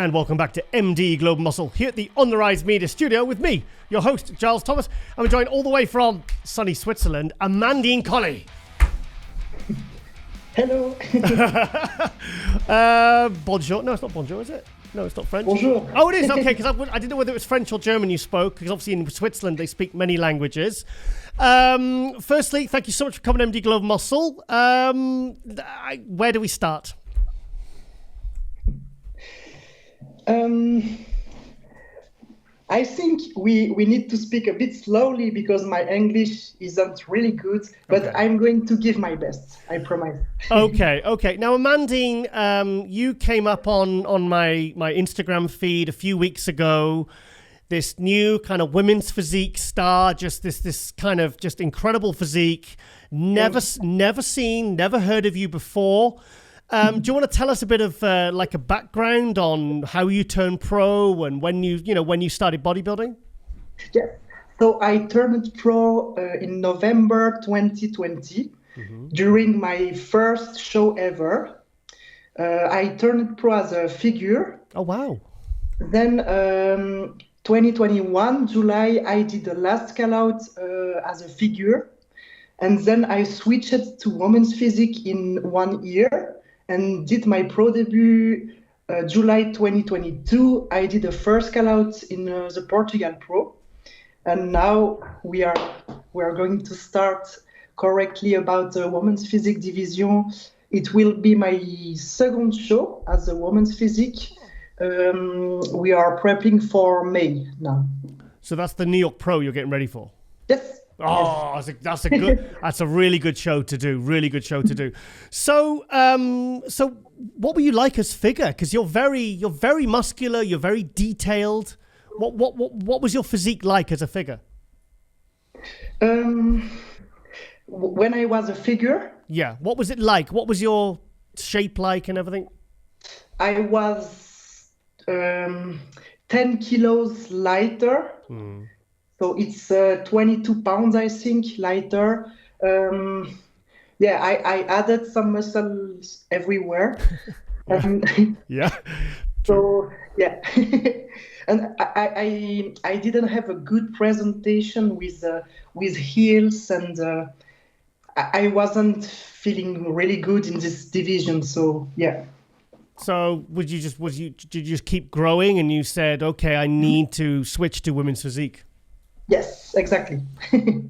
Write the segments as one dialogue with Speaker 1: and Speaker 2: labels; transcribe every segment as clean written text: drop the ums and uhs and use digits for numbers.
Speaker 1: And welcome back to MD Global Muscle here at the On The Rise Media Studio with me, your host, Giles Thomas. I'm joined all the way from sunny Switzerland, Amandine Kolly.
Speaker 2: Hello.
Speaker 1: Bonjour. No, it's not bonjour, is it? No, it's not French.
Speaker 2: Bonjour.
Speaker 1: Oh, it is? Okay, because I didn't know whether it was French or German you spoke, because obviously in Switzerland they speak many languages. Firstly, thank you so much for coming to MD Global Muscle. Where do we start?
Speaker 2: I think we need to speak a bit slowly because my English isn't really good, but okay. I'm going to give my best, I promise.
Speaker 1: Okay. Now, Amandine, you came up on my Instagram feed a few weeks ago. This new kind of women's physique star, just this kind of just incredible physique. Never seen, never heard of you before. Do you want to tell us a bit of like a background on how you turned pro and when you started bodybuilding?
Speaker 2: Yes. So I turned pro in November 2020 during my first show ever. I turned pro as a figure.
Speaker 1: Oh, wow.
Speaker 2: Then 2021, July, I did the last call out as a figure. And then I switched to women's physique in 1 year. And did my pro debut July 2022. I did the first call out in the Portugal Pro, and now we are going to start correctly about the women's physique division. It will be my second show as a women's physique. We are prepping for May now.
Speaker 1: So that's the New York Pro you're getting ready for?
Speaker 2: Yes.
Speaker 1: Oh, that's a really good show to do. Really good show to do. So, what were you like as figure? Because you're very muscular. You're very detailed. What was your physique like as a figure?
Speaker 2: When I was a figure.
Speaker 1: Yeah. What was it like? What was your shape like and everything?
Speaker 2: I was 10 kilos lighter. So it's 22 pounds, I think, lighter. I added some muscles everywhere.
Speaker 1: Yeah.
Speaker 2: So, yeah. And I didn't have a good presentation with heels, and I wasn't feeling really good in this division. So, yeah.
Speaker 1: So did you just keep growing and you said, okay, I need to switch to women's physique?
Speaker 2: Yes, exactly.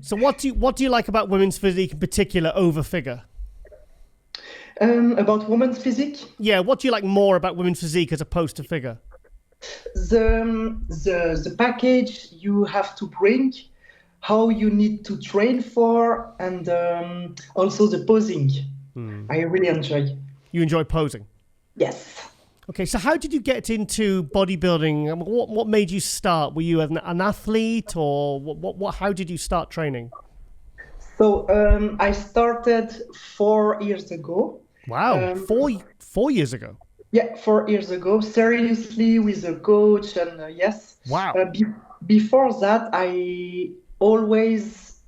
Speaker 1: So what do you like about women's physique in particular over figure?
Speaker 2: About women's physique?
Speaker 1: Yeah, what do you like more about women's physique as opposed to figure?
Speaker 2: The package you have to bring, how you need to train for, and also the posing. I really enjoy.
Speaker 1: You enjoy posing?
Speaker 2: Yes.
Speaker 1: Okay, so how did you get into bodybuilding? What made you start? Were you an athlete, or what? How did you start training?
Speaker 2: So I started 4 years ago.
Speaker 1: Wow, 4 years ago.
Speaker 2: Yeah, 4 years ago, seriously with a coach, and yes.
Speaker 1: Wow.
Speaker 2: Before that, I always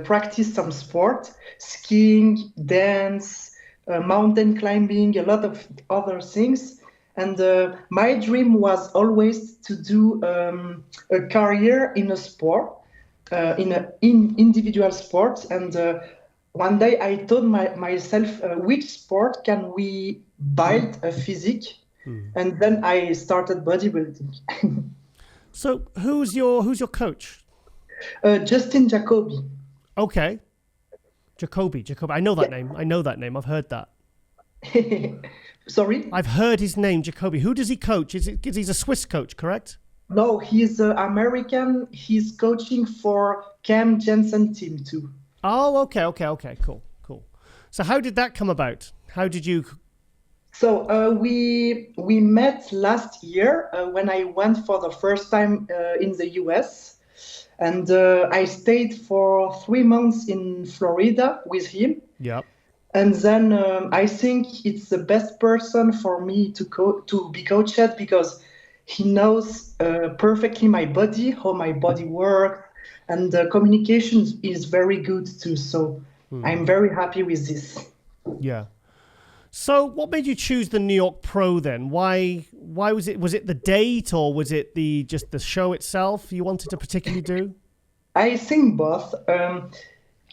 Speaker 2: practiced some sport, skiing, dance, mountain climbing, a lot of other things. And my dream was always to do a career in a sport, in individual sports. And one day I told myself, which sport can we build a physique? And then I started bodybuilding.
Speaker 1: So who's your coach?
Speaker 2: Justin Jacoby.
Speaker 1: Okay. Jacoby. I know that name. I've heard that.
Speaker 2: Sorry?
Speaker 1: I've heard his name, Jacoby. Who does he coach? He's a Swiss coach, correct?
Speaker 2: No, he's American. He's coaching for Cam Jensen team too.
Speaker 1: Oh, okay. Cool. So how did that come about? How did you...
Speaker 2: So we met last year when I went for the first time in the US. And I stayed for 3 months in Florida with him.
Speaker 1: Yep.
Speaker 2: And then I think it's the best person for me to be coached because he knows perfectly my body, how my body works, and the communication is very good too. So I'm very happy with this.
Speaker 1: Yeah. So what made you choose the New York Pro then? Why was it the date, or was it just the show itself you wanted to particularly do?
Speaker 2: I think both.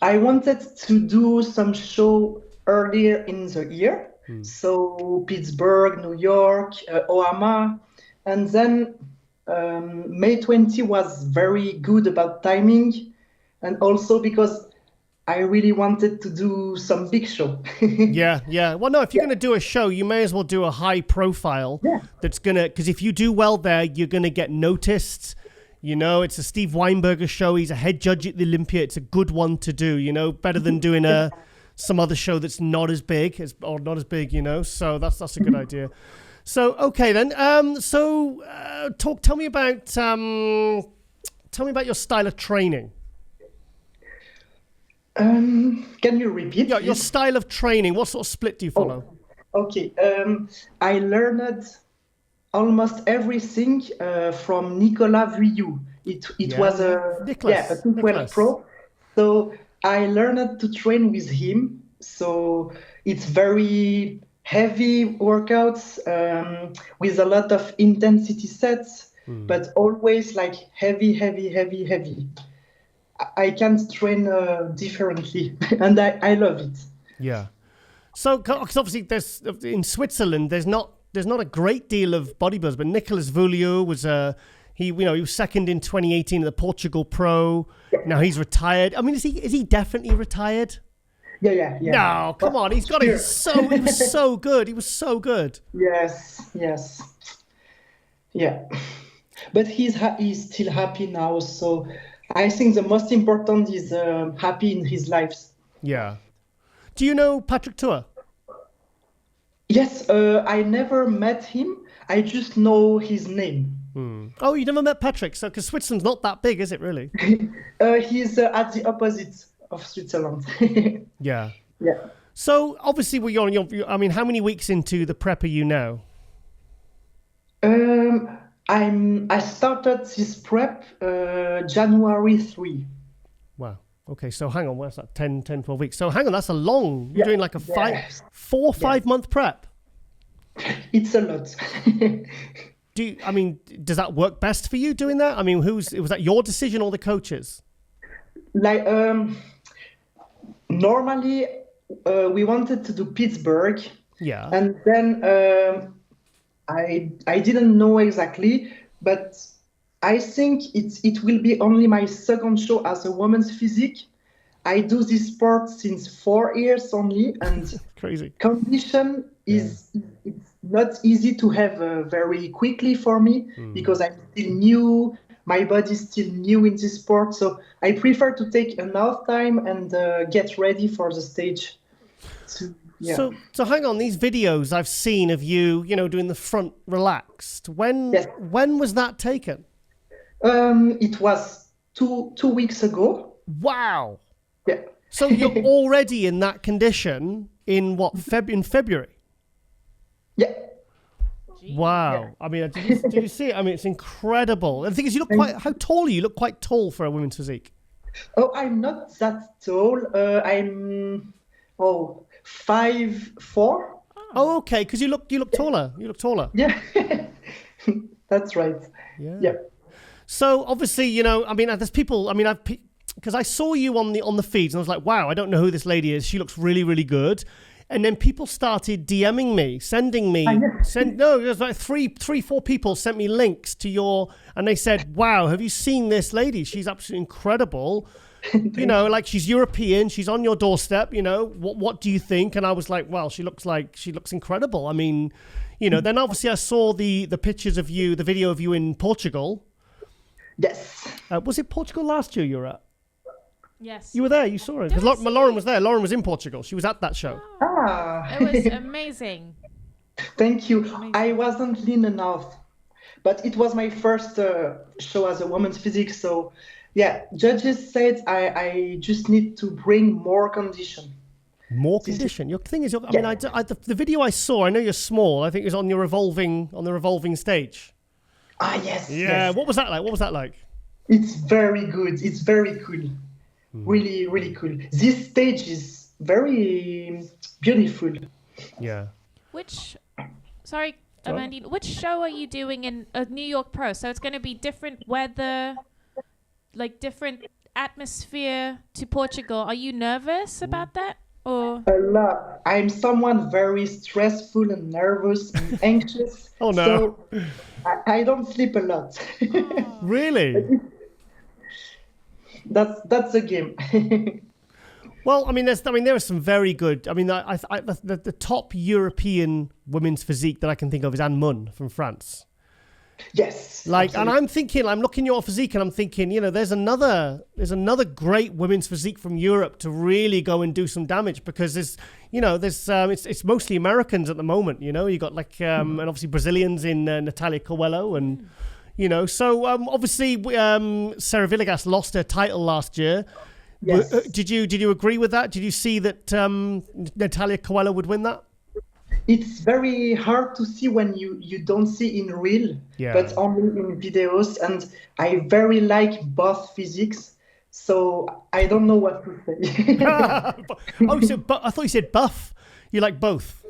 Speaker 2: I wanted to do some show earlier in the year. So Pittsburgh, New York, Omaha, and then May 20 was very good about timing, and also because I really wanted to do some big show.
Speaker 1: Yeah. Well, no, if you're going to do a show, you may as well do a high profile.
Speaker 2: Yeah.
Speaker 1: That's going to, because if you do well there, you're going to get noticed. You know, it's a Steve Weinberger show. He's a head judge at the Olympia. It's a good one to do, you know, better than doing some other show that's not as big or not as big, you know. So that's a good idea. So, okay then. Tell me about your style of training.
Speaker 2: Can you repeat?
Speaker 1: Yeah, your style of training. What sort of split do you follow?
Speaker 2: Okay. I learned almost everything from Nicolas Vuillou. It was a 212 Pro. So I learned to train with him. So it's very heavy workouts with a lot of intensity sets, but always like heavy. I can train differently, and I love it.
Speaker 1: Yeah. So, because obviously, in Switzerland, there's not a great deal of bodybuilders, but Nicolas Vuillou was he was second in 2018 at the Portugal Pro. Now he's retired. I mean, is he definitely retired?
Speaker 2: Yeah.
Speaker 1: No, come on, he's got it. He was so good. He was so good.
Speaker 2: Yes. Yeah, but he's still happy now. So I think the most important is happy in his life.
Speaker 1: Yeah. Do you know Patrick Tour?
Speaker 2: Yes, I never met him. I just know his name.
Speaker 1: Oh, you never met Patrick? So, because Switzerland's not that big, is it really?
Speaker 2: He's at the opposite of Switzerland.
Speaker 1: Yeah.
Speaker 2: Yeah.
Speaker 1: So, obviously, I mean, how many weeks into the prep are you now?
Speaker 2: I started this prep January 3.
Speaker 1: Wow. Okay, so hang on, what's that? 10, 12 weeks. So hang on, that's a long, you're doing like a 5 month prep.
Speaker 2: It's a lot.
Speaker 1: Does that work best for you doing that? I mean, was that your decision or the coaches?
Speaker 2: Like, normally we wanted to do Pittsburgh.
Speaker 1: Yeah.
Speaker 2: And then I didn't know exactly, but I think it will be only my second show as a woman's physique. I do this sport since 4 years only, and
Speaker 1: crazy
Speaker 2: condition it's not easy to have very quickly for me because I'm still new. My body's still new in this sport, so I prefer to take enough time and get ready for the stage.
Speaker 1: So hang on, these videos I've seen of you, doing the front relaxed. When was that taken?
Speaker 2: It was two weeks ago.
Speaker 1: Wow.
Speaker 2: Yeah.
Speaker 1: So you're already in that condition in what, in February?
Speaker 2: Yeah.
Speaker 1: Wow.
Speaker 2: Yeah.
Speaker 1: I mean, did you see it? I mean, it's incredible. And the thing is, how tall are you? You look quite tall for a women's physique.
Speaker 2: Oh, I'm not that tall. I'm 5'4".
Speaker 1: Oh, okay. Because you look taller. You look taller.
Speaker 2: Yeah. That's right. Yeah.
Speaker 1: So obviously, there's people. Because I saw you on the feeds, and I was like, wow, I don't know who this lady is. She looks really, really good. And then people started DMing me, sending me, there's like three, 4 people sent me links to and they said, wow, have you seen this lady? She's absolutely incredible. Like she's European, she's on your doorstep, what do you think? And I was like, well, she looks incredible. I mean, then obviously I saw the pictures of you, the video of you in Portugal.
Speaker 2: Yes.
Speaker 1: Was it Portugal last year you were at?
Speaker 3: Yes.
Speaker 1: You were there, you saw her. Because Lauren was there. Lauren was in Portugal. She was at that show.
Speaker 3: It was amazing.
Speaker 2: Thank you. Amazing. I wasn't lean enough, but it was my first show as a woman's physique. So, yeah, judges said I just need to bring more condition.
Speaker 1: More condition. Your thing is, the video I saw, I know you're small. I think it was on the revolving stage.
Speaker 2: Ah, yes.
Speaker 1: Yeah.
Speaker 2: Yes.
Speaker 1: What was that like?
Speaker 2: It's very good. It's very cool. Really, really cool. This stage is very beautiful.
Speaker 1: Yeah.
Speaker 3: Sorry, Amandine, which show are you doing in New York Pro? So it's going to be different weather, like different atmosphere to Portugal. Are you nervous about that? Or
Speaker 2: A lot. I'm someone very stressful and nervous and anxious.
Speaker 1: Oh, no.
Speaker 2: So I don't sleep a lot.
Speaker 1: Really?
Speaker 2: That's a game.
Speaker 1: Well, there are some very good. The top European women's physique that I can think of is Anne Mun from France.
Speaker 2: Yes.
Speaker 1: Like,
Speaker 2: absolutely.
Speaker 1: and I'm looking at your physique, and I'm thinking, there's another great women's physique from Europe to really go and do some damage, because it's mostly Americans at the moment. You got and obviously Brazilians in Natalia Coelho, and so obviously Sarah Villegas lost her title last year.
Speaker 2: Yes.
Speaker 1: Did you agree with that? Did you see that Natalia Coelho would win that?
Speaker 2: It's very hard to see when you don't see in real, but only in videos. And I very like both physiques, so I don't know what to say.
Speaker 1: I thought you said buff. You like both?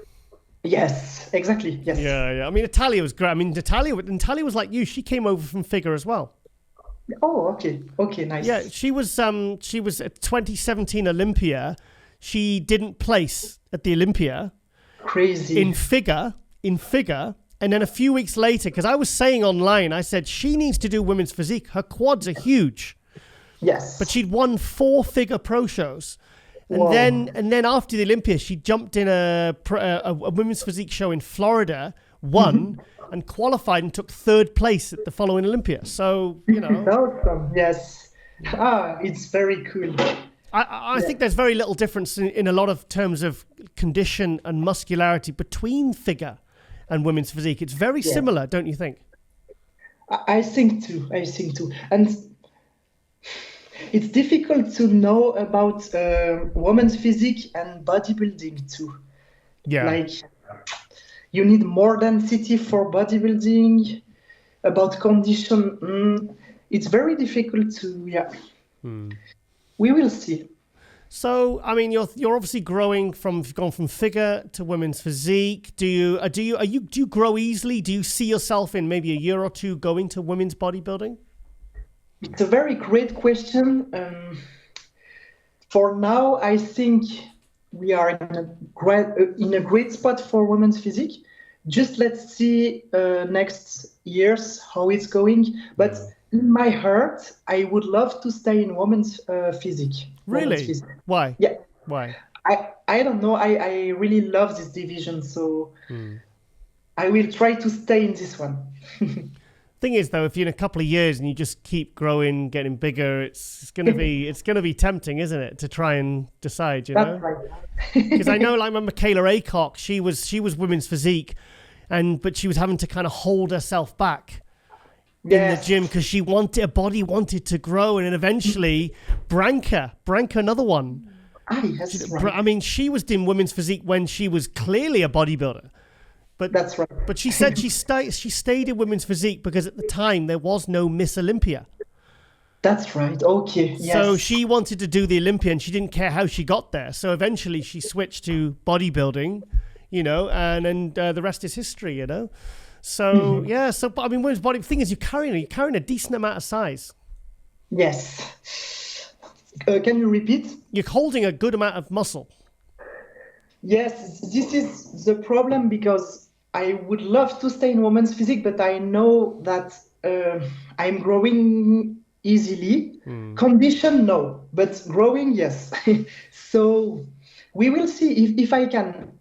Speaker 2: Yes, exactly. Yes.
Speaker 1: Yeah. Natalia was great. Natalia was like you. She came over from figure as well.
Speaker 2: Oh, okay, nice.
Speaker 1: Yeah, she was at 2017 Olympia. She didn't place at the Olympia.
Speaker 2: Crazy.
Speaker 1: In figure, and then a few weeks later, because I was saying online, I said she needs to do women's physique. Her quads are huge.
Speaker 2: Yes.
Speaker 1: But she'd won 4 figure pro shows. And then after the Olympia, she jumped in a women's physique show in Florida, won, and qualified and took 3rd place at the following Olympia. So,
Speaker 2: Awesome. Yes. It's very cool.
Speaker 1: I think there's very little difference in a lot of terms of condition and muscularity between figure and women's physique. It's very similar, don't you think?
Speaker 2: I think too. And it's difficult to know about women's physique and bodybuilding too.
Speaker 1: Yeah.
Speaker 2: Like, you need more density for bodybuilding. About condition, it's very difficult to, We will see.
Speaker 1: So, you're obviously gone from figure to women's physique. Do you grow easily? Do you see yourself in maybe a year or two going to women's bodybuilding?
Speaker 2: It's a very great question. For now, I think we are in a great spot for women's physique. Just let's see next years how it's going. But in my heart, I would love to stay in women's physique.
Speaker 1: Really?
Speaker 2: Physique.
Speaker 1: Why?
Speaker 2: Yeah.
Speaker 1: Why?
Speaker 2: I don't know. I really love this division, so I will try to stay in this one.
Speaker 1: Thing is, though, if you're in a couple of years and you just keep growing, getting bigger, it's gonna be tempting, isn't it, to try and decide,
Speaker 2: That's right.
Speaker 1: Because I know, like Michaela Aycock, she was women's physique, but she was having to kind of hold herself back in the gym because her body wanted to grow, and then eventually Branka, another one.
Speaker 2: Yes, right.
Speaker 1: She was doing women's physique when she was clearly a bodybuilder. But
Speaker 2: that's right.
Speaker 1: But she said she stayed in women's physique because at the time there was no Miss Olympia.
Speaker 2: That's right. Okay. Yes.
Speaker 1: So she wanted to do the Olympia and she didn't care how she got there. So eventually she switched to bodybuilding, and then the rest is history, So but women's body thing is you're carrying a decent amount of size.
Speaker 2: Yes. Can you repeat?
Speaker 1: You're holding a good amount of muscle.
Speaker 2: Yes, this is the problem because I would love to stay in women's physique, but I know that I'm growing easily. Condition, no, but growing, yes. So we will see if I can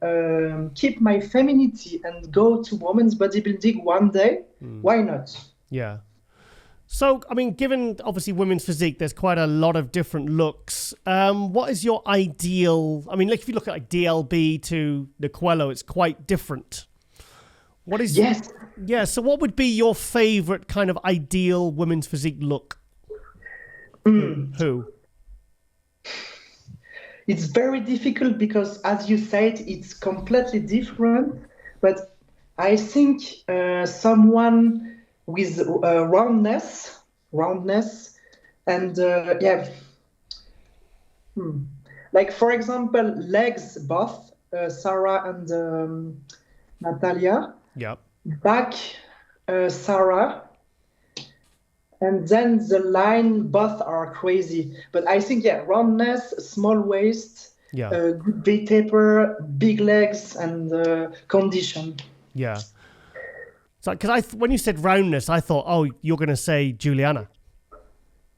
Speaker 2: keep my femininity and go to women's bodybuilding one day. Why not?
Speaker 1: Yeah. So, given obviously women's physique, there's quite a lot of different looks. What is your ideal? If you look at DLB to the Coelho, it's quite different. What is?
Speaker 2: Yes.
Speaker 1: Yeah. So, what would be your favorite kind of ideal women's physique look? Who?
Speaker 2: It's very difficult because, as you said, it's completely different. But I think someone with roundness, and like for example, legs both Sarah and Natalia.
Speaker 1: Yep.
Speaker 2: Back, Sarah. And then the line, both are crazy. But I think, roundness, small waist, good V taper, big legs, and condition.
Speaker 1: Yeah. So, because when you said roundness, I thought, oh, you're going to say Juliana.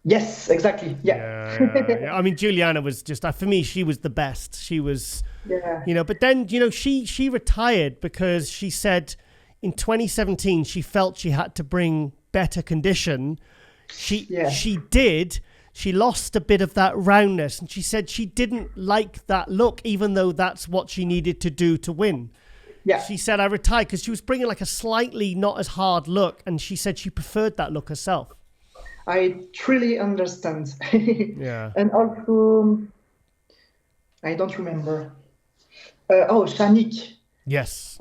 Speaker 2: Yes, exactly. Yeah.
Speaker 1: I mean, Juliana was just, for me, she was the best. She was, but then, she retired because she said in 2017, she felt she had to bring better condition. She did. She lost a bit of that roundness, and she said she didn't like that look, even though that's what she needed to do to win. Yeah. She said, I retired because she was bringing like a slightly not as hard look, and she said she preferred that look herself.
Speaker 2: I truly understand.
Speaker 1: Yeah.
Speaker 2: And also, I don't remember. Shanik.
Speaker 1: Yes.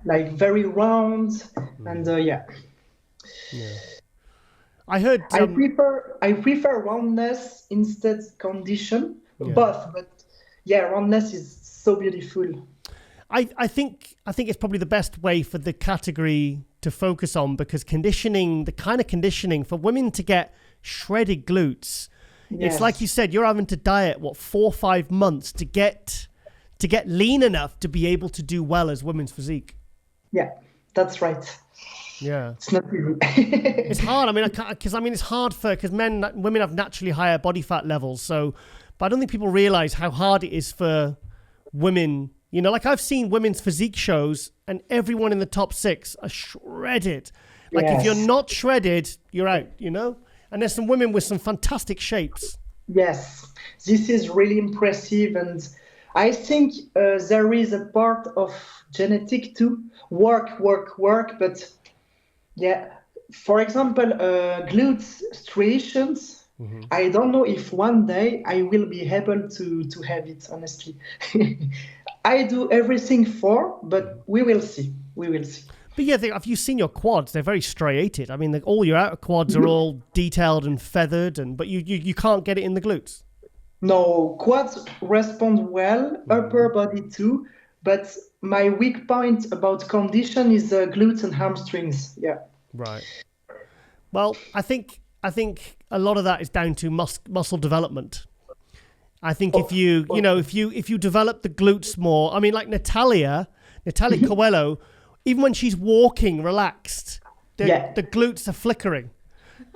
Speaker 2: Like very round, and
Speaker 1: Yeah. I heard.
Speaker 2: I prefer roundness instead condition. Both, but roundness is so beautiful.
Speaker 1: I think it's probably the best way for the category to focus on, because conditioning, the kind of conditioning for women to get shredded glutes, it's like you said, you're having to diet 4 or 5 months to get lean enough to be able to do well as women's physique. Yeah,
Speaker 2: that's right.
Speaker 1: Yeah,
Speaker 2: it's not easy.
Speaker 1: It's hard. I mean, it's hard because women have naturally higher body fat levels. So, but I don't think people realize how hard it is for women. Like I've seen women's physique shows, and everyone in the top 6 are shredded. Like if you're not shredded, you're out. And there's some women with some fantastic shapes.
Speaker 2: Yes, this is really impressive, and I think there is a part of genetic too. Work, but. Yeah, for example, glutes striations. Mm-hmm. I don't know if one day I will be able to have it, honestly. I do everything but we will see.
Speaker 1: But have you seen your quads? They're very striated. I mean, all your outer quads are all detailed and feathered, but you can't get it in the glutes.
Speaker 2: No, quads respond well, upper body too. But my weak point about condition is glutes and hamstrings. Yeah.
Speaker 1: Right. Well, I think a lot of that is down to muscle development. I think if you develop the glutes more, I mean, like Natalia Coelho, even when she's walking relaxed, the glutes are flickering.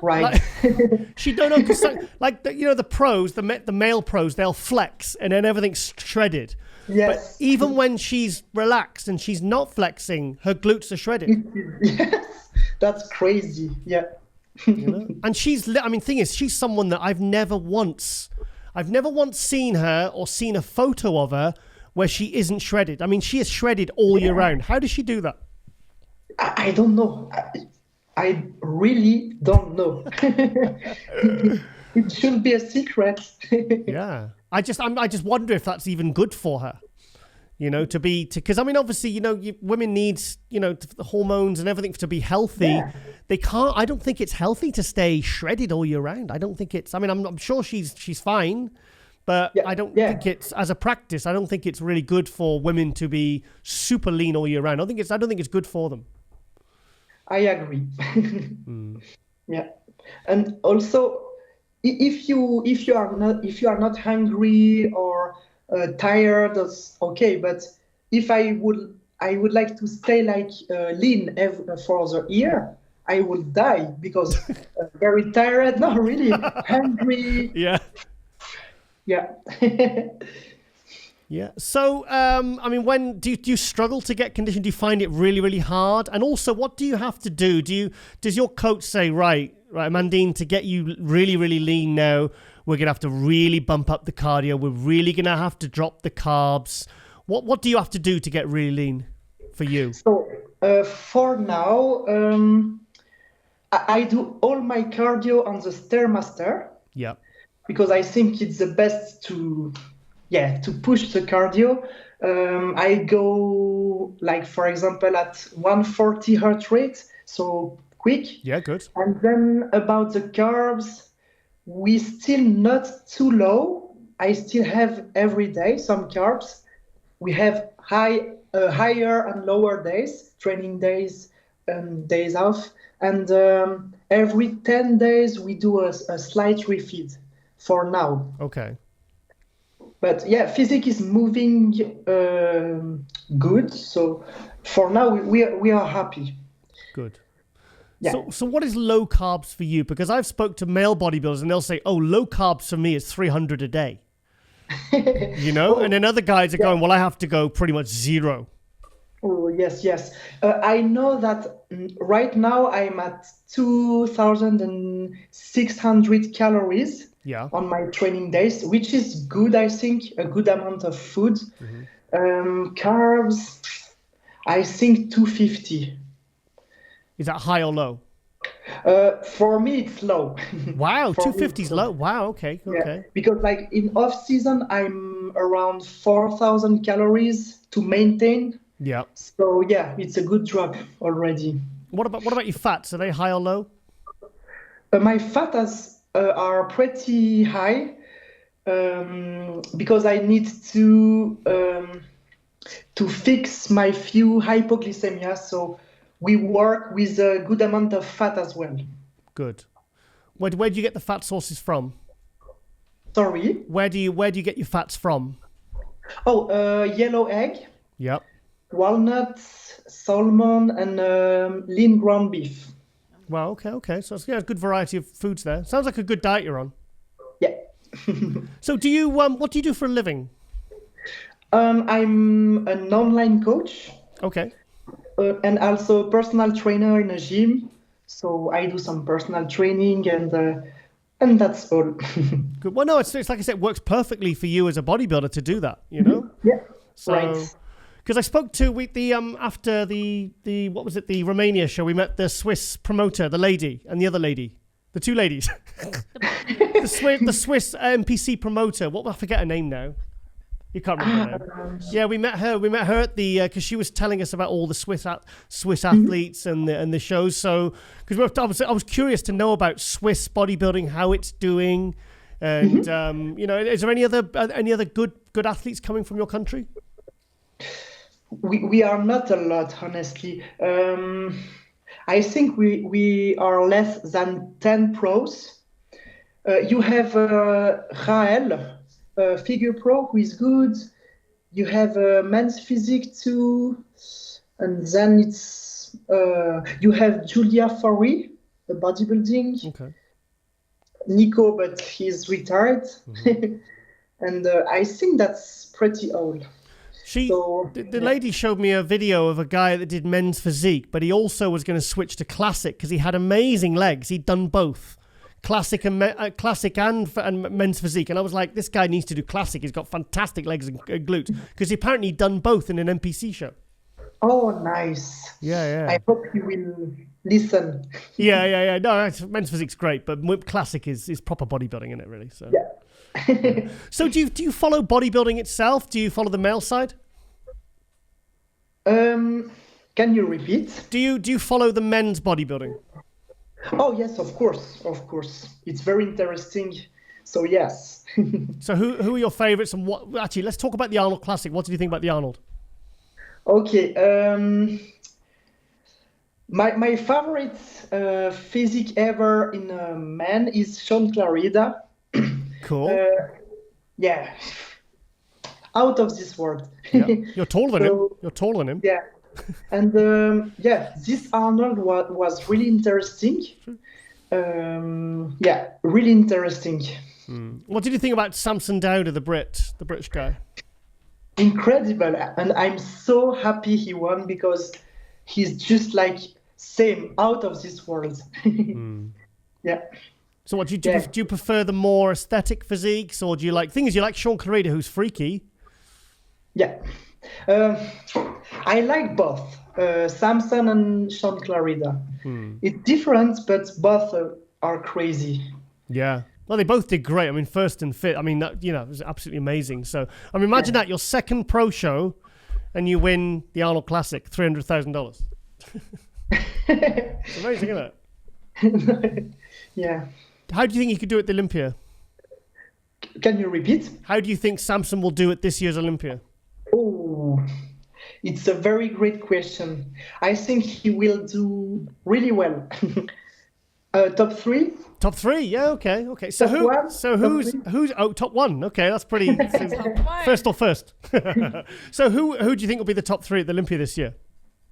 Speaker 2: Right.
Speaker 1: She don't know, because the pros, the male pros, they'll flex and then everything's shredded.
Speaker 2: Yes.
Speaker 1: But even when she's relaxed and she's not flexing, her glutes are shredded.
Speaker 2: Yes. That's crazy. Yeah.
Speaker 1: And thing is, she's someone that I've never once seen her or seen a photo of her where she isn't shredded. I mean, she is shredded all year round. How does she do that?
Speaker 2: I don't know. I really don't know. It should be a secret.
Speaker 1: Yeah. I just wonder if that's even good for her. Because I mean, obviously, women need, the hormones and everything to be healthy. Yeah. I don't think it's healthy to stay shredded all year round. I don't think it's, I mean, I'm sure she's fine, but I don't think it's, as a practice, I don't think it's really good for women to be super lean all year round. I don't think it's good for them.
Speaker 2: I agree. Yeah. And also, if you are not hungry or tired, that's okay. But if I would like to stay like lean for the year, I will die because very tired, not really hungry.
Speaker 1: Yeah.
Speaker 2: Yeah.
Speaker 1: Yeah. So, I mean, when do you struggle to get conditioned? Do you find it really, really hard? And also, what do you have to do? Does your coach say, right, Amandine, to get you really, really lean now, we're going to have to really bump up the cardio. We're really going to have to drop the carbs. What do you have to do to get really lean for you?
Speaker 2: So, for now, I do all my cardio on the Stairmaster.
Speaker 1: Yeah.
Speaker 2: Because I think it's the best to push the cardio. I go, like, for example, at 140 heart rate, so quick.
Speaker 1: Yeah, good.
Speaker 2: And then about the carbs, we still not too low. I still have every day some carbs. we have higher and lower days, training days, and days off. And every 10 days, we do a slight refeed for now.
Speaker 1: Okay.
Speaker 2: But yeah, physique is moving good. So for now, we are happy.
Speaker 1: Good.
Speaker 2: Yeah.
Speaker 1: So what is low carbs for you? Because I've spoke to male bodybuilders and they'll say, oh, low carbs for me is 300 a day. You know? And then other guys are going, well, I have to go pretty much 0.
Speaker 2: Oh, yes, yes. I know that right now I'm at 2,600 calories on my training days, which is good, I think, a good amount of food. Carbs, I think 250.
Speaker 1: Is that high or low?
Speaker 2: For me, it's low.
Speaker 1: Wow, 250 is low. Wow, okay.
Speaker 2: Yeah, because like in off season, I'm around 4,000 calories to maintain.
Speaker 1: Yeah.
Speaker 2: So yeah, it's a good drop already.
Speaker 1: What about your fats? Are they high or low?
Speaker 2: My fats are pretty high because I need to fix my few hypoglycemia. So we work with a good amount of fat as well.
Speaker 1: Good. Where do you get the fat sources from?
Speaker 2: Sorry?
Speaker 1: Where do you get your fats from?
Speaker 2: Oh, yellow egg.
Speaker 1: Yep.
Speaker 2: Walnuts, salmon, and lean ground beef.
Speaker 1: Well, okay. So it's a good variety of foods there. Sounds like a good diet you're on.
Speaker 2: Yeah.
Speaker 1: So do you what do you do for a living?
Speaker 2: I'm an online coach.
Speaker 1: Okay.
Speaker 2: And also personal trainer in a gym. So I do some personal training and that's all.
Speaker 1: Good. Well, no, it's like I said, it works perfectly for you as a bodybuilder to do that, you know?
Speaker 2: Yeah.
Speaker 1: So,
Speaker 2: right.
Speaker 1: Because I spoke to after the what was it, the Romania show, we met the Swiss promoter, the lady and the other lady, the two ladies, the Swiss NPC promoter. What, I forget her name now. You can't remember her name. Yeah, we met her. We met her at the because she was telling us about all the Swiss athletes and the shows. So because I was curious to know about Swiss bodybuilding, how it's doing, and you know, is there any other good athletes coming from your country?
Speaker 2: We are not a lot, honestly. I think we are less than 10 pros. You have Raël, figure pro, who is good. You have men's physique too. And then it's you have Julia Fori, the bodybuilding.
Speaker 1: Okay.
Speaker 2: Nico, but he's retired. And I think that's pretty old.
Speaker 1: The lady showed me a video of a guy that did men's physique, but he also was going to switch to classic because he had amazing legs. He'd done both classic and men's physique. And I was like, this guy needs to do classic. He's got fantastic legs and glutes because he apparently done both in an NPC show.
Speaker 2: Oh, nice.
Speaker 1: Yeah.
Speaker 2: I hope he will listen.
Speaker 1: Yeah. No, men's physique's great, but classic is proper bodybuilding, isn't it, really? So.
Speaker 2: Yeah.
Speaker 1: So do you follow bodybuilding itself? Do you follow the male side?
Speaker 2: Can you repeat?
Speaker 1: Do you follow the men's bodybuilding?
Speaker 2: Oh yes, of course. It's very interesting. So yes.
Speaker 1: So who are your favorites and what? Actually, let's talk about the Arnold Classic. What did you think about the Arnold?
Speaker 2: Okay. My favorite physique ever in a man is Sean Clarida.
Speaker 1: Cool.
Speaker 2: Yeah. Out of this world.
Speaker 1: Yeah. You're taller than him. You're taller than him.
Speaker 2: Yeah. And this Arnold was really interesting. Really interesting.
Speaker 1: What did you think about Samson Dauda, the British guy?
Speaker 2: Incredible. And I'm so happy he won because he's just like same out of this world. Yeah.
Speaker 1: So what do you prefer, the more aesthetic physiques, or do you like Sean Clarida, who's freaky?
Speaker 2: Yeah. I like both Samson and Sean Clarida. It's different, but both are crazy.
Speaker 1: Yeah. Well, they both did great. I mean, first and fifth. I mean, that, you know, it was absolutely amazing. So, I mean, imagine that, your second pro show, and you win the Arnold Classic, $300,000. It's amazing, isn't
Speaker 2: it? Yeah.
Speaker 1: How do you think he could do at the Olympia?
Speaker 2: Can you repeat?
Speaker 1: How do you think Samson will do at this year's Olympia?
Speaker 2: Oh, It's a very great question. I think he will do really well. Top three?
Speaker 1: Top three, yeah, okay, okay. So
Speaker 2: Top
Speaker 1: who?
Speaker 2: one?
Speaker 1: So
Speaker 2: Top
Speaker 1: who's
Speaker 2: three?
Speaker 1: who's? Oh, top one. Okay, that's pretty.
Speaker 3: one.
Speaker 1: First or first. So who do you think will be the top three at the Olympia this year?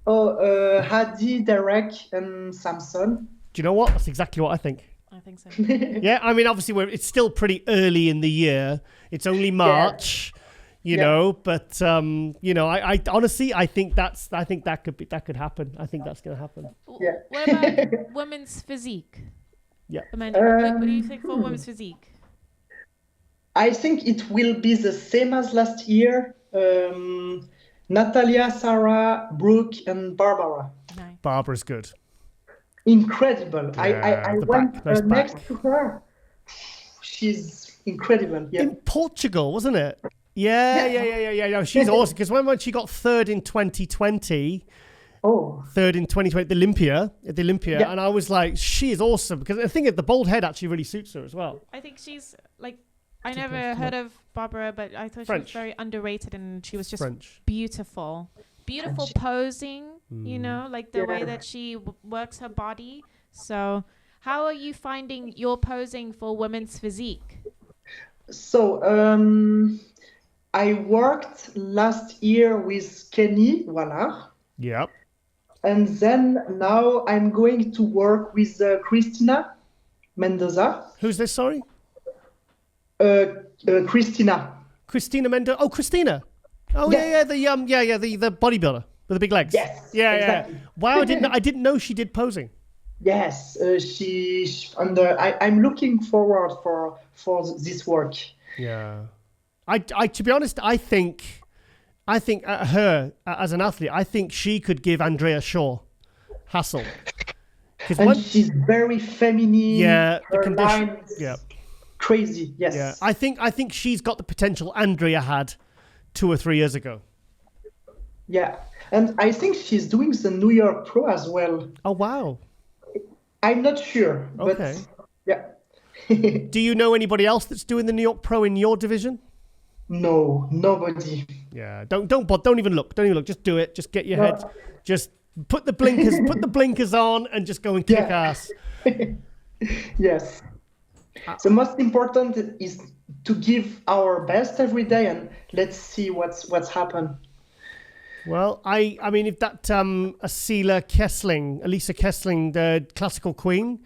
Speaker 2: Oh, Hadi, Derek, and Samson.
Speaker 1: Do you know what? That's exactly what I think.
Speaker 3: I think so.
Speaker 1: Yeah, I mean, obviously, it's still pretty early in the year. It's only March, you know. But you know, I honestly, I think that could happen. I think that's going to happen.
Speaker 2: Yeah.
Speaker 3: What about women's physique?
Speaker 1: Yeah.
Speaker 3: Amanda, what do you think for women's physique?
Speaker 2: I think it will be the same as last year. Natalia, Sarah, Brooke, and Barbara.
Speaker 3: No.
Speaker 1: Barbara's good.
Speaker 2: Incredible.
Speaker 1: Yeah,
Speaker 2: I
Speaker 1: the
Speaker 2: went
Speaker 1: back, nice
Speaker 2: next
Speaker 1: back.
Speaker 2: to her. She's incredible. Yeah.
Speaker 1: In Portugal, wasn't it? Yeah. No, she's awesome. Because when she got third in 2020, third in 2020 at the Olympia,
Speaker 2: Yeah.
Speaker 1: and I was like, she is awesome. Because I think the bald head actually really suits her as well.
Speaker 3: I think she's like, I never heard of Barbara, but I thought she
Speaker 1: French.
Speaker 3: was very underrated and she was just
Speaker 1: French.
Speaker 3: beautiful. Beautiful posing, you know, like the way that she works her body. So how are you finding your posing for women's physique?
Speaker 2: So I worked last year with Kenny, voila.
Speaker 1: Yep.
Speaker 2: And then now I'm going to work with Christina Mendoza.
Speaker 1: Who's this? Sorry.
Speaker 2: Christina.
Speaker 1: Christina Mendoza. Oh, Christina. Oh
Speaker 2: Yes.
Speaker 1: the bodybuilder with the big legs.
Speaker 2: Yes,
Speaker 1: Yeah,
Speaker 2: exactly.
Speaker 1: yeah. Wow, I didn't know she did posing.
Speaker 2: Yes, I'm looking forward for this work.
Speaker 1: Yeah. I to be honest, I think her as an athlete, I think she could give Andrea Shaw hassle.
Speaker 2: And she's very feminine.
Speaker 1: Yeah, the
Speaker 2: her
Speaker 1: condition.
Speaker 2: lines,
Speaker 1: Yeah.
Speaker 2: crazy. Yes.
Speaker 1: Yeah, I think she's got the potential Andrea had 2 or 3 years ago.
Speaker 2: Yeah, and I think she's doing the New York Pro as well.
Speaker 1: Oh wow.
Speaker 2: I'm not sure,
Speaker 1: Okay.
Speaker 2: but yeah.
Speaker 1: Do you know anybody else that's doing the New York Pro in your division?
Speaker 2: No, nobody.
Speaker 1: Yeah, don't even look. Don't even look. Just do it. Just get your head. Just put the blinkers on and just go and kick ass.
Speaker 2: Yes. The most important is to give our best every day, and let's see what's happened.
Speaker 1: Well, I mean, if that Elisa Kessling, the classical queen,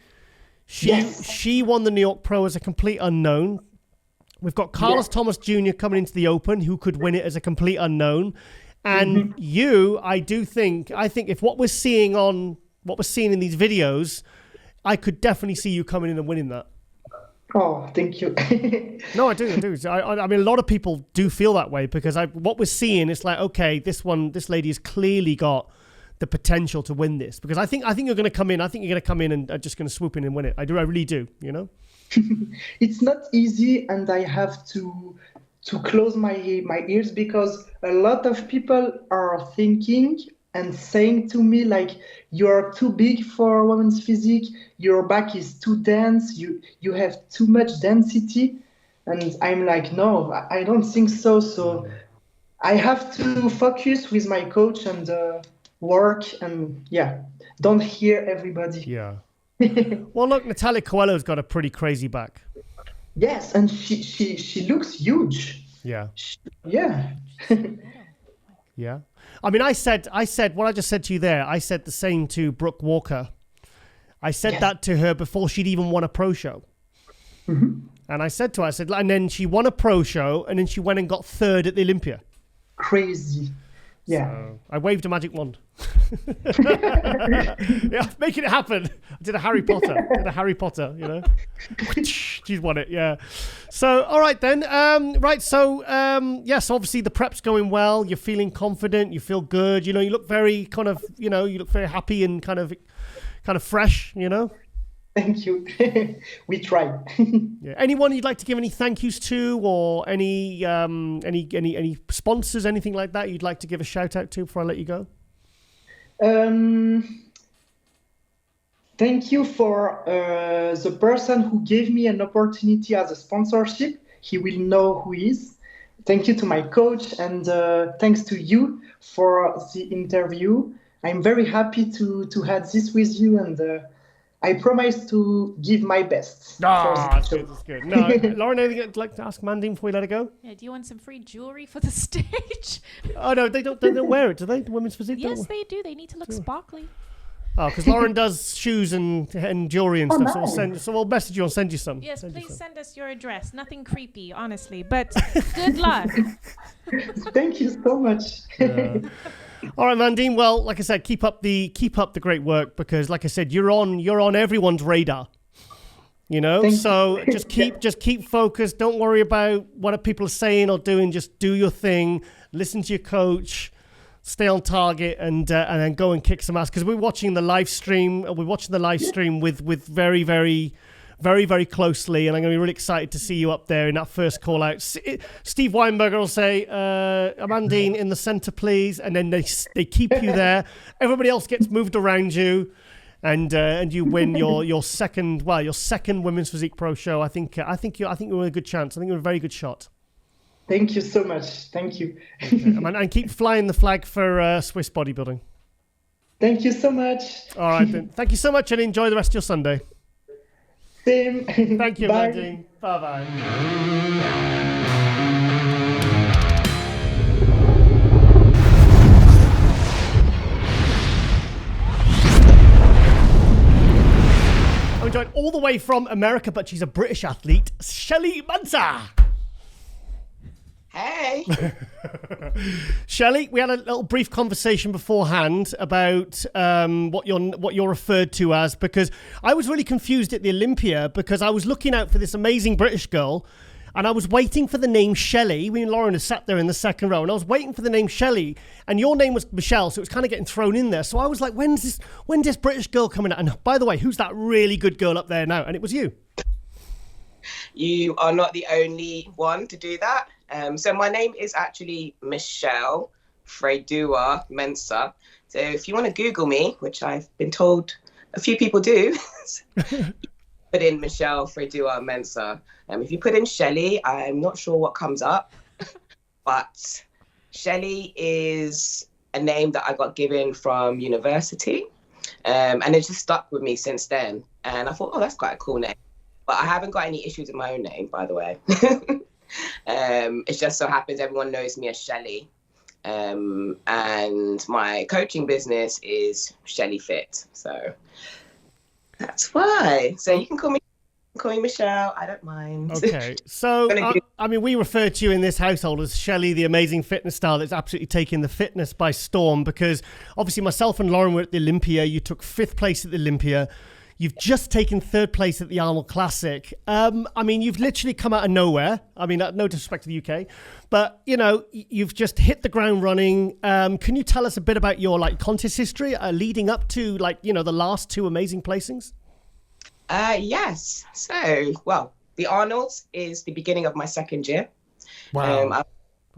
Speaker 1: she won the New York Pro as a complete unknown. We've got Carlos Thomas Jr. coming into the Open, who could win it as a complete unknown. And I think if what we're seeing in these videos, I could definitely see you coming in and winning that.
Speaker 2: Oh, thank you.
Speaker 1: No, I do. I mean, a lot of people do feel that way because what we're seeing is like, okay, this lady has clearly got the potential to win this. Because I think you're going to come in. I think you're going to come in and are just going to swoop in and win it. I really do. You know.
Speaker 2: It's not easy, and I have to close my ears because a lot of people are thinking and saying to me like, you're too big for women's physique, your back is too dense, you have too much density. And I'm like, no, I don't think so. So I have to focus with my coach and work and don't hear everybody.
Speaker 1: Yeah. Well, look, Natalia Coelho's got a pretty crazy back.
Speaker 2: Yes, and she looks huge.
Speaker 1: Yeah.
Speaker 2: Yeah.
Speaker 1: Yeah. I mean, I said what I just said to you there. I said the same to Brooke Walker. I said that to her before she'd even won a pro show. And I said to her, and then she won a pro show, and then she went and got third at the Olympia.
Speaker 2: Crazy. Yeah.
Speaker 1: So I waved a magic wand. Yeah, making it happen. I did a Harry Potter, you know. She's won it, yeah. So, all right then. So obviously the prep's going well. You're feeling confident. You feel good. You know, you look very you look very happy and kind of fresh, you know.
Speaker 2: Thank you. We try.
Speaker 1: Yeah. Anyone you'd like to give any thank yous to, or any sponsors, anything like that you'd like to give a shout out to before I let you go?
Speaker 2: Thank you for the person who gave me an opportunity as a sponsorship. He will know who he is. Thank you to my coach, and thanks to you for the interview. I'm very happy to have this with you, and I promise to give my best for
Speaker 1: That's
Speaker 2: this
Speaker 1: good,
Speaker 2: show.
Speaker 1: that's good. No, Lauren, anything you'd like to ask Amandine before we let her go?
Speaker 3: Yeah, do you want some free jewelry for the stage?
Speaker 1: Oh, no, they don't wear it, do they? The women's physique don't
Speaker 3: Yes, they do. They need to look sparkly.
Speaker 1: Oh, because Lauren does shoes and jewelry and stuff.
Speaker 2: Nice.
Speaker 1: So we'll message you and send you some.
Speaker 3: Yes,
Speaker 1: Send you
Speaker 3: please
Speaker 1: some.
Speaker 3: send us your address. Nothing creepy, honestly, but good luck.
Speaker 2: Thank you so much.
Speaker 1: All right, Amandine. Well, like I said, keep up the great work, because, like I said, you're on everyone's radar. You know,
Speaker 2: Thank
Speaker 1: so
Speaker 2: you.
Speaker 1: just keep focused. Don't worry about what people are saying or doing. Just do your thing. Listen to your coach. Stay on target, and then go and kick some ass. Because we're watching the live stream. We're watching the live stream with very, very, very, very closely, and I'm going to be really excited to see you up there in that first call out. Steve Weinberger will say, "Amandine in the center, please," and then they keep you there. Everybody else gets moved around you, and you win your second women's physique pro show. I think you're in a good chance. I think you're a very good shot.
Speaker 2: Thank you so much. Thank you.
Speaker 1: And keep flying the flag for Swiss bodybuilding.
Speaker 2: Thank you so much.
Speaker 1: All right, then. Thank you so much, and enjoy the rest of your Sunday.
Speaker 2: Same.
Speaker 1: Thank you,
Speaker 2: Bye.
Speaker 1: Amandine. Bye-bye. I'm joined all the way from America, but she's a British athlete, Shelly Mensah.
Speaker 4: Hey.
Speaker 1: Shelly, we had a little brief conversation beforehand about what you're referred to as, because I was really confused at the Olympia, because I was looking out for this amazing British girl, and I was waiting for the name Shelly. Me and Lauren had sat there in the second row, and I was waiting for the name Shelly, and your name was Michelle, so it was kind of getting thrown in there. So I was like, when's this British girl coming out? And by the way, who's that really good girl up there now? And it was you.
Speaker 4: You are not the only one to do that. So my name is actually Michelle Freydua Mensah. So if you want to Google me, which I've been told a few people do, put in Michelle Freydua Mensah. If you put in Shelly, I'm not sure what comes up, but Shelly is a name that I got given from university, and it just stuck with me since then. And I thought, oh, that's quite a cool name. But I haven't got any issues with my own name, by the way. It just so happens everyone knows me as Shelly. And my coaching business is Shelly Fit. So that's why. So you can call me Michelle. I don't mind.
Speaker 1: Okay. So, I mean, we refer to you in this household as Shelly, the amazing fitness star that's absolutely taken the fitness by storm, because obviously myself and Lauren were at the Olympia. You took 5th place at the Olympia. You've just taken 3rd place at the Arnold Classic. I mean, you've literally come out of nowhere. I mean, no disrespect to the UK, but you know, you've just hit the ground running. Can you tell us a bit about your contest history leading up to the last 2 amazing placings?
Speaker 4: Yes. So, well, the Arnold's is the beginning of my 2nd year.
Speaker 1: Wow.
Speaker 4: I'm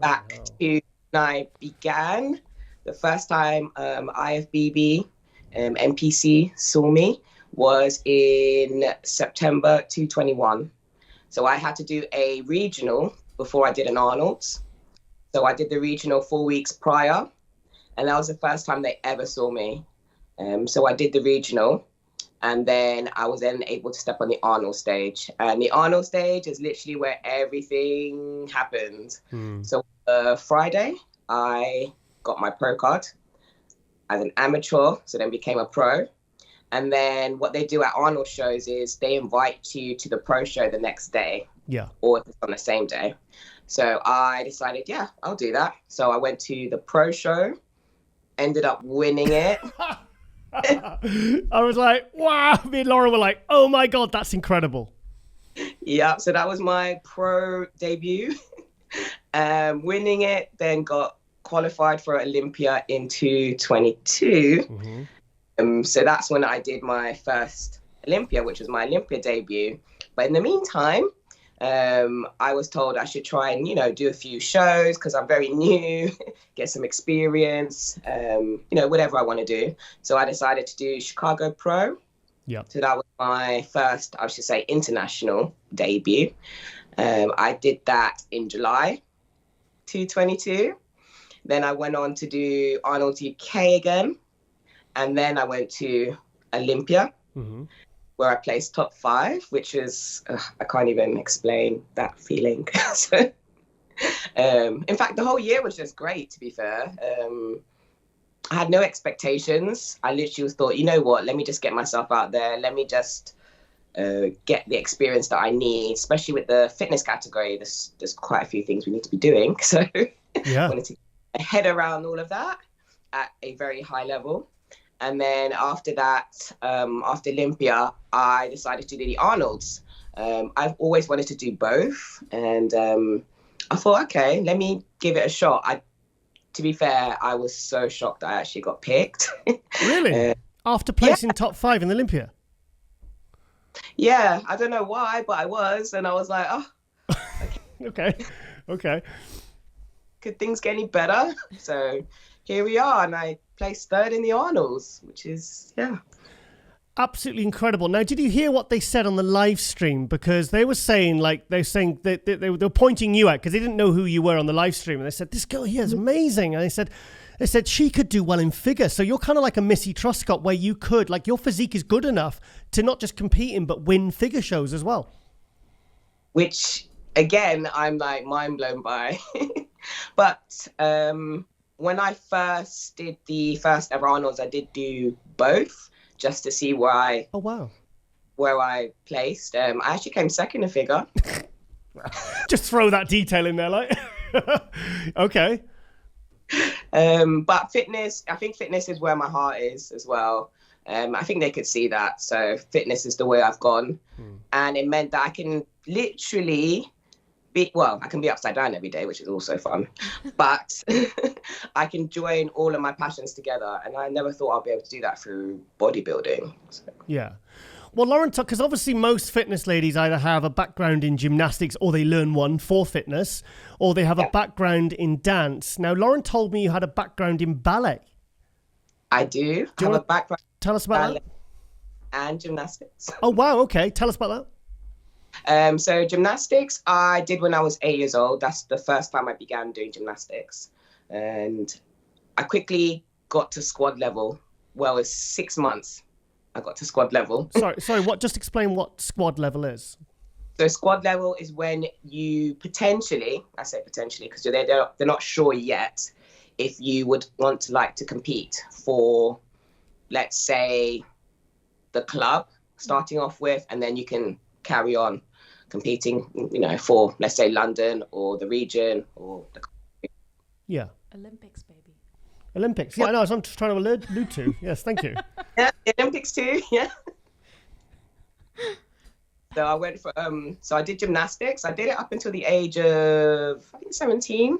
Speaker 4: back to when I began. The first time IFBB NPC saw me was in September 2021. So I had to do a regional before I did an Arnold's. So I did the regional 4 weeks prior, and that was the first time they ever saw me. So I did the regional, and then I was then able to step on the Arnold stage. And the Arnold stage is literally where everything happened. So Friday, I got my pro card as an amateur, so then became a pro. And then what they do at Arnold shows is they invite you to the pro show the next day.
Speaker 1: Yeah.
Speaker 4: Or on the same day. So I decided, yeah, I'll do that. So I went to the pro show, ended up winning it.
Speaker 1: I was like, wow. Me and Laura were like, oh my God, that's incredible.
Speaker 4: Yeah, so that was my pro debut. Winning it, then got qualified for Olympia in 2022.
Speaker 1: Mm-hmm.
Speaker 4: So that's when I did my first Olympia, which was my Olympia debut. But in the meantime, I was told I should try and, do a few shows because I'm very new, get some experience, whatever I want to do. So I decided to do Chicago Pro.
Speaker 1: Yeah.
Speaker 4: So that was my first, I should say, international debut. I did that in July. 222. Then I went on to do Arnold UK again. And then I went to Olympia, where I placed top 5, which is, I can't even explain that feeling. So, in fact, the whole year was just great, to be fair. I had no expectations. I literally thought, you know what, let me just get myself out there. Let me just get the experience that I need, especially with the fitness category. There's quite a few things we need to be doing. So I wanted to get my head around all of that at a very high level. And then after that, after Olympia, I decided to do the Arnolds. I've always wanted to do both. And I thought, okay, let me give it a shot. To be fair, I was so shocked I actually got picked.
Speaker 1: Really? After placing top 5 in Olympia?
Speaker 4: Yeah, I don't know why, but I was. And I was like, oh,
Speaker 1: okay.
Speaker 4: Could things get any better? So here we are. And I placed 3rd in the Arnolds, which is,
Speaker 1: absolutely incredible. Now, did you hear what they said on the live stream? Because they were saying, that they were pointing you out because they didn't know who you were on the live stream. And they said, this girl here is amazing. And they said she could do well in figure. So you're kind of like a Missy Truscott, where you could, like, your physique is good enough to not just compete in, but win figure shows as well.
Speaker 4: Which, again, I'm like mind blown by. But when I first did the first ever Arnold's, I did do both just to see where I placed. I actually came 2nd in figure.
Speaker 1: Just throw that detail in there, like. Okay.
Speaker 4: But fitness, I think fitness is where my heart is as well. I think they could see that. So fitness is the way I've gone. And it meant that I can literally I can be upside down every day, which is also fun. But I can join all of my passions together. And I never thought I'd be able to do that through bodybuilding. So.
Speaker 1: Yeah. Well, Lauren, because obviously most fitness ladies either have a background in gymnastics or they learn one for fitness, or they have a background in dance. Now, Lauren told me you had a background in ballet.
Speaker 4: I do. I have a background.
Speaker 1: Tell us about that.
Speaker 4: And gymnastics.
Speaker 1: Oh, wow. Okay. Tell us about that.
Speaker 4: So gymnastics, I did when I was 8 years old. That's the first time I began doing gymnastics. And I quickly got to squad level. Well, it's 6 months. I got to squad level.
Speaker 1: Sorry. What? Just explain what squad level is.
Speaker 4: So squad level is when you potentially, I say potentially because they're not sure yet, if you would want to compete for, let's say, the club starting off with, and then you can carry on competing, for, let's say, London or the region or the country.
Speaker 1: Yeah.
Speaker 3: Olympics, baby.
Speaker 1: Olympics. Yeah, I know. I'm just trying to allude to. Yes, thank you.
Speaker 4: Yeah, the Olympics too. Yeah. So I went for so I did gymnastics. I did it up until the age of, I think, 17.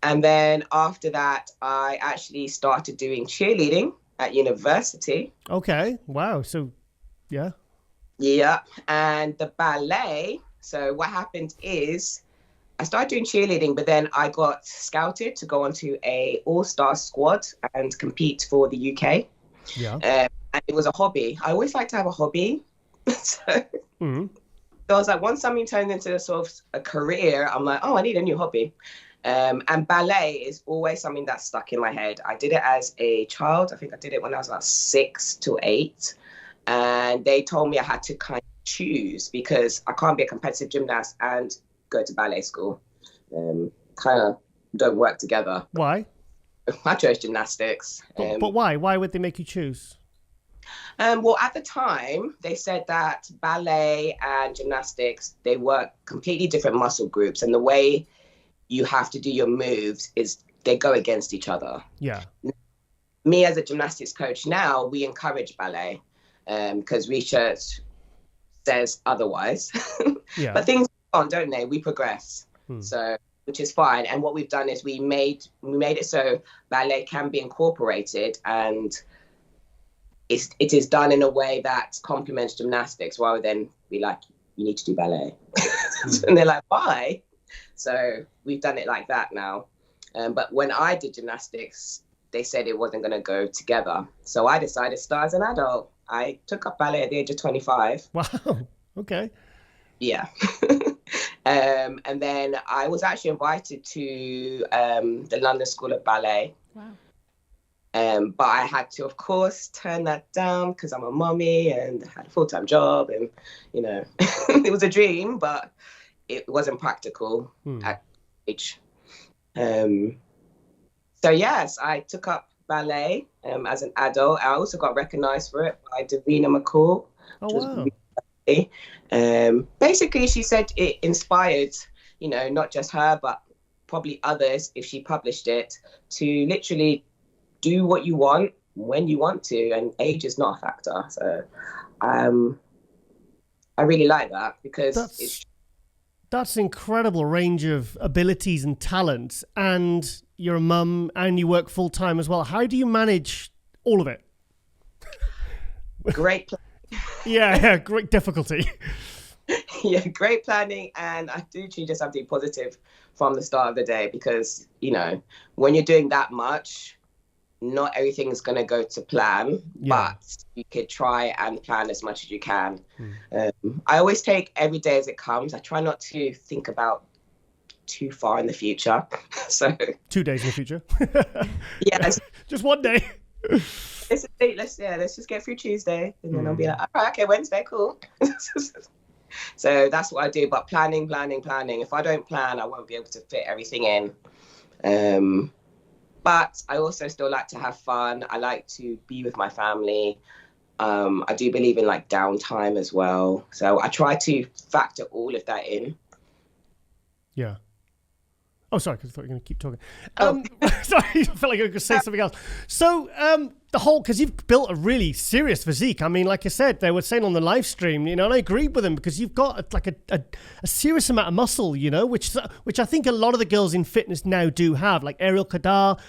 Speaker 4: And then after that, I actually started doing cheerleading at university.
Speaker 1: Okay. Wow. So, yeah.
Speaker 4: Yeah. And the ballet. So what happened is I started doing cheerleading, but then I got scouted to go onto a all-star squad and compete for the UK.
Speaker 1: Yeah.
Speaker 4: And it was a hobby. I always like to have a hobby. So I was like, once something turned into sort of a career, I'm like, oh, I need a new hobby. And ballet is always something that's stuck in my head. I did it as a child. I think I did it when I was about 6 to 8. And they told me I had to kind of choose because I can't be a competitive gymnast and go to ballet school. Kind of don't work together.
Speaker 1: Why?
Speaker 4: I chose gymnastics.
Speaker 1: But why? Why would they make you choose?
Speaker 4: Well, at the time, they said that ballet and gymnastics, they were completely different muscle groups. And the way you have to do your moves is they go against each other.
Speaker 1: Yeah.
Speaker 4: Me as a gymnastics coach now, we encourage ballet because research says otherwise.
Speaker 1: Yeah.
Speaker 4: But things go on, don't they? We progress. So, which is fine. And what we've done is we made it so ballet can be incorporated and it is done in a way that complements gymnastics rather than be like, you need to do ballet. And they're like, why? So we've done it like that now. But when I did gymnastics, they said it wasn't going to go together. So I decided to start as an adult. I took up ballet at the age of 25.
Speaker 1: Wow. Okay.
Speaker 4: Yeah. And then I was actually invited to the London School of Ballet.
Speaker 3: Wow.
Speaker 4: But I had to, of course, turn that down because I'm a mummy and had a full-time job, and it was a dream, but it wasn't practical at age. So yes, I took up ballet as an adult. I also got recognised for it by Davina McCall.
Speaker 1: Oh,
Speaker 4: wow. Basically, she said it inspired, not just her, but probably others, if she published it, to literally do what you want when you want to, and age is not a factor. So I really like that, because
Speaker 1: that's incredible range of abilities and talents, and you're a mum and you work full time as well. How do you manage all of it?
Speaker 4: Great
Speaker 1: yeah, great difficulty.
Speaker 4: Yeah, great planning, and I do just have to be positive from the start of the day, because when you're doing that much, not everything is going to go to plan, but you could try and plan as much as you can. I always take every day as it comes. I try not to think about too far in the future. So
Speaker 1: 2 days in the future.
Speaker 4: Yes.
Speaker 1: Just one day.
Speaker 4: Let's just get through Tuesday, and then I'll be like, all right, okay, Wednesday, cool. So that's what I do. But planning. If I don't plan, I won't be able to fit everything in. But I also still like to have fun. I like to be with my family. I do believe in downtime as well. So I try to factor all of that in.
Speaker 1: Yeah. Oh, sorry, because I thought you were going to keep talking. Sorry, I felt like I could say something else. So because you've built a really serious physique. I mean, like I said, they were saying on the live stream, and I agreed with them, because you've got a serious amount of muscle, which I think a lot of the girls in fitness now do have. Like Ariel Kadar,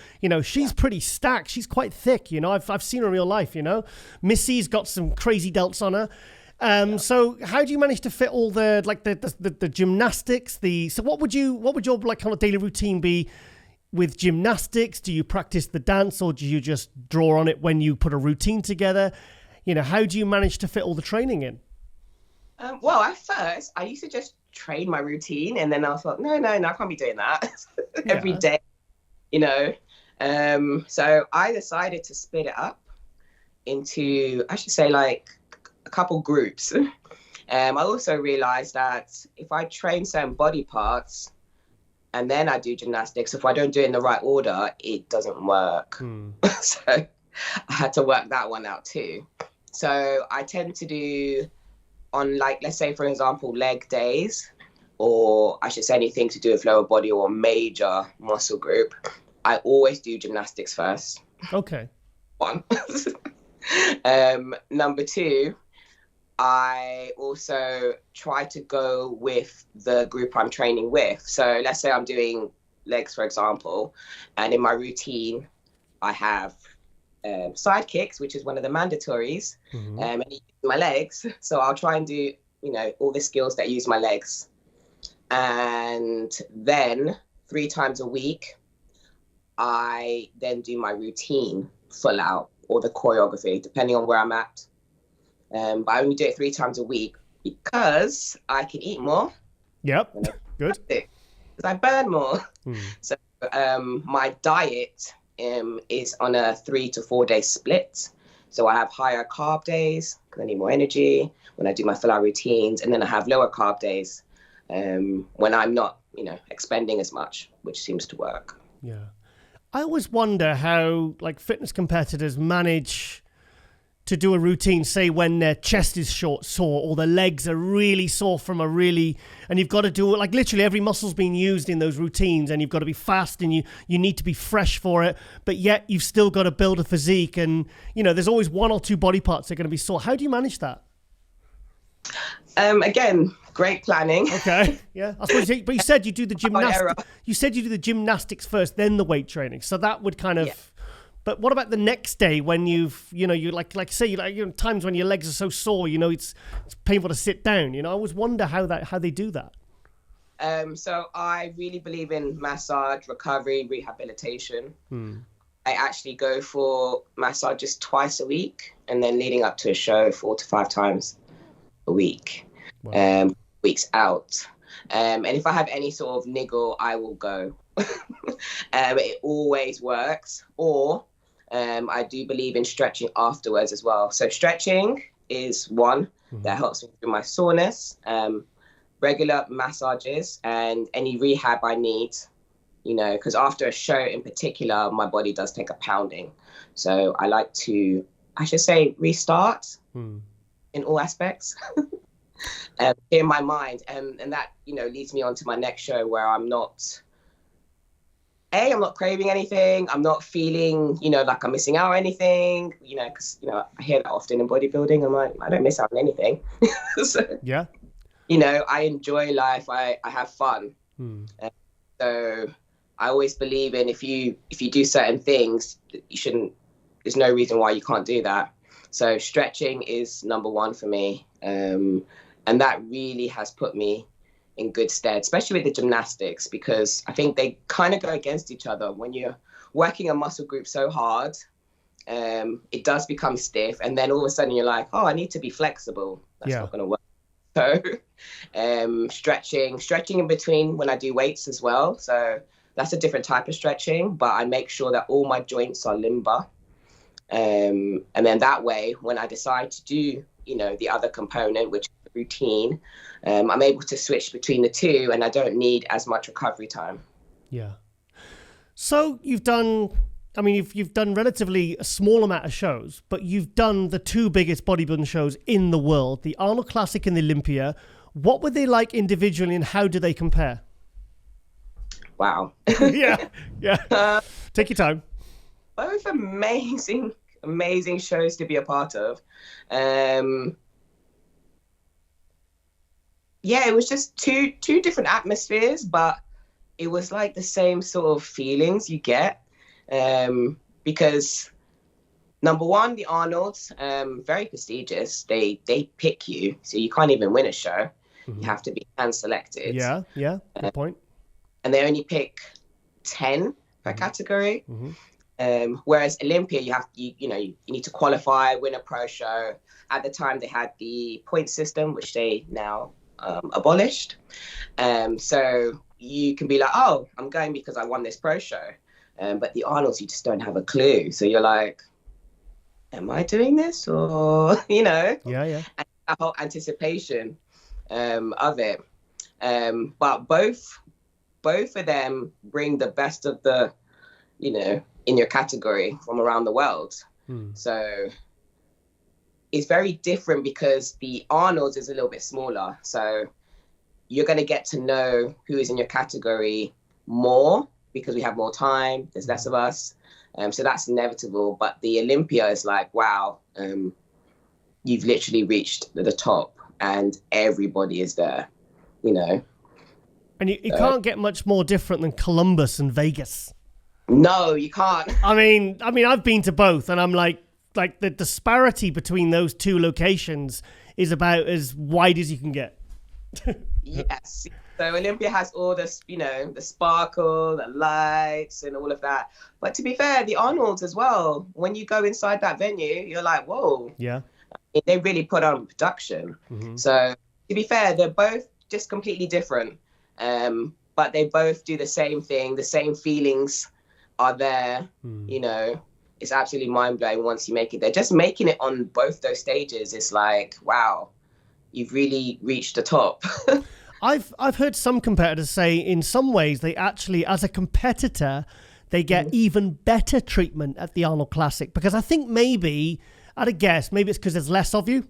Speaker 1: she's pretty stacked. She's quite thick, I've seen her in real life, Missy's got some crazy delts on her. So how do you manage to fit all the gymnastics? So what would your kind of daily routine be with gymnastics? Do you practice the dance, or do you just draw on it when you put a routine together? How do you manage to fit all the training in?
Speaker 4: Well, at first I used to just train my routine, and then I thought, no, I can't be doing that every day, So I decided to split it up into, I should say, a couple groups. I also realized that if I train certain body parts and then I do gymnastics, if I don't do it in the right order, it doesn't work. So I had to work that one out too. So I tend to do on let's say, for example, leg days, or I should say anything to do with lower body or major muscle group, I always do gymnastics first.
Speaker 1: Okay.
Speaker 4: One. Number two, I also try to go with the group I'm training with. So let's say I'm doing legs, for example, and in my routine, I have side kicks, which is one of the mandatories, and my legs. So I'll try and do, all the skills that use my legs. And then 3 times a week, I then do my routine full out, or the choreography, depending on where I'm at. But I only do it 3 times a week because I can eat more.
Speaker 1: Yep, good.
Speaker 4: Because I burn more. So my diet is on a 3 to 4 day split. So I have higher carb days because I need more energy when I do my full out routines, and then I have lower carb days when I'm not, expending as much, which seems to work.
Speaker 1: Yeah, I always wonder how fitness competitors manage to do a routine, say when their chest is sore, or their legs are really sore and you've got to do it, literally every muscle's being used in those routines, and you've got to be fast, and you need to be fresh for it, but yet you've still got to build a physique, and there's always 1 or 2 body parts that are going to be sore. How do you manage that?
Speaker 4: Again, great planning.
Speaker 1: Okay, yeah. I suppose, but you said you do the gymnastics. You said you do the gymnastics first, then the weight training. So that would kind of. Yeah. But what about the next day when you've, you times when your legs are so sore, it's painful to sit down. I always wonder how they do that.
Speaker 4: So I really believe in massage, recovery, rehabilitation. I actually go for massages twice a week, and then leading up to a show 4 to 5 times a week.
Speaker 1: Wow.
Speaker 4: Weeks out. And if I have any sort of niggle, I will go. It always works. Or I do believe in stretching afterwards as well. So stretching is one that helps me through my soreness, regular massages, and any rehab I need, because after a show in particular, my body does take a pounding. So I like to, I should say, restart in all aspects in my mind. And that, leads me on to my next show where I'm not craving anything. I'm not feeling, like I'm missing out on anything, because, I hear that often in bodybuilding. I'm like, I don't miss out on anything. So,
Speaker 1: yeah.
Speaker 4: I enjoy life. I have fun. So I always believe in if you do certain things, there's no reason why you can't do that. So stretching is number one for me. And that really has put me in good stead, especially with the gymnastics, because I think they kind of go against each other. When you're working a muscle group so hard, it does become stiff. And then all of a sudden you're like, oh, I need to be flexible. That's not going to work. So stretching in between when I do weights as well. So that's a different type of stretching, but I make sure that all my joints are limber. And then that way, when I decide to do, the other component, which is the routine, I'm able to switch between the two and I don't need as much recovery time.
Speaker 1: Yeah. So you've done relatively a small amount of shows, but you've done the two biggest bodybuilding shows in the world, the Arnold Classic and the Olympia. What were they like individually and how do they compare?
Speaker 4: Wow.
Speaker 1: Yeah. Take your time.
Speaker 4: Both amazing shows to be a part of. It was just two different atmospheres, but it was like the same sort of feelings you get. Because number one, the Arnolds, very prestigious. They pick you, so you can't even win a show. You have to be hand selected.
Speaker 1: Yeah, good point.
Speaker 4: And they only pick 10 per category. Whereas Olympia, you need to qualify, win a pro show. At the time, they had the point system, which they now abolished. So you can be like, oh, I'm going because I won this pro show. But the Arnolds, you just don't have a clue. So you're like, am I doing this? Or, Yeah. And that whole anticipation of it. But both of them bring the best of the, in your category from around the world. So it's very different because the Arnolds is a little bit smaller. So you're going to get to know who is in your category more because we have more time. There's less of us. So that's inevitable. But the Olympia is like, wow, you've literally reached the top and everybody is there, And
Speaker 1: you can't get much more different than Columbus and Vegas.
Speaker 4: No, you can't.
Speaker 1: I mean, I've been to both, and I'm like the disparity between those two locations is about as wide as you can get.
Speaker 4: Yes. So Olympia has all this, the sparkle, the lights, and all of that. But to be fair, the Arnolds as well. When you go inside that venue, you're like, whoa. Yeah. They really put on production. So to be fair, they're both just completely different. But they both do the same thing. The same feelings are there. It's absolutely mind-blowing once you make it there. Just making it on both those stages is like, wow, you've really reached the top.
Speaker 1: I've heard some competitors say in some ways they actually, as a competitor, they get even better treatment at the Arnold Classic, because I think maybe, I'd have guessed, maybe it's because there's less of you.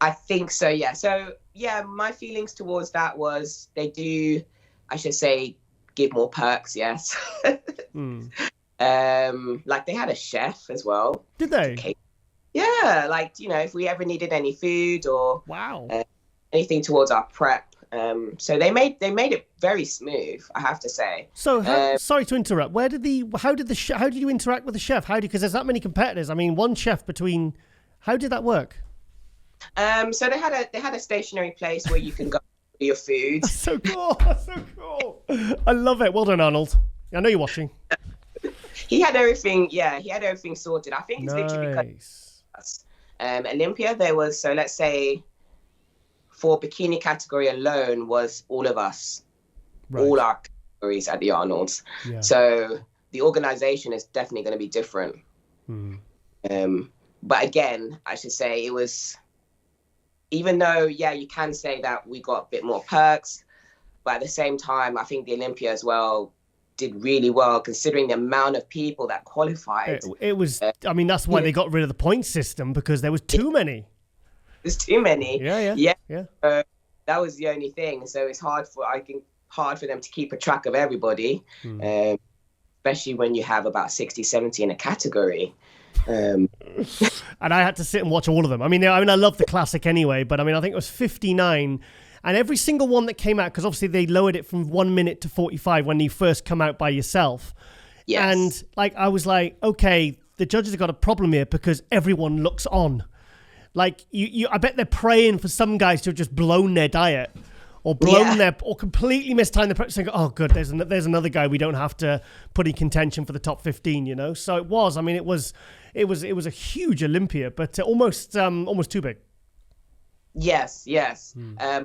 Speaker 4: I think so, yeah. So, yeah, my feelings towards that was they do, I should say, give more perks, yes. Like they had a chef as well.
Speaker 1: Did they?
Speaker 4: Yeah, like, if we ever needed any food or anything towards our prep. So they made it very smooth, I have to say.
Speaker 1: So sorry to interrupt. How did you interact with the chef? Because there's that many competitors. I mean, one chef between. How did that work?
Speaker 4: So they had a stationary place where you can go for your food.
Speaker 1: That's so cool. That's so cool. I love it. Well done, Arnold. I know you're watching.
Speaker 4: He had everything. Yeah, he had everything sorted. I think it's literally because Olympia there was, so let's say for bikini category alone was all of us, all our categories at the Arnold's. Yeah. So the organization is definitely going to be different. But again, I should say it was, even though, yeah, you can say that we got a bit more perks, but at the same time, I think the Olympia as well did really well considering the amount of people that qualified.
Speaker 1: It was, I mean, that's why they got rid of the point system, because there was too many.
Speaker 4: There's too many.
Speaker 1: Yeah.
Speaker 4: That was the only thing. So it's hard for them to keep a track of everybody, especially when you have about 60, 70 in a category.
Speaker 1: And I had to sit and watch all of them. I mean, I love the classic anyway, but I mean, I think it was 59. And every single one that came out, because obviously they lowered it from 1 minute to 45 when you first come out by yourself.
Speaker 4: Yes.
Speaker 1: And like, I was like, okay, the judges have got a problem here because everyone looks on. Like, I bet they're praying for some guys to have just blown their diet or or completely mistimed the practice and go, oh, good, there's another guy we don't have to put in contention for the top 15, you know? So it was, I mean, it was a huge Olympia, but almost too big.
Speaker 4: Yes.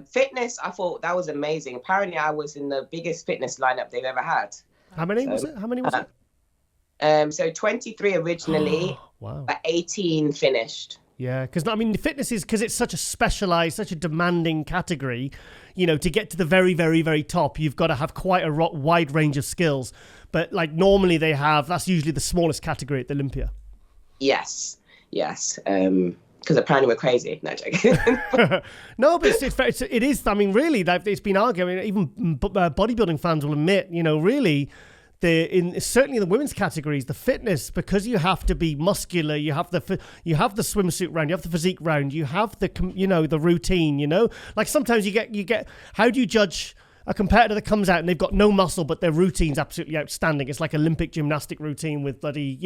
Speaker 4: Fitness, I thought that was amazing. Apparently, I was in the biggest fitness lineup they've ever had.
Speaker 1: How many was it?
Speaker 4: So 23 originally,
Speaker 1: wow.
Speaker 4: But 18 finished.
Speaker 1: Yeah, because I mean, fitness is, because it's such a specialized, such a demanding category. You know, to get to the very, very, very top, you've got to have quite a wide range of skills. But like normally that's usually the smallest category at the Olympia. Yes.
Speaker 4: Because apparently we're crazy. No, joking.
Speaker 1: No, but it is. I mean, really, it's been argued. Even bodybuilding fans will admit, you know, really, certainly in the women's categories, the fitness, because you have to be muscular. You have the swimsuit round. You have the physique round. You have the routine. You know, like sometimes you get. How do you judge a competitor that comes out and they've got no muscle, but their routine's absolutely outstanding? It's like Olympic gymnastic routine with bloody,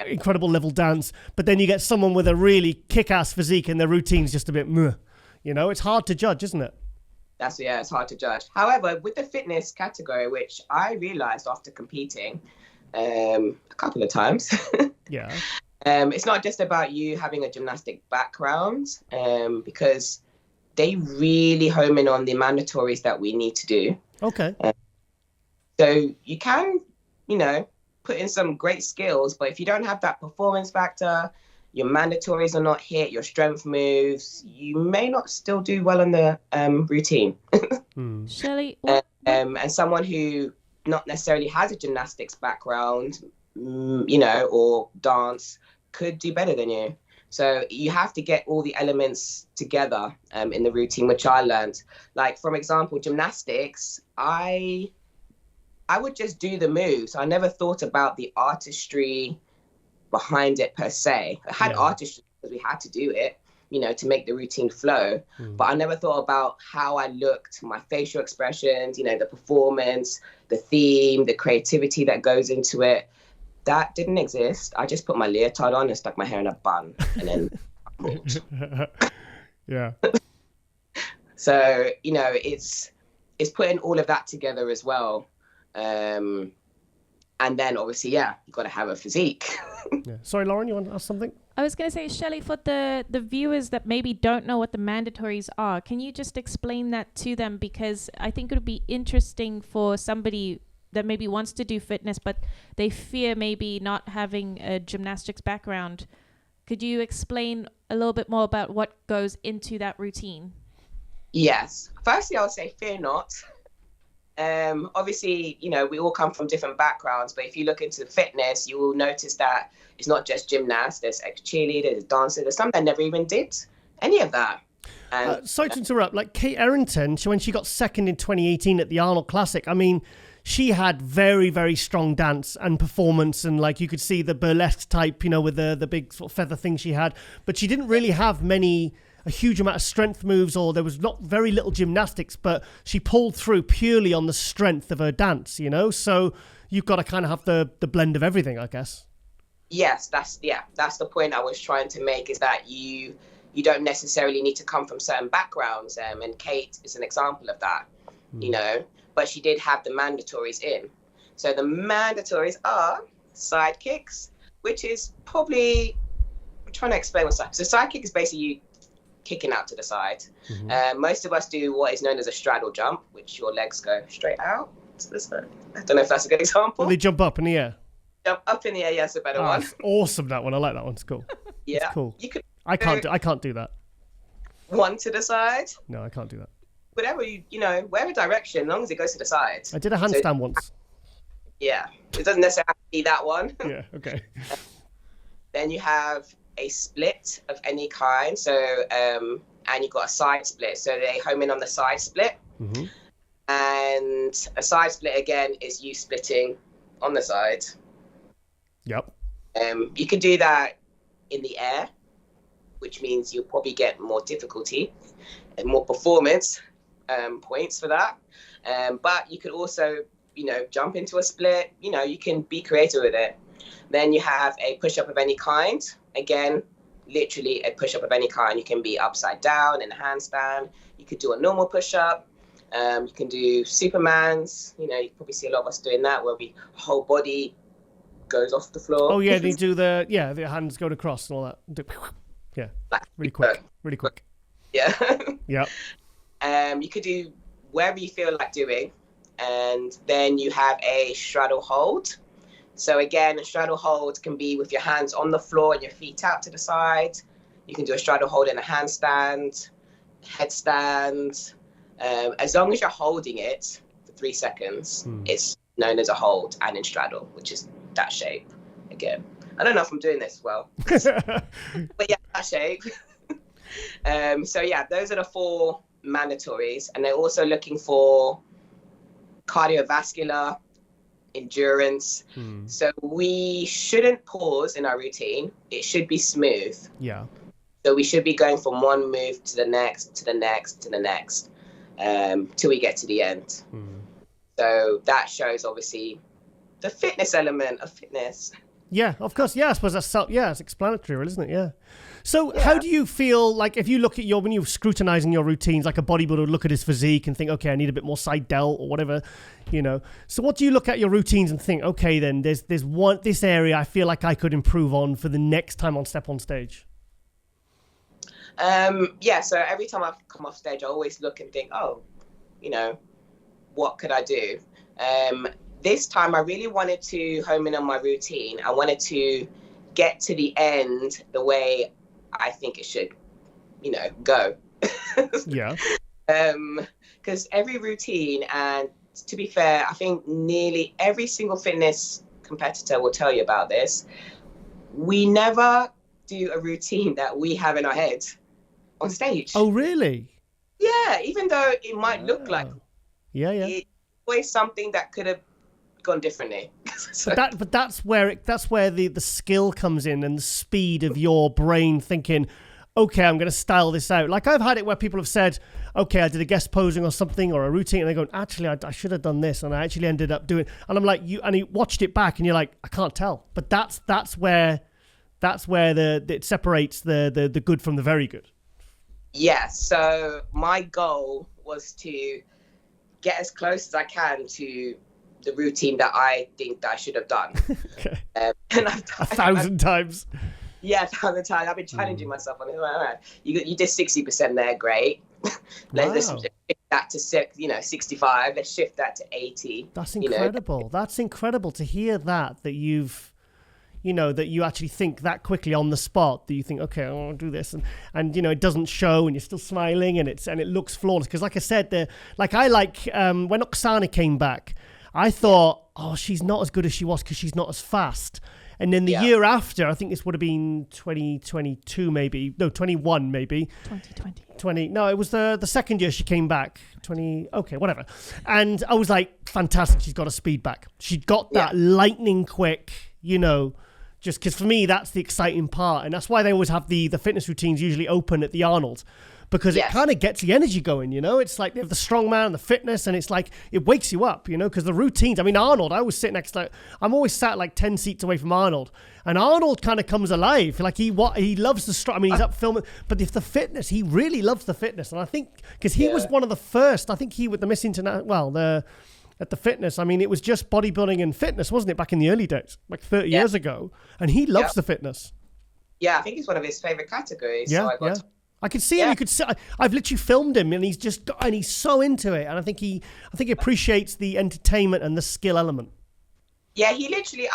Speaker 1: incredible level dance. But then you get someone with a really kick-ass physique and their routine's just a bit meh. You know, it's hard to judge, isn't it?
Speaker 4: It's hard to judge. However, with the fitness category, which I realized after competing a couple of times, it's not just about you having a gymnastic background, because they really home in on the mandatories that we need to do.
Speaker 1: Okay.
Speaker 4: So you can, put in some great skills, but if you don't have that performance factor, your mandatories are not hit, your strength moves, you may not still do well on the routine.
Speaker 3: Shelly?
Speaker 4: And someone who not necessarily has a gymnastics background, or dance, could do better than you. So you have to get all the elements together in the routine, which I learned. Like, for example, gymnastics, I would just do the moves. I never thought about the artistry behind it per se. I had artistry because we had to do it, to make the routine flow. But I never thought about how I looked, my facial expressions, the performance, the theme, the creativity that goes into it. That didn't exist. I just put my leotard on and stuck my hair in a bun and then walked.
Speaker 1: Yeah.
Speaker 4: So, it's putting all of that together as well. And then obviously, you've got to have a physique.
Speaker 1: Yeah. Sorry, Lauren, you want to ask something?
Speaker 3: I was going to say, Shelly, for the viewers that maybe don't know what the mandatories are, can you just explain that to them? Because I think it would be interesting for somebody that maybe wants to do fitness, but they fear maybe not having a gymnastics background. Could you explain a little bit more about what goes into that routine?
Speaker 4: Yes. Firstly, I would say fear not. Obviously, we all come from different backgrounds, but if you look into fitness, you will notice that it's not just gymnasts, there's ex-cheerleaders, there's dancers, there's some that never even did any of that.
Speaker 1: Sorry to interrupt, like Kate Errington, when she got second in 2018 at the Arnold Classic, I mean, she had very, very strong dance and performance, and like you could see the burlesque type, with the big sort of feather thing she had, but she didn't really have a huge amount of strength moves, or there was not very little gymnastics, but she pulled through purely on the strength of her dance, so you've got to kind of have the blend of everything, I guess.
Speaker 4: Yes, that's the point I was trying to make, is that you don't necessarily need to come from certain backgrounds, and Kate is an example of that, but she did have the mandatories in. So the mandatories are side kicks, which is probably, I'm trying to explain what's that. So side kick is basically you kicking out to the side. Most of us do what is known as a straddle jump, which your legs go straight out to the side. I don't know if that's a good example.
Speaker 1: Well, they jump up in the air.
Speaker 4: Jump up in the air, yes, a better one.
Speaker 1: It's awesome, that one. I like that one. It's cool.
Speaker 4: Yeah.
Speaker 1: It's cool.
Speaker 4: You could
Speaker 1: I can't do that.
Speaker 4: one to the side.
Speaker 1: No, I can't do that.
Speaker 4: Whatever, whatever direction, as long as it goes to the side.
Speaker 1: I did a handstand once.
Speaker 4: Yeah. It doesn't necessarily have to be that one.
Speaker 1: Yeah, okay.
Speaker 4: Then you have a split of any kind. So, and you've got a side split. So they home in on the side split. And a side split, again, is you splitting on the side.
Speaker 1: Yep.
Speaker 4: You can do that in the air, which means you'll probably get more difficulty and more performance points for that. But you could also, jump into a split. You can be creative with it. Then you have a push-up of any kind. Again, literally a push-up of any kind. You can be upside down in a handstand. You could do a normal push-up. You can do Supermans. You probably see a lot of us doing that, where the whole body goes off the floor.
Speaker 1: Oh, yeah, they do the hands go across and all that. Yeah, really quick.
Speaker 4: Yeah.
Speaker 1: Yeah.
Speaker 4: You could do wherever you feel like doing. And then you have a straddle hold. So again, a straddle hold can be with your hands on the floor and your feet out to the side. You can do a straddle hold in a handstand, headstand. As long as you're holding it for 3 seconds, it's known as a hold, and in straddle, which is that shape again. I don't know if I'm doing this well, but yeah, that shape. So yeah, those are the 4 mandatories, and they're also looking for cardiovascular endurance. So we shouldn't pause in our routine. It should be smooth.
Speaker 1: Yeah.
Speaker 4: So we should be going from one move to the next, to the next, to the next, till we get to the end. So that shows obviously the fitness element of fitness.
Speaker 1: Yeah, of course. Yeah, I suppose that's it's explanatory, isn't it? Yeah. So how do you feel like if you look at when you're scrutinizing your routines, like a bodybuilder would look at his physique and think, okay, I need a bit more side delt or whatever, So what do you look at your routines and think, okay, then there's this area I feel like I could improve on for the next time I step on stage?
Speaker 4: So every time I come off stage, I always look and think, what could I do? This time I really wanted to home in on my routine. I wanted to get to the end the way I think it should, go.
Speaker 1: Yeah.
Speaker 4: Because every routine, and to be fair, I think nearly every single fitness competitor will tell you about this. We never do a routine that we have in our head on stage.
Speaker 1: Oh, really?
Speaker 4: Yeah, even though it might look like it's always something that could have gone differently.
Speaker 1: But that's where the skill comes in, and the speed of your brain thinking, okay, I'm going to style this out. Like I've had it where people have said, okay, I did a guest posing or something or a routine, and they're going, actually, I should have done this, and I actually ended up doing. And I'm like, and you watched it back, and you're like, I can't tell. But that's where it separates the good from the very good.
Speaker 4: Yeah. So my goal was to get as close as I can to the routine that I think that I should have done.
Speaker 1: Okay.
Speaker 4: And I've done
Speaker 1: 1,000 times.
Speaker 4: Yeah, 1,000 times. I've been challenging myself on it. You did 60% there, great. Let's shift that to 65. Let's shift that to 80.
Speaker 1: That's incredible. That's incredible to hear that you've, that you actually think that quickly on the spot, that you think, okay, I want to do this, and it doesn't show, and you're still smiling, and it looks flawless. Because like I said, when Oksana came back, I thought, oh, she's not as good as she was because she's not as fast. And then the year after, I think this would have been 2022 maybe. No, 21 maybe.
Speaker 3: 2020.
Speaker 1: No, it was the second year she came back. Okay, whatever. And I was like, fantastic, she's got a speed back. She got that lightning quick, just because for me, that's the exciting part. And that's why they always have the fitness routines usually open at the Arnold. Because it kind of gets the energy going, It's like they have the strongman and the fitness, and it's like it wakes you up, because the routines. I mean, Arnold, I always sit next to. I'm always sat like 10 seats away from Arnold, and Arnold kind of comes alive. Like he loves the strong. I mean, he's up filming, but if the fitness, he really loves the fitness, and I think because he was one of the first. I think he with the Miss International. At the fitness, I mean, it was just bodybuilding and fitness, wasn't it, back in the early days, like 30 years ago, and he loves the fitness.
Speaker 4: Yeah, I think it's one of his favorite categories.
Speaker 1: Yeah,
Speaker 4: so I got
Speaker 1: I could see him. You could see. I've literally filmed him, and he's so into it. And I think he appreciates the entertainment and the skill element.
Speaker 4: Yeah, he literally.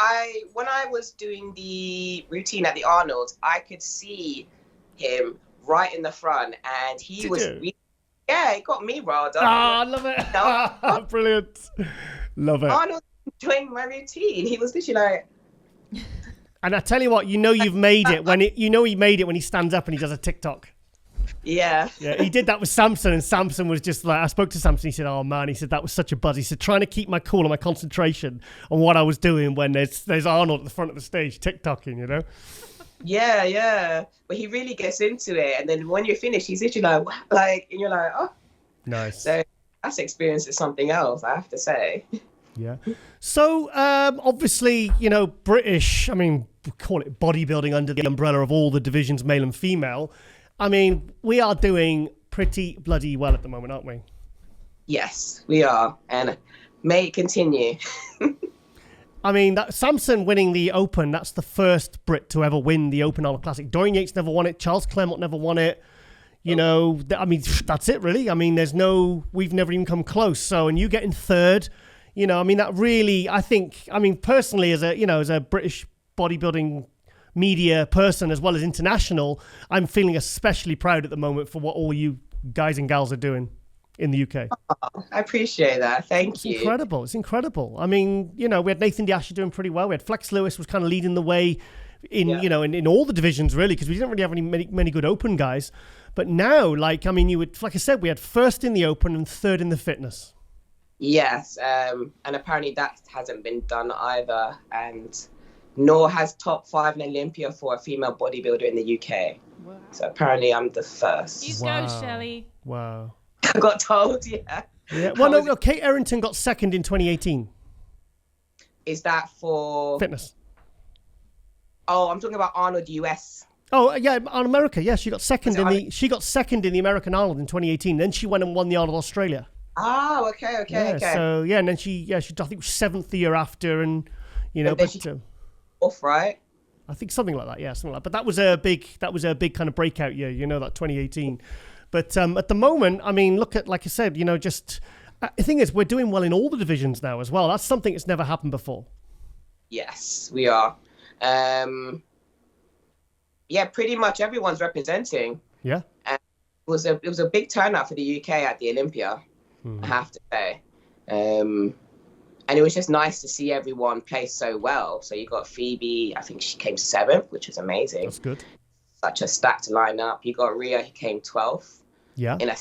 Speaker 4: When I was doing the routine at the Arnold, I could see him right in the front, and he was. Yeah, it got me riled up.
Speaker 1: I love it. No. Brilliant. Love it.
Speaker 4: Arnold enjoying my routine. He was literally like.
Speaker 1: And I tell you what, you've made it when he made it when he stands up and he does a TikTok.
Speaker 4: Yeah.
Speaker 1: Yeah, he did that with Samson, and Samson was just like, I spoke to Samson, he said, oh man, he said, that was such a buzz. He said, trying to keep my cool and my concentration on what I was doing when there's Arnold at the front of the stage TikToking, you know?
Speaker 4: Yeah. But he really gets into it. And then when you're finished, he's literally like, and you're like, oh.
Speaker 1: Nice.
Speaker 4: So that's experience is something else, I have to say.
Speaker 1: Yeah. So, obviously, British, I mean, we call it bodybuilding under the umbrella of all the divisions, male and female. I mean, we are doing pretty bloody well at the moment, aren't we? Yes, we are. And may it continue. I mean, Samson winning the Open, that's the first Brit to ever win the Open Arnold Classic. Dorian Yates never won it. Charles Clermont never won it. I mean, that's it, really. I mean, we've never even come close. So, and you getting third, I mean, that really, personally, as a British bodybuilding media person as well as international, I'm feeling especially proud at the moment for what all you guys and gals are doing in the UK.
Speaker 4: Oh, I appreciate that. Thank you.
Speaker 1: It's incredible. I mean, we had Nathan Diasher doing pretty well. We had Flex Lewis was kind of leading the way in all the divisions really, because we didn't really have many good open guys. But now, like I said, we had first in the open and third in the fitness. Yes, and apparently that hasn't been done either, and nor has top 5 in Olympia for a female bodybuilder in the UK. Wow. So apparently I'm the first.
Speaker 3: You go, Shelly.
Speaker 1: Wow.
Speaker 4: I got told, yeah.
Speaker 1: Well, no, Kate Errington got second in 2018.
Speaker 4: Is that for...
Speaker 1: fitness.
Speaker 4: Oh, I'm talking about Arnold US.
Speaker 1: Oh, yeah, on America, yeah. She got second in the American Arnold in 2018. Then she went and won the Arnold Australia.
Speaker 4: Oh, okay.
Speaker 1: So, yeah, and then she I think it was 7th the year after, and,
Speaker 4: off, right?
Speaker 1: I think something like that, yeah, something like that. But that was a big kind of breakout year, that 2018. But at the moment, I mean, look at, like I said, the thing is, we're doing well in all the divisions now as well. That's something that's never happened before.
Speaker 4: Yes, we are. Yeah, pretty much everyone's representing.
Speaker 1: Yeah.
Speaker 4: And it was a big turnout for the UK at the Olympia, I have to say. And it was just nice to see everyone play so well. So you got Phoebe, I think she came 7th, which was amazing.
Speaker 1: That's good.
Speaker 4: Such a stacked lineup. You got Rhea, he came 12th.
Speaker 1: Yeah.
Speaker 4: In a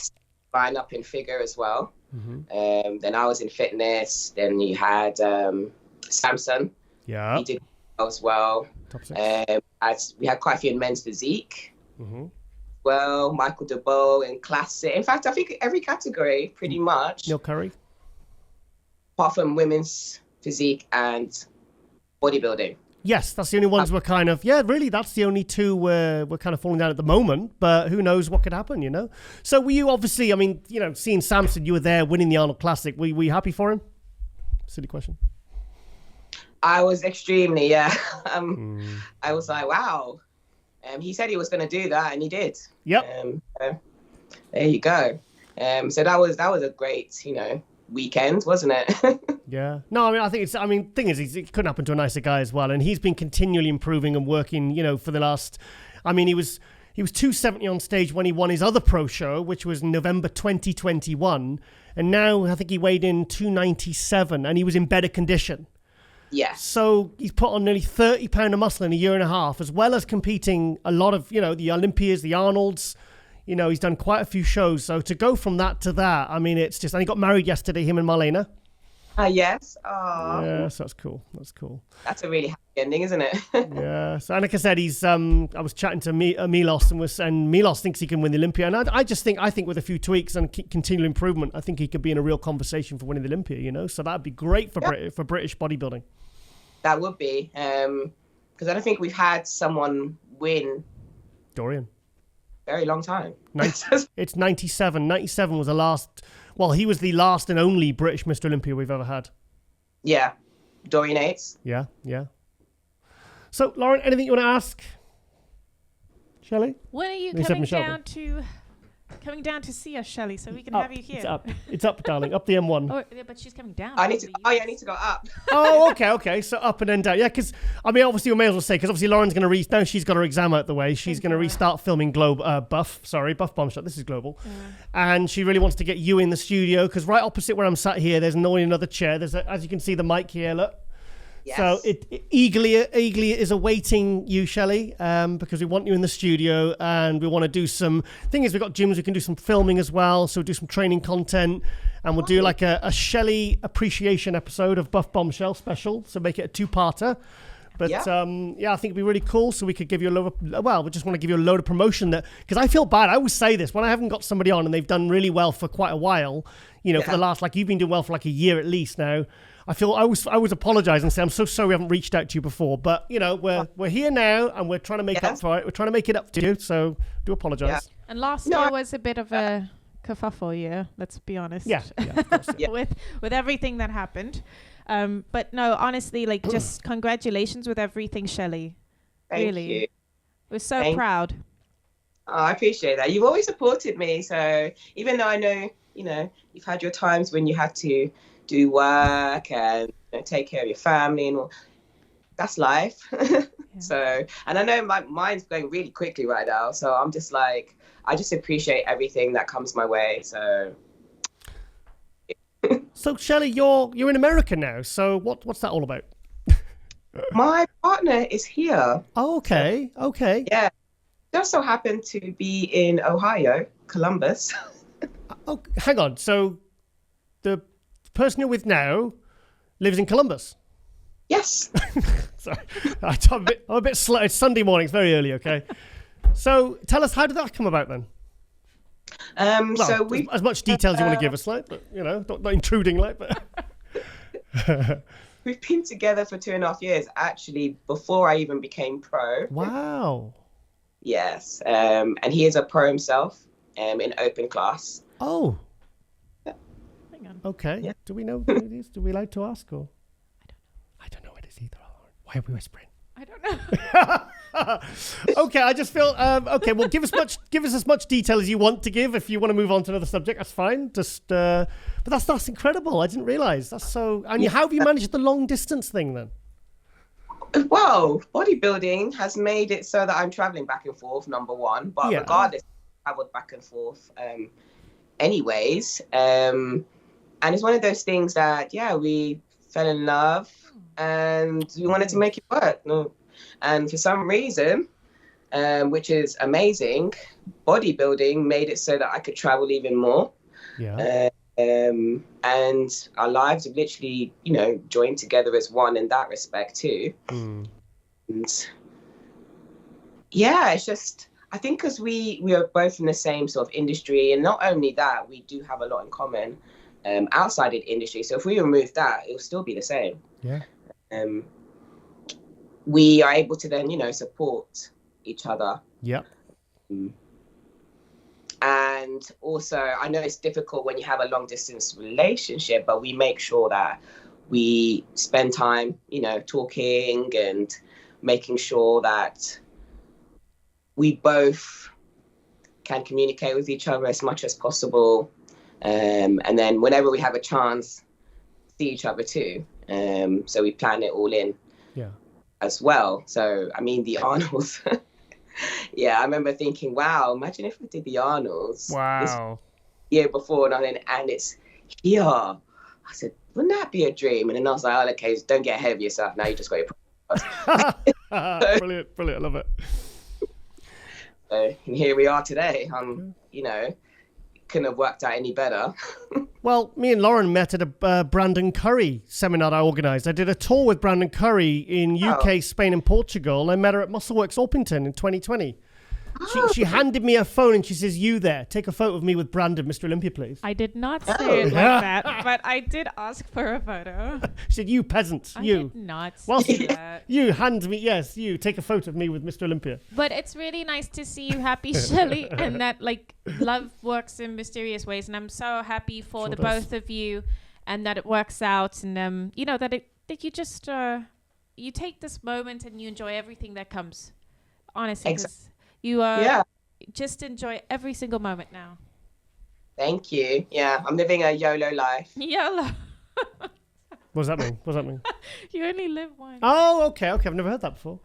Speaker 4: lineup in figure as well. Mm-hmm. Then I was in fitness. Then you had Samson.
Speaker 1: Yeah.
Speaker 4: He did well as well.
Speaker 1: Top 6.
Speaker 4: We had quite a few in men's physique.
Speaker 1: Mm-hmm.
Speaker 4: Well, Michael DeBow in classic. In fact, I think every category, pretty much.
Speaker 1: Neil Curry.
Speaker 4: Apart from women's physique and bodybuilding.
Speaker 1: Yes, that's the only ones we're kind of, really, that's the only two we're kind of falling down at the moment, but who knows what could happen, So were you obviously, seeing Samson, you were there winning the Arnold Classic. Were you happy for him? Silly question.
Speaker 4: I was extremely, yeah. I was like, wow. He said he was going to do that, and he did.
Speaker 1: Yep.
Speaker 4: There you go. So that was a great, weekend, wasn't it?
Speaker 1: Yeah. No, I mean, thing is, it couldn't happen to a nicer guy as well, and he's been continually improving and working, for the last. I mean, he was 270 on stage when he won his other pro show, which was November 2021, and now I think he weighed in 297, and he was in better condition.
Speaker 4: Yeah.
Speaker 1: So he's put on nearly 30 pounds of muscle in a year and a half, as well as competing a lot of, the Olympias, the Arnolds. He's done quite a few shows. So to go from that to that, I mean, it's just, and he got married yesterday, him and Marlena.
Speaker 4: Yes. Oh.
Speaker 1: Yeah, so that's cool.
Speaker 4: That's a really happy ending, isn't it?
Speaker 1: Yeah. So, and like I said, he's, I was chatting to Milos and Milos thinks he can win the Olympia. And I think with a few tweaks and continual improvement, I think he could be in a real conversation for winning the Olympia, So that'd be great for British bodybuilding.
Speaker 4: That would be. Because I don't think we've had someone win.
Speaker 1: Dorian.
Speaker 4: Very long time.
Speaker 1: It's 97. 97 was the last. Well, he was the last and only British Mr. Olympia we've ever had.
Speaker 4: Yeah. Dorian Yates.
Speaker 1: Yeah. So, Lauren, anything you want to ask? Shelley?
Speaker 3: When are you
Speaker 1: You said Michelle,
Speaker 3: coming down to see us, Shelley, so we can have you here?
Speaker 1: It's up. It's up, darling. Up the M1.
Speaker 3: Oh, yeah, but she's coming down.
Speaker 4: I need to go up.
Speaker 1: Oh, okay. So up and then down. Yeah, because, I mean, obviously, we may as well say, because obviously Lauren's going to now she's got her exam out the way. She's going to restart filming Buff Bombshell. This is Global. And she really wants to get you in the studio, because right opposite where I'm sat here, there's another chair. There's, as you can see, the mic here, look.
Speaker 4: Yes.
Speaker 1: So it eagerly is awaiting you, Shelley, because we want you in the studio, and we want to do some. Thing is, we've got gyms. We can do some filming as well. So we'll do some training content, and we'll do like a Shelley appreciation episode of Buff Bombshell special. So make it a two-parter. But I think it'd be really cool. So we could give you we just want to give you a load of promotion because I feel bad. I always say this when I haven't got somebody on and they've done really well for quite a while. For the last, like, you've been doing well for like a year at least now. I always apologize and say I'm so sorry we haven't reached out to you before, but we're here now and we're trying to make up for it. We're trying to make it up to you, so do apologize.
Speaker 3: Yeah. And last year was a bit of a kerfuffle year. Let's be honest.
Speaker 1: Yeah, of course.
Speaker 3: with everything that happened, but no, honestly, like, just congratulations with everything, Shelley.
Speaker 4: Thank you.
Speaker 3: We're so proud.
Speaker 4: Oh, I appreciate that. You've always supported me, so even though I know you've had your times when you had to do work and take care of your family and all. That's life. So, and I know my mind's going really quickly right now. So I'm just like, I just appreciate everything that comes my way. So.
Speaker 1: So Shelley, you're in America now. So what's that all about?
Speaker 4: My partner is here.
Speaker 1: Oh, okay. Okay.
Speaker 4: Yeah. Just so happened to be in Ohio, Columbus.
Speaker 1: Oh, hang on. So the person you're with now lives in Columbus?
Speaker 4: Yes.
Speaker 1: Sorry, I'm a bit slow. It's Sunday morning. It's very early, okay? So tell us, how did that come about then?
Speaker 4: So we
Speaker 1: as much detail as you want to give us, like, but not intruding, like, but.
Speaker 4: We've been together for 2.5 years, actually, before I even became pro.
Speaker 1: Wow.
Speaker 4: Yes. And he is a pro himself in open class.
Speaker 1: Oh.
Speaker 3: on.
Speaker 1: Okay.
Speaker 4: Yeah.
Speaker 1: Do we know who it is? Do we like to ask? Or I don't know what it is either. Why are we whispering?
Speaker 3: I don't know.
Speaker 1: Okay, I just feel okay. Well, give us as much detail as you want to give. If you want to move on to another subject, that's fine. Just, but that's incredible. I didn't realize that's so. And how have you managed the long distance thing then?
Speaker 4: Well, bodybuilding has made it so that I'm traveling back and forth. Number one, but regardless, I traveled back and forth, anyways. And it's one of those things that we fell in love and we wanted to make it work. And for some reason, which is amazing, bodybuilding made it so that I could travel even more.
Speaker 1: Yeah.
Speaker 4: And our lives have literally, joined together as one in that respect too. Mm. And it's just, I think because we are both in the same sort of industry, and not only that, we do have a lot in common outside of the industry. So if we remove that, it will still be the same.
Speaker 1: Yeah.
Speaker 4: We are able to then, support each other.
Speaker 1: Yeah.
Speaker 4: And also, I know it's difficult when you have a long distance relationship, but we make sure that we spend time, talking and making sure that we both can communicate with each other as much as possible. And then whenever we have a chance, see each other too. So we plan it all in as well. So, I mean, the Arnolds... I remember thinking, wow, imagine if we did the Arnolds this year before and it's here. I said, wouldn't that be a dream? And then I was like, oh, okay, don't get ahead of yourself. Now you just got your
Speaker 1: Brilliant, I love it.
Speaker 4: And here we are today. Couldn't have worked out any better.
Speaker 1: Well, me and Lauren met at a Brandon Curry seminar I organised. I did a tour with Brandon Curry in UK, Spain and Portugal. I met her at Muscleworks Orpington in 2020. She handed me her phone and she says, you there, take a photo of me with Brandon, Mr. Olympia, please.
Speaker 3: I did not say it like that, but I did ask for a photo.
Speaker 1: She said, you peasant,
Speaker 3: I
Speaker 1: you.
Speaker 3: did not say that.
Speaker 1: You hand me, you take a photo of me with Mr. Olympia.
Speaker 3: But it's really nice to see you happy, Shelley, and that love works in mysterious ways. And I'm so happy for the both of you and that it works out. And, that you just, you take this moment and you enjoy everything that comes. Honestly, You
Speaker 4: Yeah.
Speaker 3: just enjoy every single moment now.
Speaker 4: Thank you. Yeah, I'm living a YOLO life.
Speaker 3: YOLO.
Speaker 1: What does that mean? What does that mean?
Speaker 3: You only live once.
Speaker 1: Oh, okay. I've never heard that before.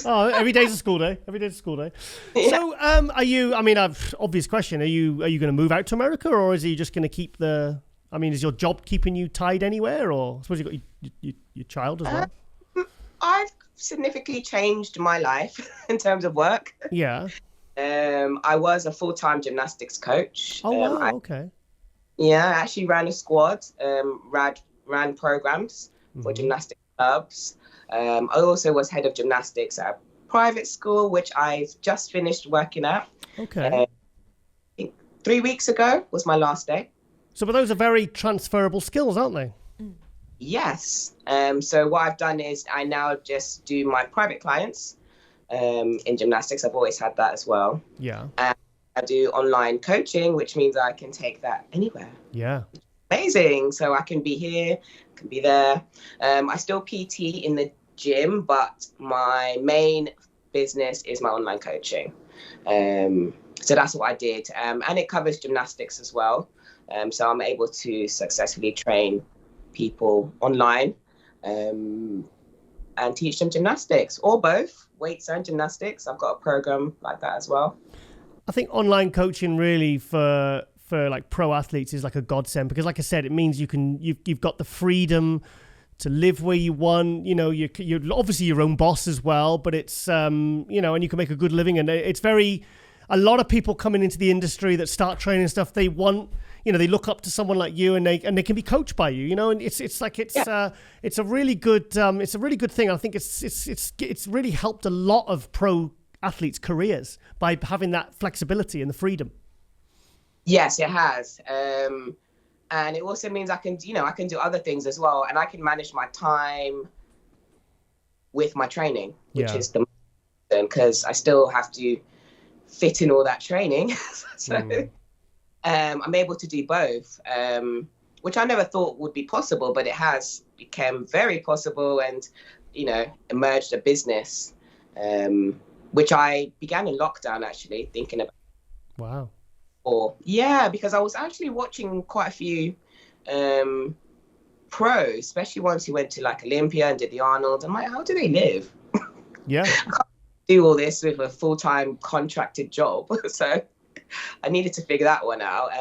Speaker 1: Oh, every day's a school day. Every day's a school day.
Speaker 4: Yeah.
Speaker 1: So, are you? I mean, obvious question. Are you going to move out to America, or is he just going to keep the? I mean, is your job keeping you tied anywhere, or I suppose you got your child as well?
Speaker 4: I've significantly changed my life in terms of work.
Speaker 1: Yeah.
Speaker 4: I was a full-time gymnastics coach.
Speaker 1: Oh wow. Okay.
Speaker 4: Yeah, I actually ran a squad. Ran programs for gymnastics clubs. I also was head of gymnastics at a private school, which I've just finished working at.
Speaker 1: Okay.
Speaker 4: I think 3 weeks ago was my last day.
Speaker 1: So, but those are very transferable skills, aren't they?
Speaker 4: Yes. So what I've done is I now just do my private clients in gymnastics. I've always had that as well.
Speaker 1: Yeah.
Speaker 4: And I do online coaching, which means I can take that anywhere.
Speaker 1: Yeah.
Speaker 4: Amazing. So I can be here, can be there. I still PT in the gym, but my main business is my online coaching. So that's what I did. And it covers gymnastics as well. So I'm able to successfully train people online and teach them gymnastics, or both, weights and gymnastics. I've got a program like that as well.
Speaker 1: I think online coaching really for like pro athletes is like a godsend, because like I said, it means you've got the freedom to live where you want. You know, you're obviously your own boss as well, but it's and you can make a good living. And it's a lot of people coming into the industry that start training stuff, they want, they look up to someone like you, and they can be coached by you, and it's a really good thing. I think it's really helped a lot of pro athletes' careers by having that flexibility and the freedom.
Speaker 4: Yes, it has. And it also means I can do other things as well, and I can manage my time with my training, which is the because I still have to fit in all that training. So I'm able to do both, which I never thought would be possible, but it has become very possible, and emerged a business, which I began in lockdown, actually thinking about.
Speaker 1: Wow.
Speaker 4: Because I was actually watching quite a few pros, especially ones who went to like Olympia and did the Arnold. I'm like, how do they live?
Speaker 1: Yeah.
Speaker 4: I can't do all this with a full-time contracted job. So I needed to figure that one out.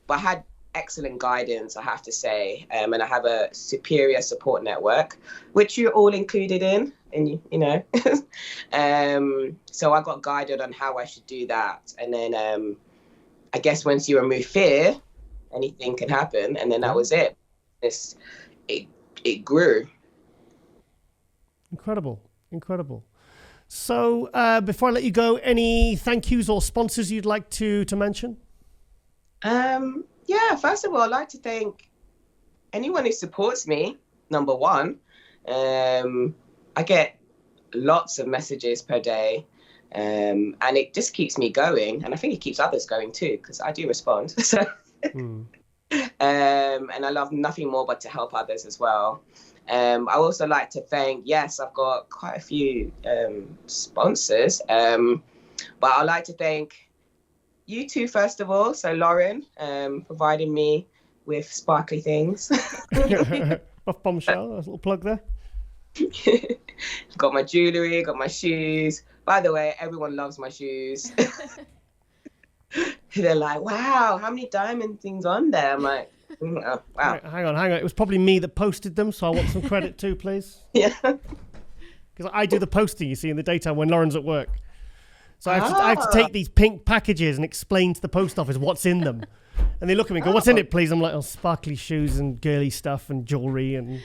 Speaker 4: But I had excellent guidance, I have to say. And I have a superior support network, which you're all included in. And, so I got guided on how I should do that. And then I guess once you remove fear, anything can happen. And then that was it. It grew. Incredible.
Speaker 1: So before I let you go, any thank yous or sponsors you'd like to mention?
Speaker 4: First of all, I'd like to thank anyone who supports me, number one. I get lots of messages per day, and it just keeps me going, and I think it keeps others going too, because I do respond. So and I love nothing more but to help others as well. I also like to thank, I've got quite a few sponsors, but I'd like to thank you two first of all. So Lauren, providing me with sparkly things.
Speaker 1: Off bombshell, a little plug there.
Speaker 4: Got my jewellery, got my shoes. By the way, everyone loves my shoes. They're like, wow, how many diamond things on there? I'm like, oh, wow.
Speaker 1: Right, hang on. It was probably me that posted them, so I want some credit too, please.
Speaker 4: Yeah.
Speaker 1: Because I do the posting, you see, in the daytime when Lauren's at work. So I have to take these pink packages and explain to the post office what's in them. And they look at me and go, what's in it, please? I'm like, oh, sparkly shoes and girly stuff and jewellery and...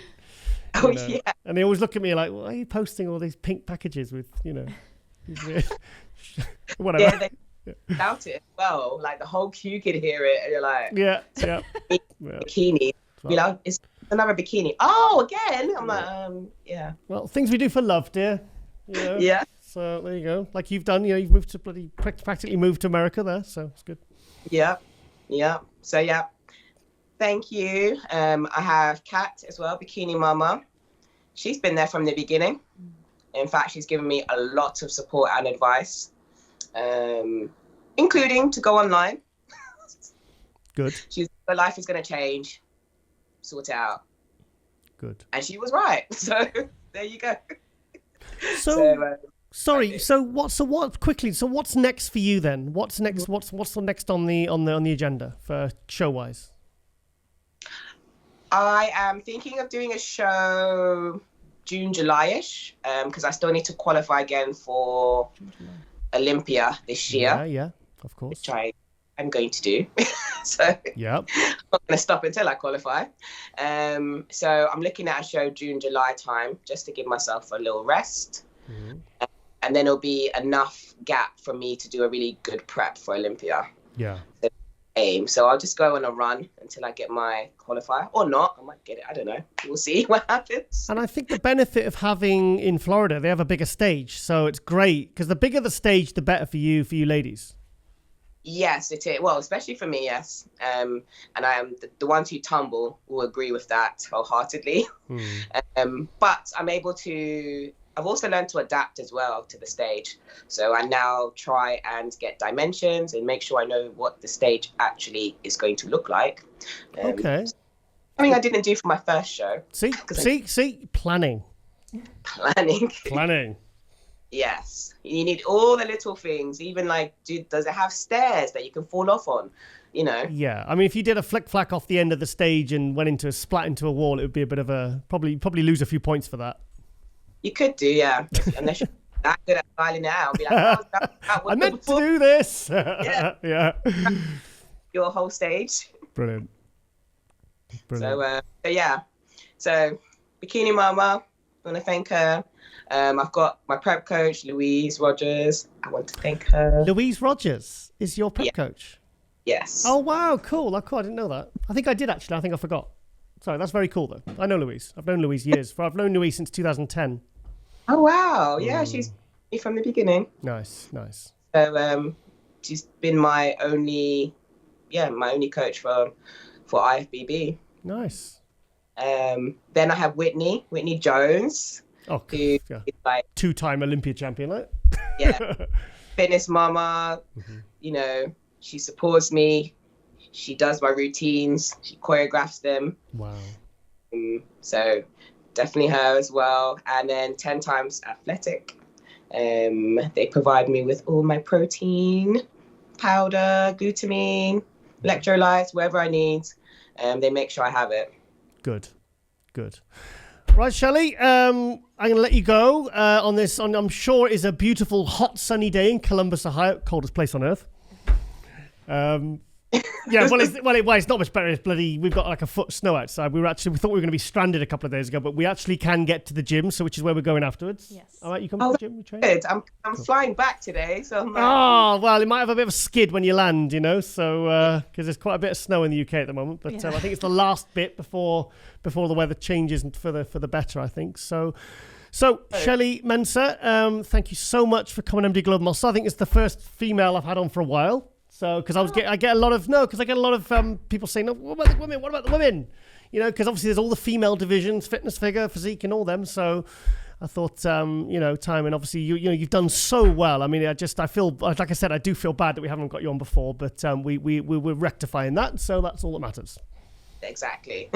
Speaker 4: Yeah.
Speaker 1: And they always look at me like, why are you posting all these pink packages with, whatever.
Speaker 4: Yeah, they shout it as well. Like the whole queue could hear it. And you're like, bikini. Be like, it's another bikini. Oh, again? I'm like, yeah.
Speaker 1: Well, things we do for love, dear.
Speaker 4: Yeah.
Speaker 1: So there you go. Like you've done, you've moved to practically moved to America there. So it's good.
Speaker 4: Yeah. So, thank you. I have Kat as well, Bikini Mama. She's been there from the beginning. In fact, she's given me a lot of support and advice. including to go online.
Speaker 1: Good.
Speaker 4: Her life is going to change. Sort it out.
Speaker 1: Good.
Speaker 4: And she was right. So there you go.
Speaker 1: Sorry. So what's next for you then? What's next? What's the next on the agenda for show wise?
Speaker 4: I am thinking of doing a show June, July-ish, because I still need to qualify again for Olympia this year.
Speaker 1: Yeah, of course.
Speaker 4: Which I'm going to do. So
Speaker 1: yeah,
Speaker 4: I'm not going to stop until I qualify. So I'm looking at a show June, July time, just to give myself a little rest. Mm-hmm. And then it'll be enough gap for me to do a really good prep for Olympia.
Speaker 1: Yeah.
Speaker 4: So I'll just go on a run until I get my qualifier, or not. I might get it. I don't know. We'll see what happens.
Speaker 1: And I think the benefit of having in Florida, they have a bigger stage, so it's great because the bigger the stage, the better for you ladies.
Speaker 4: Yes, it is. Well, especially for me, yes. And I am the ones who tumble will agree with that wholeheartedly. But I'm able to. I've also learned to adapt as well to the stage. So I now try and get dimensions and make sure I know what the stage actually is going to look like.
Speaker 1: Okay.
Speaker 4: Something I didn't do for my first show.
Speaker 1: See, planning.
Speaker 4: Yes. You need all the little things, even like, does it have stairs that you can fall off on? You know? Yeah.
Speaker 1: I mean, if you did a flick-flack off the end of the stage and went into a splat into a wall, it would be a bit of a, probably lose a few points for that.
Speaker 4: You could do, yeah. Unless you're that good at styling it out. I'll be like,
Speaker 1: I meant to do this.
Speaker 4: Yeah. Your whole stage.
Speaker 1: Brilliant.
Speaker 4: So, yeah. So, Bikini Mama, I want to thank her. I've got my prep coach, Louise Rogers. I want to thank her.
Speaker 1: Louise Rogers is your prep coach?
Speaker 4: Yes.
Speaker 1: Oh, wow. Cool. I didn't know that. I think I did, actually. I think I forgot. Sorry, that's very cool, though. I know Louise. I've known Louise years. I've known Louise since 2010.
Speaker 4: Oh, wow. Yeah, she's from the beginning.
Speaker 1: Nice.
Speaker 4: So she's been my only coach for IFBB.
Speaker 1: Nice.
Speaker 4: Then I have Whitney Jones.
Speaker 1: Oh,
Speaker 4: who is like
Speaker 1: 2-time Olympia champion, right?
Speaker 4: Yeah. Fitness mama. Mm-hmm. You know, she supports me. She does my routines. She choreographs them.
Speaker 1: Wow.
Speaker 4: So definitely her as well. And then 10 times athletic. They provide me with all my protein, powder, glutamine, electrolytes, whatever I need. They make sure I have it.
Speaker 1: Good. Right, Shelly, I'm going to let you go on this. I'm sure it is a beautiful, hot, sunny day in Columbus, Ohio, coldest place on earth. Yeah, it's not much better. It's bloody. We've got like a foot of snow outside. We thought we were going to be stranded a couple of days ago, but we actually can get to the gym, which is where we're going afterwards.
Speaker 3: Yes.
Speaker 1: All right, you come to the gym. You train.
Speaker 4: Good. I'm cool. Flying back today, so.
Speaker 1: Well, it might have a bit of a skid when you land, so because there's quite a bit of snow in the UK at the moment. But I think it's the last bit before the weather changes and for the better. I think so. So, Shelly Mensah, thank you so much for coming on MD Global Muscle. I think it's the first female I've had on for a while. So, because I get a lot of people saying, "No, what about the women? What about the women?" You know, because obviously there's all the female divisions, fitness, figure, physique, and all them. So, I thought, time, and obviously you've done so well. I mean, I feel like I said, I do feel bad that we haven't got you on before, but we're rectifying that, so that's all that matters.
Speaker 4: Exactly.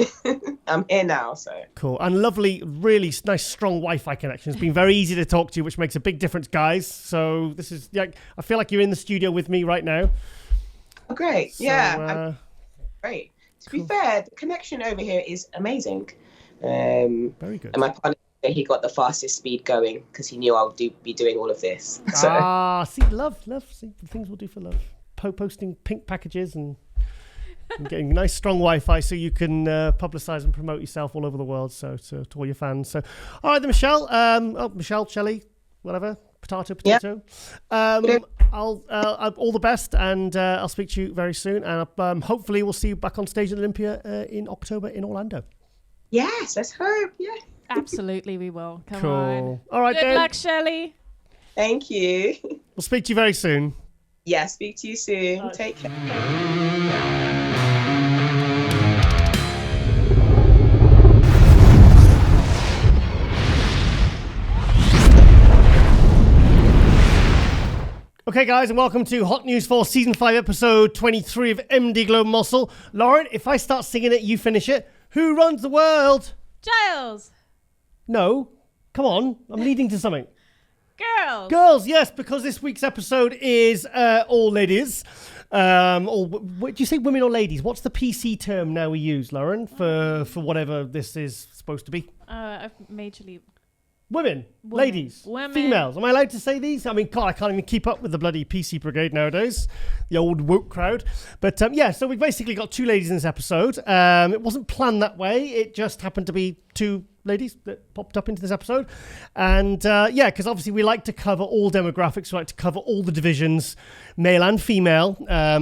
Speaker 4: I'm here now, so.
Speaker 1: Cool. And lovely, really nice, strong Wi-Fi connection. It's been very easy to talk to you, which makes a big difference, guys. So this is, I feel like you're in the studio with me right now.
Speaker 4: Oh, great. So, yeah. Great. To be fair, the connection over here is amazing.
Speaker 1: Very good.
Speaker 4: And my partner, he got the fastest speed going because he knew I would be doing all of this. So.
Speaker 1: See, love. See, the things we'll do for love. Posting pink packages and getting nice strong Wi-Fi so you can publicize and promote yourself all over the world. So to all your fans. So, all right, then, Michelle. Michelle, Shelly, whatever. Potato.
Speaker 4: Yeah.
Speaker 1: I'll all the best, and I'll speak to you very soon. And hopefully, we'll see you back on stage at Olympia in October in Orlando.
Speaker 4: Yes, let's hope. Yeah.
Speaker 3: Absolutely, we will. Come
Speaker 1: cool.
Speaker 3: on.
Speaker 1: All right,
Speaker 3: Good luck, Shelly.
Speaker 4: Thank you.
Speaker 1: We'll speak to you very soon.
Speaker 4: Yeah, speak to you soon. Right. Take care.
Speaker 1: Okay, guys, and welcome to Hot News for Season 5, Episode 23 of MD Globe Muscle. Lauren, if I start singing it, you finish it. Who runs the world?
Speaker 3: Giles.
Speaker 1: No. Come on. I'm leading to something.
Speaker 3: Girls.
Speaker 1: Girls, yes, because this week's episode is all ladies. Do you say women or ladies? What's the PC term now we use, Lauren, for whatever this is supposed to be?
Speaker 3: Majorly.
Speaker 1: Women, ladies,
Speaker 3: women.
Speaker 1: Females. Am I allowed to say these? I mean, God, I can't even keep up with the bloody PC brigade nowadays, the old woke crowd. But yeah, so we've basically got two ladies in this episode. It wasn't planned that way. It just happened to be two ladies that popped up into this episode. And yeah, because obviously we like to cover all demographics. We like to cover all the divisions, male and female,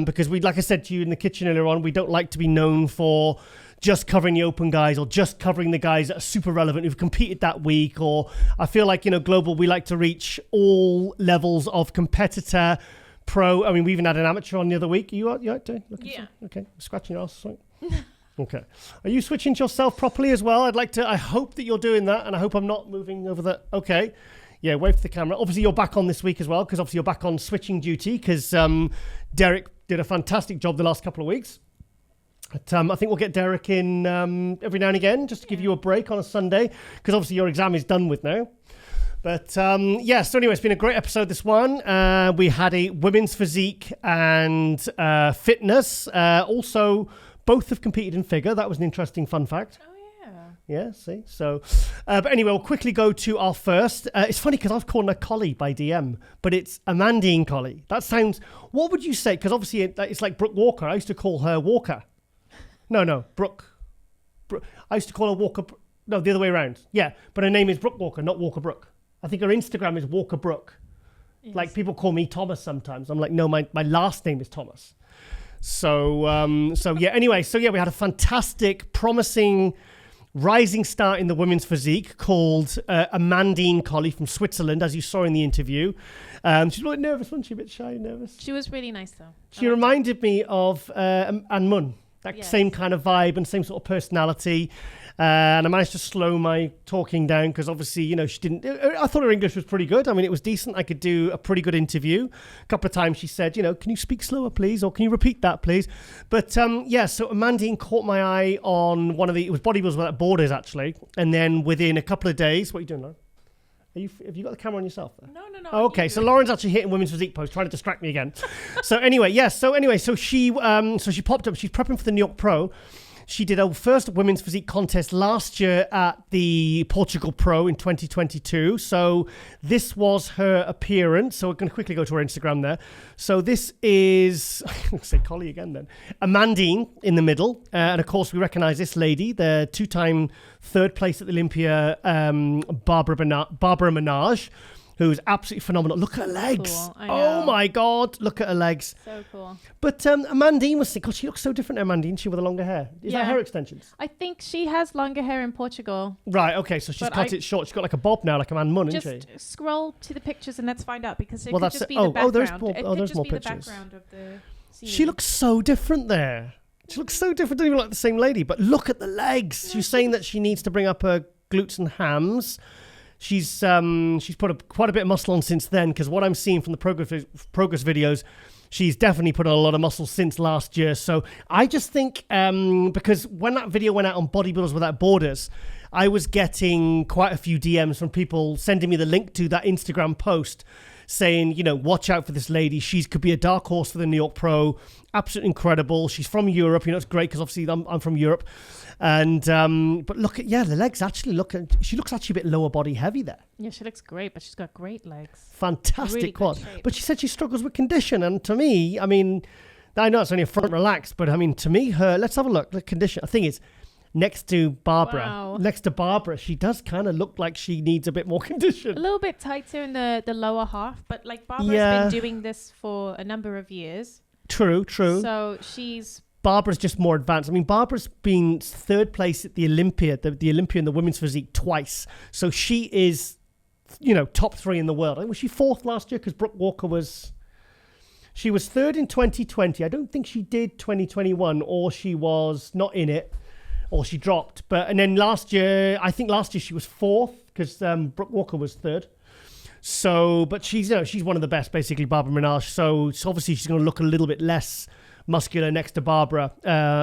Speaker 1: because we, like I said to you in the kitchen earlier on, we don't like to be known for just covering the open guys or just covering the guys that are super relevant who've competed that week. Or I feel like, global, we like to reach all levels of competitor, pro. I mean, we even had an amateur on the other week. You out doing?
Speaker 3: Yeah.
Speaker 1: Okay. Scratching your ass. Okay. Are you switching to yourself properly as well? I hope that you're doing that, and I hope I'm not moving over the... Okay. Yeah, wave to the camera. Obviously, you're back on this week as well, because obviously you're back on switching duty, because Derek did a fantastic job the last couple of weeks. But I think we'll get Derek in every now and again, just to give you a break on a Sunday, because obviously your exam is done with now. But yeah, so anyway, it's been a great episode, this one. We had a women's physique and fitness. Also, both have competed in figure. That was an interesting fun fact.
Speaker 3: Oh, yeah.
Speaker 1: Yeah, see? So, but anyway, we'll quickly go to our first. It's funny because I've called her Kolly by DM, but it's Amandine Kolly. That sounds... What would you say? Because obviously it's like Brooke Walker. I used to call her Walker. No, Brooke. I used to call her Walker. No, the other way around. Yeah, but her name is Brooke Walker, not Walker Brooke. I think her Instagram is Walker Brooke. Yes. Like people call me Thomas sometimes. I'm like, no, my last name is Thomas. So yeah. Anyway, so yeah, we had a fantastic, promising, rising star in the women's physique called Amandine Kolly from Switzerland, as you saw in the interview. She's a bit nervous, wasn't she? A bit shy and nervous.
Speaker 3: She was really nice, though.
Speaker 1: She reminded me of Anne Mun. That
Speaker 3: yes.
Speaker 1: Same kind of vibe and same sort of personality. And I managed to slow my talking down because obviously, she didn't... I thought her English was pretty good. I mean, it was decent. I could do a pretty good interview. A couple of times she said, can you speak slower, please? Or can you repeat that, please? But yeah, so Amandine caught my eye on it was Bodybuilders Without Borders, actually. And then within a couple of days... What are you doing, Lauren? Have you got the camera on yourself there?
Speaker 3: No.
Speaker 1: Oh, okay, so Lauren's actually hitting women's physique post, trying to distract me again. So she popped up. She's prepping for the New York Pro. She did her first women's physique contest last year at the Portugal Pro in 2022. So this was her appearance. So we're going to quickly go to her Instagram there. So this is, I'll say Kolly again then, Amandine in the middle. And of course, we recognize this lady, the two-time third place at the Olympia, Barbara Menage, who's absolutely phenomenal. Look at her legs.
Speaker 3: Cool. I know.
Speaker 1: Oh my God. Look at her legs.
Speaker 3: So cool.
Speaker 1: But Amandine was saying, God, she looks so different, Amandine. She with the longer hair. Is that hair extensions?
Speaker 3: I think she has longer hair in Portugal.
Speaker 1: Right, okay. So she's cut it short. She's got like a bob now, like a man mun, isn't she?
Speaker 3: Just scroll to the pictures and let's find out because it
Speaker 1: Well,
Speaker 3: could
Speaker 1: that's
Speaker 3: just be
Speaker 1: it.
Speaker 3: the background.
Speaker 1: There's more
Speaker 3: the
Speaker 1: pictures.
Speaker 3: background of the scene.
Speaker 1: She looks so different there. She looks so different. Don't even look like the same lady. But look at the legs. She's saying that she needs to bring up her glutes and hams. She's put quite a bit of muscle on since then, because what I'm seeing from the progress videos, she's definitely put on a lot of muscle since last year. So I just think because when that video went out on Bodybuilders Without Borders, I was getting quite a few DMs from people sending me the link to that Instagram post saying, watch out for this lady. She could be a dark horse for the New York Pro. Absolutely incredible. She's from Europe. It's great because obviously I'm from Europe. And but look at the legs actually she looks actually a bit lower body heavy there.
Speaker 3: Yeah, she looks great, but she's got great legs.
Speaker 1: Fantastic
Speaker 3: really
Speaker 1: quad.
Speaker 3: shape.
Speaker 1: But she said she struggles with condition, and to me, I mean, I know it's only a front relaxed, but I mean, to me, let's have a look. The condition. The thing is, next to Barbara, she does kind of look like she needs a bit more condition.
Speaker 3: A little bit tighter in the lower half, but like Barbara's been doing this for a number of years.
Speaker 1: True.
Speaker 3: So
Speaker 1: Barbara's just more advanced. I mean, Barbara's been third place at the Olympia, the Olympia in the women's physique twice. So she is, top 3 in the world. I think was she 4th last year because Brooke Walker was... She was 3rd in 2020. I don't think she did 2021, or she was not in it, or she dropped. And then last year she was 4th because Brooke Walker was 3rd. So, but she's one of the best, basically, Barbara Minaj. So obviously she's going to look a little bit less muscular next to Barbara,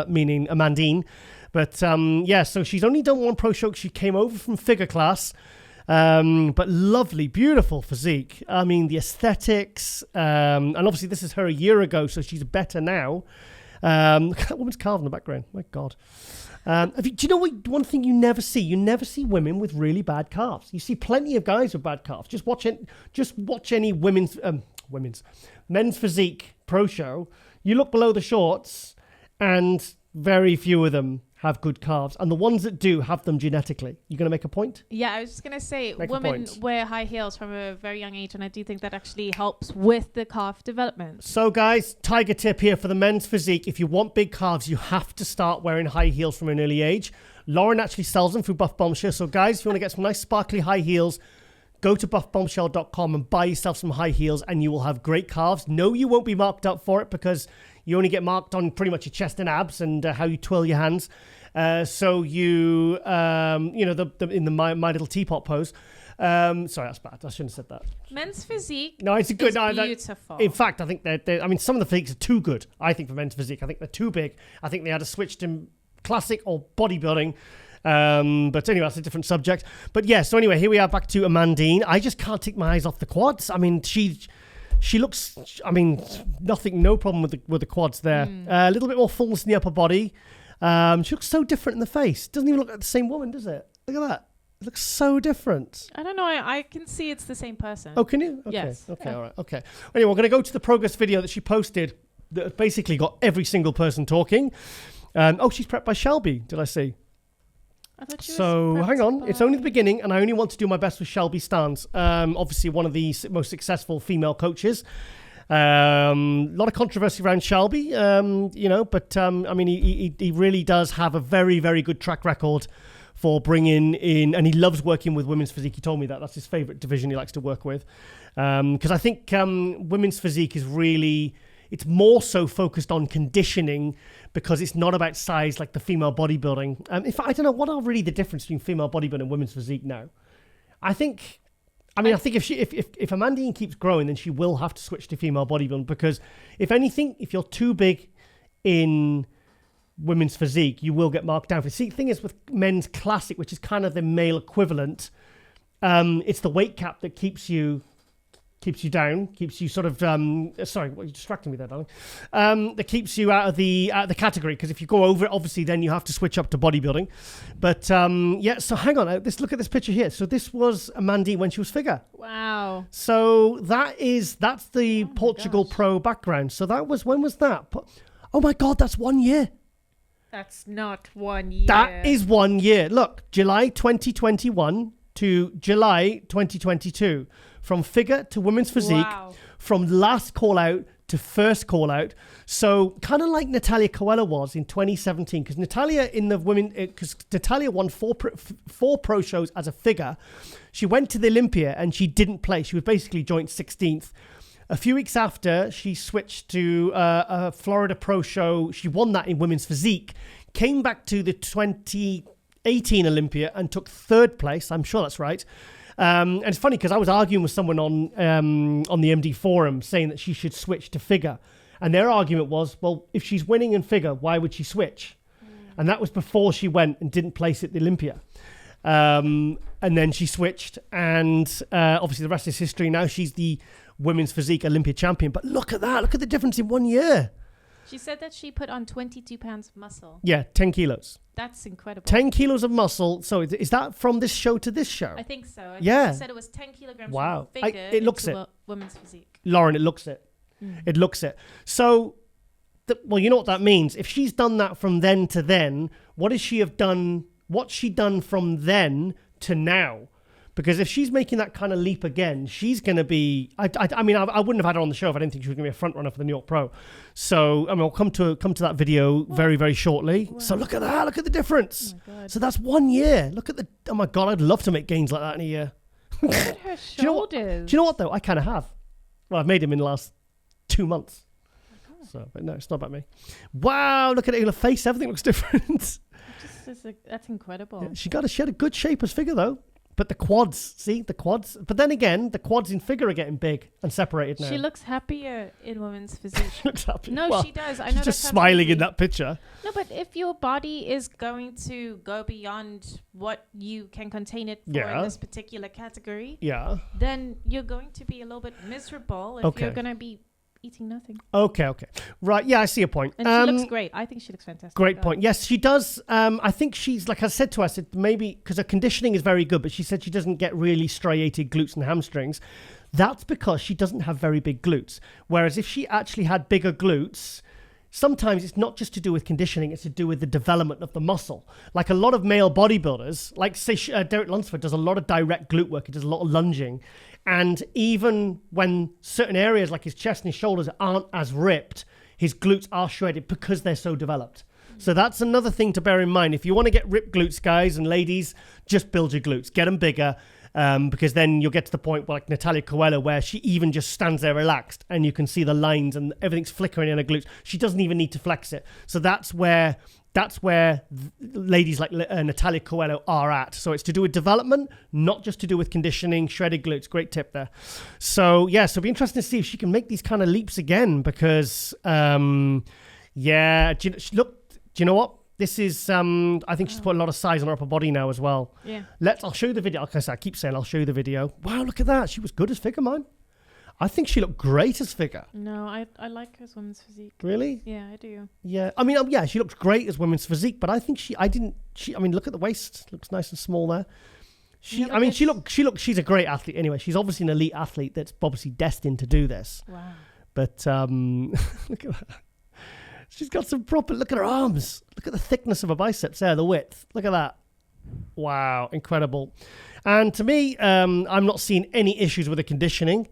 Speaker 1: meaning Amandine. But so she's only done one pro show. She came over from figure class. But lovely, beautiful physique. I mean, the aesthetics, and obviously this is her a year ago, so she's better now. Look at that woman's calf in the background. My God. Do you know what? One thing you never see? You never see women with really bad calves. You see plenty of guys with bad calves. Just watch any men's physique pro show. You look below the shorts, and very few of them have good calves, and the ones that do have them genetically. You going to make a point?
Speaker 3: Yeah, I was just going to say, women wear high heels from a very young age, and I do think that actually helps with the calf development.
Speaker 1: So guys, tiger tip here for the men's physique. If you want big calves, you have to start wearing high heels from an early age. Lauren actually sells them through Buff Bombshell. So guys, if you want to get some nice sparkly high heels, go to buffbombshell.com and buy yourself some high heels, and you will have great calves. No, you won't be marked up for it, because you only get marked on pretty much your chest and abs and how you twirl your hands. So you, in the my little teapot pose. Sorry, that's bad. I shouldn't have said that.
Speaker 3: Men's physique.
Speaker 1: No, it's a good.
Speaker 3: Beautiful.
Speaker 1: In fact, I think they're. I mean, some of the physiques are too good. I think for men's physique, I think they're too big. I think they had to switch to classic or bodybuilding. But anyway, that's a different subject. But yeah, so anyway, here we are back to Amandine. I just can't take my eyes off the quads. I mean, she looks, I mean, no problem with the quads there. A little bit more fullness in the upper body. She looks so different in the face. Doesn't even look like the same woman, does it? Look at that. It looks so different.
Speaker 3: I don't know. I can see it's the same person.
Speaker 1: Oh, can you? Okay.
Speaker 3: Yes.
Speaker 1: Okay, all right. Okay. Anyway, we're going to go to the progress video that she posted that basically got every single person talking. She's prepped by Shelby, did I see?
Speaker 3: I thought she was
Speaker 1: hang on.
Speaker 3: by...
Speaker 1: It's only the beginning, and I only want to do my best with Shelby Stans. Obviously, one of the most successful female coaches. A lot of controversy around Shelby, but I mean, he really does have a very, very good track record for bringing in, and he loves working with women's physique. He told me that's his favorite division he likes to work with. Because I think women's physique is really, it's more so focused on conditioning, because it's not about size like the female bodybuilding. In fact, I don't know what are really the difference between female bodybuilding and women's physique now. I think if Amandine keeps growing, then she will have to switch to female bodybuilding, because if anything, if you're too big in women's physique, you will get marked down. The thing is with men's classic, which is kind of the male equivalent, it's the weight cap that keeps you down, keeps you sort of sorry, what are you distracting me there, darling? That keeps you out of the category, because if you go over it, obviously then you have to switch up to bodybuilding. But so hang on, look at this picture here. So this was Amandine when she was figure.
Speaker 3: Wow.
Speaker 1: So that's the Portugal pro background. So when was that? Oh my God, that's 1 year.
Speaker 3: That's not 1 year.
Speaker 1: That is 1 year. Look, July 2021 to July 2022. From figure to women's physique, from last call out to first call out. So kind of like Natalia Coelho was in 2017, because Natalia won four pro shows as a figure. She went to the Olympia and she didn't play. She was basically joint 16th. A few weeks after, she switched to a Florida pro show. She won that in women's physique, came back to the 2018 Olympia and took third place. I'm sure that's right. And it's funny because I was arguing with someone on the MD forum saying that she should switch to figure. And their argument was, well, if she's winning in figure, why would she switch? And that was before she went and didn't place at the Olympia. And then she switched, and obviously the rest is history. Now she's the women's physique Olympia champion. But look at that. Look at the difference in 1 year.
Speaker 3: She said that she put on 22 pounds of muscle.
Speaker 1: Yeah, 10 kilos.
Speaker 3: That's incredible.
Speaker 1: 10 kilos of muscle. So is that from this show to this show?
Speaker 3: I think so.
Speaker 1: She
Speaker 3: said it was 10 kilograms
Speaker 1: from
Speaker 3: figure
Speaker 1: it looks it.
Speaker 3: Women's physique.
Speaker 1: Lauren, it looks it. It looks it. So, you know what that means? If she's done that from then to then, what has she have done? What's she done from then to now? Because if she's making that kind of leap again, she's going to be... I mean, I wouldn't have had her on the show if I didn't think she was going to be a front runner for the New York Pro. So, I mean, we'll come to that video very, very shortly. Wow. So look at that. Look at the difference. Oh my God. So that's 1 year. Look at the... Oh my God, I'd love to make gains like that in a year.
Speaker 3: Look at her shoulders.
Speaker 1: Do you know what, though? I kind of have. Well, I've made them in the last 2 months. So, but no, it's not about me. Wow, look at it in her face. Everything looks different.
Speaker 3: That's incredible.
Speaker 1: Yeah, she had a good shape as figure, though. But the quads, see the quads. But then again, the quads in figure are getting big and separated now.
Speaker 3: She looks happier in women's physique.
Speaker 1: She looks happy.
Speaker 3: No,
Speaker 1: Well,
Speaker 3: she does. I know
Speaker 1: she's
Speaker 3: that
Speaker 1: just
Speaker 3: sounds
Speaker 1: smiling
Speaker 3: crazy.
Speaker 1: in that picture.
Speaker 3: No, but if your body is going to go beyond what you can contain it for
Speaker 1: Yeah.
Speaker 3: in this particular category,
Speaker 1: Yeah.
Speaker 3: then you're going to be a little bit miserable if
Speaker 1: Okay.
Speaker 3: you're going to be eating nothing.
Speaker 1: Okay. Right. Yeah, I see your point.
Speaker 3: And she looks great. I think she looks fantastic.
Speaker 1: Great point. Yes, she does. I think she's, like I said to her, I said maybe because her conditioning is very good, but she said she doesn't get really striated glutes and hamstrings. That's because she doesn't have very big glutes. Whereas if she actually had bigger glutes, sometimes it's not just to do with conditioning, it's to do with the development of the muscle. Like a lot of male bodybuilders, like say Derek Lunsford does a lot of direct glute work, he does a lot of lunging. And even when certain areas like his chest and his shoulders aren't as ripped, his glutes are shredded because they're so developed. So that's another thing to bear in mind. If you want to get ripped glutes, guys and ladies, just build your glutes, get them bigger. Because then you'll get to the point like Natalia Coelho where she even just stands there relaxed and you can see the lines and everything's flickering in her glutes. She doesn't even need to flex it. So that's where ladies like Natalia Coelho are at. So it's to do with development, not just to do with conditioning, shredded glutes. Great tip there. So yeah, so it'll be interesting to see if she can make these kind of leaps again because yeah, do you know what? This is, I think she's put a lot of size on her upper body now as well.
Speaker 3: Yeah.
Speaker 1: I'll show you the video. Like I said, I keep saying I'll show you the video. Wow, look at that. She was good as figure, man. I think she looked great as figure.
Speaker 3: No, I like her as women's physique.
Speaker 1: Really?
Speaker 3: Yeah, I do.
Speaker 1: Yeah. I mean, yeah, she looked great as women's physique, but I think I mean, look at the waist. Looks nice and small there. She's a great athlete anyway. She's obviously an elite athlete that's obviously destined to do this.
Speaker 3: Wow.
Speaker 1: But look at that. She's got some proper, look at her arms. Look at the thickness of her biceps there, the width. Look at that. Wow, incredible. And to me, I'm not seeing any issues with the conditioning.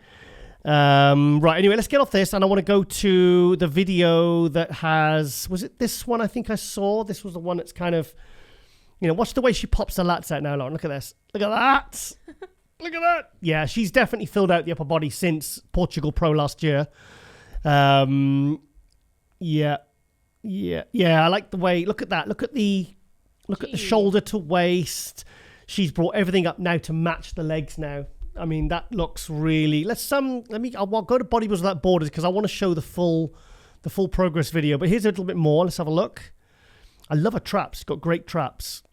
Speaker 1: Right, anyway, let's get off this. And I want to go to the video that was it this one I think I saw? This was the one that's kind of, watch the way she pops her lats out now, Lauren. Look at this. Look at that. Look at that. Yeah, she's definitely filled out the upper body since Portugal Pro last year. Yeah, I like the way, look at that. Look at the shoulder to waist. She's brought everything up now to match the legs now. I mean, that looks really, I'll go to Bodybuilders Without Borders because I want to show the full progress video. But here's a little bit more. Let's have a look. I love her traps. She's got great traps.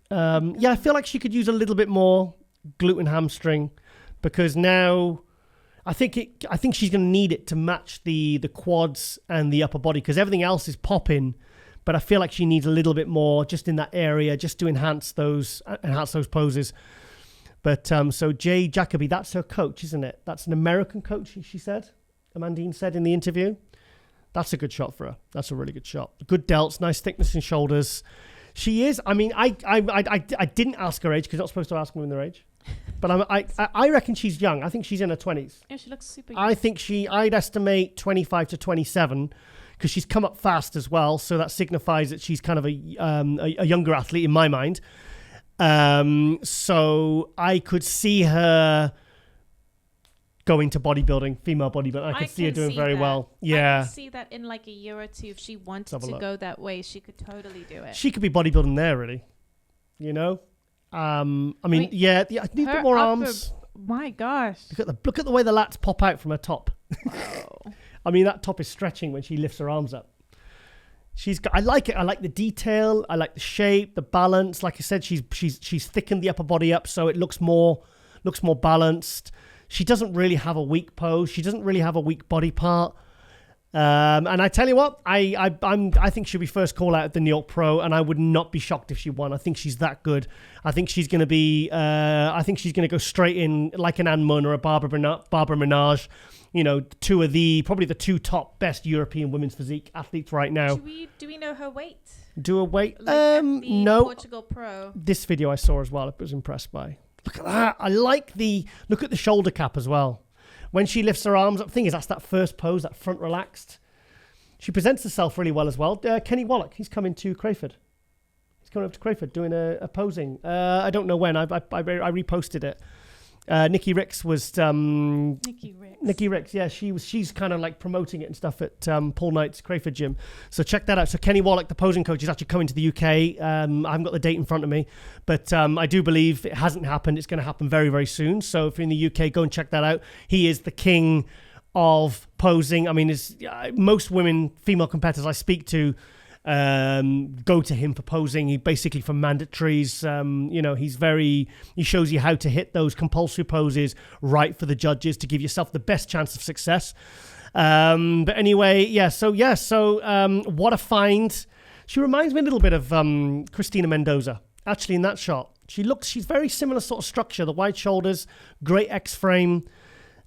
Speaker 1: Yeah, I feel like she could use a little bit more glute and hamstring because now I think she's going to need it to match the quads and the upper body because everything else is popping, but I feel like she needs a little bit more just in that area just to enhance those poses. But so Jay Jacoby, that's her coach, isn't it? That's an American coach, she said. Amandine said in the interview. That's a good shot for her. That's a really good shot. Good delts, nice thickness in shoulders. She is. I mean, I didn't ask her age because you're not supposed to ask women their age. But I reckon she's young. I think she's in her 20s.
Speaker 3: Yeah, she looks super young.
Speaker 1: I think I'd estimate 25 to 27 because she's come up fast as well. So that signifies that she's kind of a younger athlete in my mind. So I could see her going to bodybuilding, female bodybuilding. I could see her doing very well. Yeah.
Speaker 3: I can see that in like a year or two. If she wanted to go that way, she could totally do it.
Speaker 1: She could be bodybuilding there, really. I mean, yeah, I need a bit more arms.
Speaker 3: My gosh.
Speaker 1: Look at the way the lats pop out from her top.
Speaker 3: Wow.
Speaker 1: I mean, that top is stretching when she lifts her arms up. I like it. I like the detail. I like the shape, the balance. Like I said, she's thickened the upper body up so it looks more balanced. She doesn't really have a weak pose. She doesn't really have a weak body part. And I tell you what, I think she'll be first call out at the New York Pro, and I would not be shocked if she won. I think she's that good. I think she's going to be. I think she's going to go straight in like an Anne Munn or a Barbara Menage. Probably the two top best European women's physique athletes right now.
Speaker 3: Do we know her weight?
Speaker 1: Do a weight?
Speaker 3: No. Portugal Pro.
Speaker 1: This video I saw as well. I was impressed by. Look at that. I like look at the shoulder cap as well. When she lifts her arms up, thing is, that's that first pose, that front relaxed. She presents herself really well as well. Kenny Wallach, he's coming to Crayford. He's coming up to Crayford doing a posing. I don't know when. I reposted it. Nikki Ricks was
Speaker 3: Nikki Ricks.
Speaker 1: Nikki Ricks, yeah, she's kind of like promoting it and stuff at Paul Knight's Crayford Gym. So check that out. So Kenny Wallach, the posing coach, is actually coming to the UK. I haven't got the date in front of me, but I do believe it hasn't happened. It's going to happen very, very soon. So if you're in the UK, go and check that out. He is the king of posing. I mean, most women, female competitors I speak to, go to him for posing. He basically for mandatories. He shows you how to hit those compulsory poses right for the judges to give yourself the best chance of success. But anyway, So what a find. She reminds me a little bit of Christina Mendoza, actually, in that shot. She's very similar sort of structure, the wide shoulders, great X frame.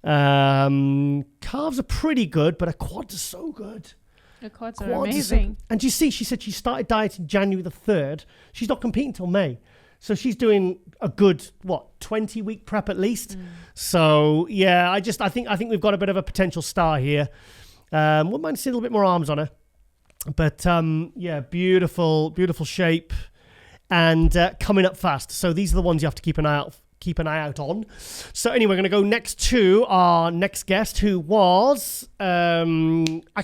Speaker 1: Calves are pretty good, but her quads are so good.
Speaker 3: The quads are amazing.
Speaker 1: And you see, she said she started dieting January the 3rd. She's not competing till May. So she's doing a good, 20-week prep at least. So, yeah, I think we've got a bit of a potential star here. Wouldn't mind seeing a little bit more arms on her. But, beautiful, beautiful shape. And coming up fast. So these are the ones you have to keep an eye out on. So anyway, we're going to go next to our next guest, who was I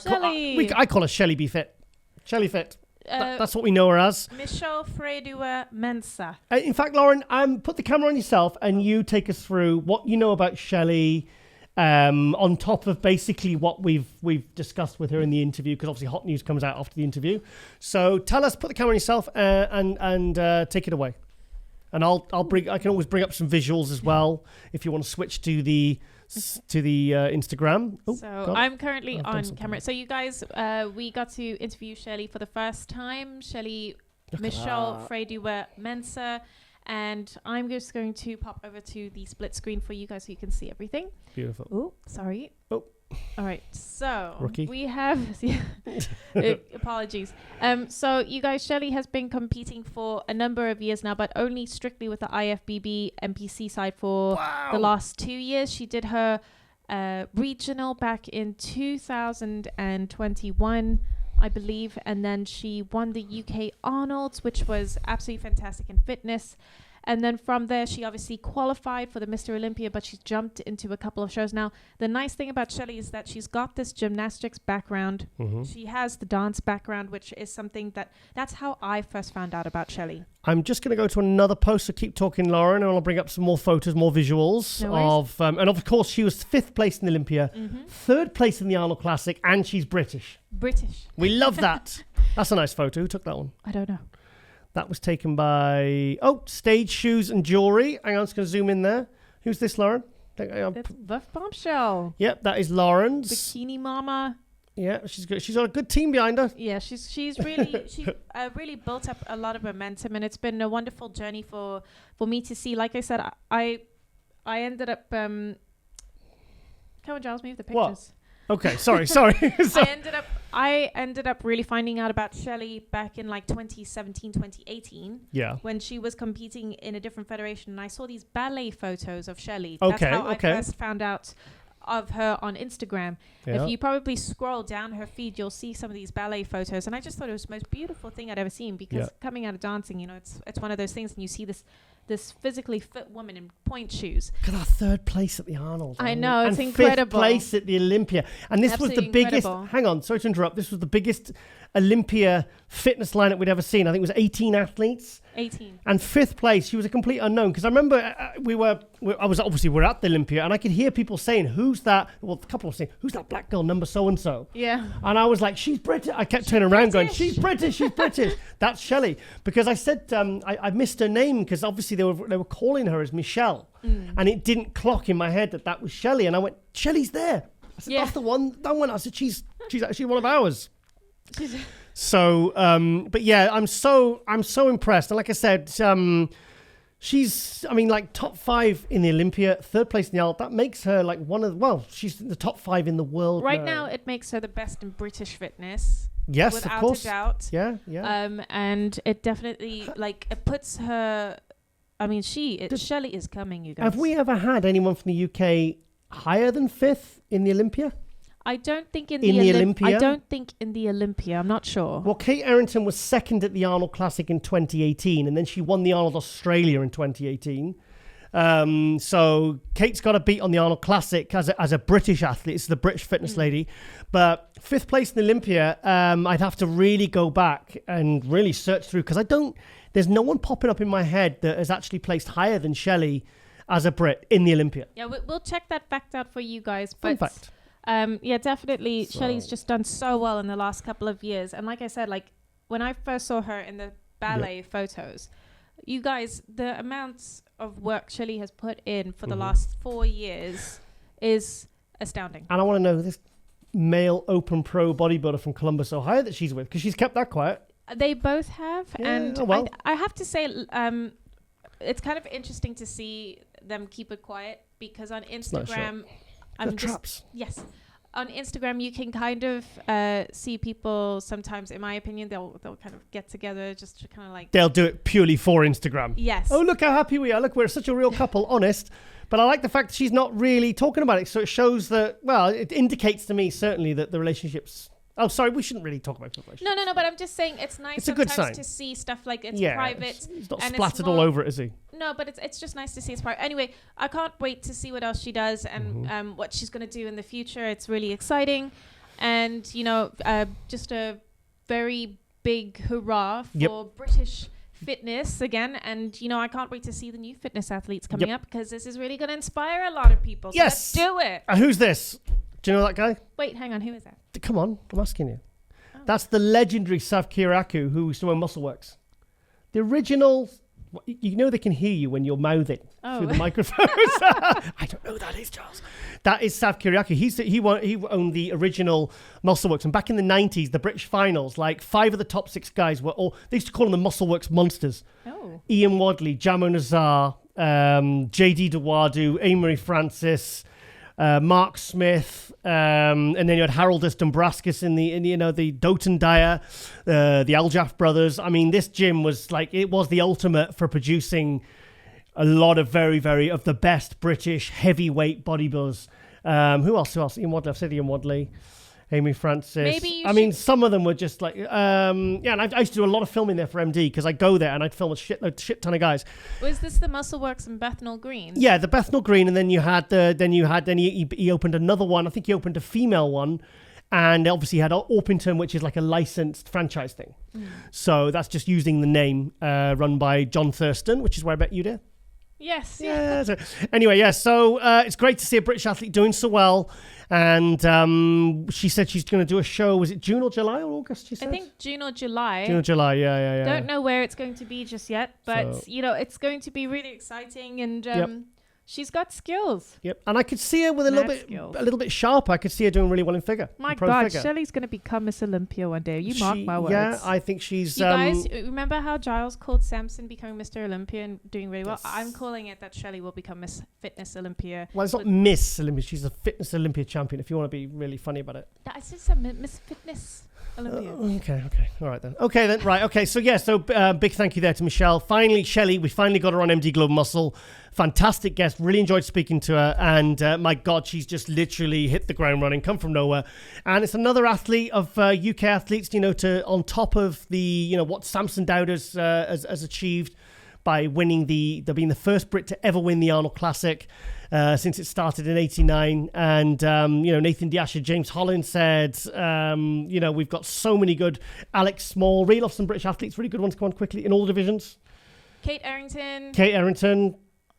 Speaker 1: call her Shelly B Fit. Shelly Fit. That's what we know her as.
Speaker 3: Michelle Shelly Mensah.
Speaker 1: In fact, Lauren, put the camera on yourself and you take us through what you know about Shelly, on top of basically what we've discussed with her in the interview, because obviously hot news comes out after the interview. So tell us, put the camera on yourself and take it away. And I can always bring up some visuals as well if you want to switch to the Instagram.
Speaker 3: I'm currently on camera. So you guys, we got to interview Shelly for the first time. Michelle Shelly Mensah, and I'm just going to pop over to the split screen for you guys so you can see everything.
Speaker 1: Beautiful.
Speaker 3: Oh, sorry.
Speaker 1: Oh.
Speaker 3: All right, so
Speaker 1: Rookie.
Speaker 3: We have apologies. So you guys, Shelly has been competing for a number of years now, but only strictly with the IFBB NPC side for the last 2 years. She did her regional back in 2021, I believe, and then she won the UK Arnold's, which was absolutely fantastic in fitness. And then from there, she obviously qualified for the Mr. Olympia, but she's jumped into a couple of shows. Now, the nice thing about Shelly is that she's got this gymnastics background. Mm-hmm. She has the dance background, which is something that's how I first found out about Shelly.
Speaker 1: I'm just going to go to another post, so keep talking, Lauren, and I'll bring up some more photos, more visuals of, and of course, she was 5th place in the Olympia, 3rd place in the Arnold Classic, and she's British. We love that. That's a nice photo. Who took that one?
Speaker 3: I don't know.
Speaker 1: That was taken by, Stage Shoes and Jewelry. Hang on, I'm just going to zoom in there. Who's this, Lauren?
Speaker 3: That's Buff Bombshell.
Speaker 1: Yep, that is Lauren's.
Speaker 3: Bikini Mama.
Speaker 1: Yeah, she's good. She's got a good team behind her.
Speaker 3: Yeah, she's really really built up a lot of momentum, and it's been a wonderful journey for me to see. Like I said, I ended up. Come on, Giles, move the pictures.
Speaker 1: What? Okay, sorry.
Speaker 3: I ended up really finding out about Shelly back in like 2017, 2018.
Speaker 1: Yeah.
Speaker 3: When she was competing in a different federation, and I saw these ballet photos of Shelly.
Speaker 1: Okay.
Speaker 3: That's how I first found out of her on Instagram.
Speaker 1: Yeah.
Speaker 3: If you probably scroll down her feed, you'll see some of these ballet photos, and I just thought it was the most beautiful thing I'd ever seen, because coming out of dancing, it's one of those things, and you see this physically fit woman in point shoes.
Speaker 1: Look at our 3rd place at the Arnold.
Speaker 3: I know, it's
Speaker 1: and
Speaker 3: incredible.
Speaker 1: 5th place at the Olympia. And this was the biggest, hang on, sorry to interrupt, this was the biggest Olympia fitness lineup we'd ever seen. I think it was 18 athletes.
Speaker 3: 18.
Speaker 1: And 5th place, she was a complete unknown. Because I remember we're at the Olympia, and I could hear people saying, who's that? Well, a couple of saying, who's that black girl, number so-and-so?
Speaker 3: Yeah.
Speaker 1: And I was like, she's British. I kept turning around going, she's British. That's Shelly. Because I said, I missed her name, because obviously they were calling her as Michelle. And it didn't clock in my head that was Shelly. And I went, Shelly's there. I said, that's the one. That one. I said, she's actually one of ours. So, but yeah, I'm so impressed. And like I said, she's, top 5 in the Olympia, 3rd place in the Arnold. That makes her like she's in the top 5 in the world.
Speaker 3: Right now, it makes her the best in British fitness.
Speaker 1: Yes,
Speaker 3: without
Speaker 1: of course.
Speaker 3: a doubt.
Speaker 1: Yeah.
Speaker 3: And it definitely, it puts her, Shelly is coming, you guys.
Speaker 1: Have we ever had anyone from the UK higher than 5th in the Olympia?
Speaker 3: I don't think in the Olympia. I don't think in the Olympia. I'm not sure.
Speaker 1: Well, Kate Errington was 2nd at the Arnold Classic in 2018, and then she won the Arnold Australia in 2018. So Kate's got a beat on the Arnold Classic as a British athlete. It's the British fitness lady. But 5th place in Olympia, I'd have to really go back and really search through because there's no one popping up in my head that has actually placed higher than Shelly as a Brit in the Olympia.
Speaker 3: Yeah, we'll check that fact out for you guys.
Speaker 1: Fun fact.
Speaker 3: Yeah, definitely. Shelly's just done so well in the last couple of years. And like I said, like when I first saw her in the ballet photos, you guys, the amounts of work Shelly has put in for the last 4 years is astounding.
Speaker 1: And I want to know this male open pro bodybuilder from Columbus, Ohio that she's with, because she's kept that quiet.
Speaker 3: They both have.
Speaker 1: Yeah,
Speaker 3: and
Speaker 1: well.
Speaker 3: I have to say, it's kind of interesting to see them keep it quiet because on Instagram,
Speaker 1: traps.
Speaker 3: Yes. On Instagram, you can kind of see people sometimes, in my opinion, they'll kind of get together just to kind of like...
Speaker 1: They'll do it purely for Instagram.
Speaker 3: Yes.
Speaker 1: Oh, look how happy we are. Look, we're such a real couple, honest. But I like the fact that she's not really talking about it. So it shows that, well, it indicates to me certainly that the relationship's... Oh, sorry, we shouldn't really talk about relationships.
Speaker 3: No, but I'm just saying it's nice
Speaker 1: It's a good
Speaker 3: sometimes
Speaker 1: sign.
Speaker 3: to see stuff like it's
Speaker 1: Yeah,
Speaker 3: private.
Speaker 1: He's not
Speaker 3: and
Speaker 1: splattered all over it, is he?
Speaker 3: No, but it's just nice to see it's private. Anyway, I can't wait to see what else she does and what she's going to do in the future. It's really exciting. And, you know, just a very big hurrah for British fitness again. And, you know, I can't wait to see the new fitness athletes coming up because this is really going to inspire a lot of people. So let's do it.
Speaker 1: Who's this? Do you know that guy?
Speaker 3: Wait, hang on. Who is that?
Speaker 1: Come on, I'm asking you. Oh. That's the legendary Sav Kirakou who used to own MuscleWorks. The original... You know they can hear you when you're mouthing through the microphones. I don't know who that is, Charles. That is Sav Kirakou. He owned the original MuscleWorks. And back in the 90s, the British finals, like 5 of the top 6 guys were all... They used to call them the MuscleWorks monsters. Oh. Ian Wadley, Jamo Nazar, J.D. Dewadu, Amory Francis... Mark Smith, and then you had Haroldus Dombraskus in the Doton Dyer, the Aljaf brothers. I mean, this gym was it was the ultimate for producing a lot of very, very of the best British heavyweight bodybuilders. Who else? Ian Wadley. I've said Ian Wadley. Amy Francis. Maybe some of them were just like, and I used to do a lot of filming there for MD because I'd go there and I'd film a shit ton of guys.
Speaker 3: Was this the MuscleWorks in Bethnal Green?
Speaker 1: Yeah, the Bethnal Green, and then he opened another one. I think he opened a female one, and obviously he had Orpington, which is like a licensed franchise thing. So that's just using the name run by John Thurston, which is where I bet you did.
Speaker 3: Yes.
Speaker 1: Yeah. So, anyway, so it's great to see a British athlete doing so well. And she said she's going to do a show. Was it June or July or August? She said?
Speaker 3: I think June or July.
Speaker 1: June or July, yeah.
Speaker 3: Don't know where it's going to be just yet, but it's going to be really exciting. And she's got skills.
Speaker 1: Yep. And I could see her with a little bit sharper. I could see her doing really well in figure.
Speaker 3: My God, Shelly's going to become Miss Olympia one day. You mark my words.
Speaker 1: Yeah, I think she's...
Speaker 3: You guys, remember how Giles called Samson becoming Mr. Olympia and doing really well? I'm calling it that Shelly will become Miss Fitness Olympia.
Speaker 1: Well, it's not Miss Olympia. She's a Fitness Olympia champion, if you want to be really funny about it.
Speaker 3: I just said Miss Fitness Olympia.
Speaker 1: Okay. All right, then. Okay, then. Right. Okay. So, big thank you there to Michelle. Finally, Shelly, we finally got her on MD Global Muscle. Fantastic guest. Really enjoyed speaking to her. And my God, she's just literally hit the ground running, come from nowhere. And it's another athlete of UK athletes, on top of the, what Samson Dauda has achieved by winning being the first Brit to ever win the Arnold Classic since it started in '89. And, Nathan Diasha, James Holland said, we've got so many good. Alex Small, reel off some British athletes, really good ones. Come on quickly in all divisions.
Speaker 3: Kate Errington.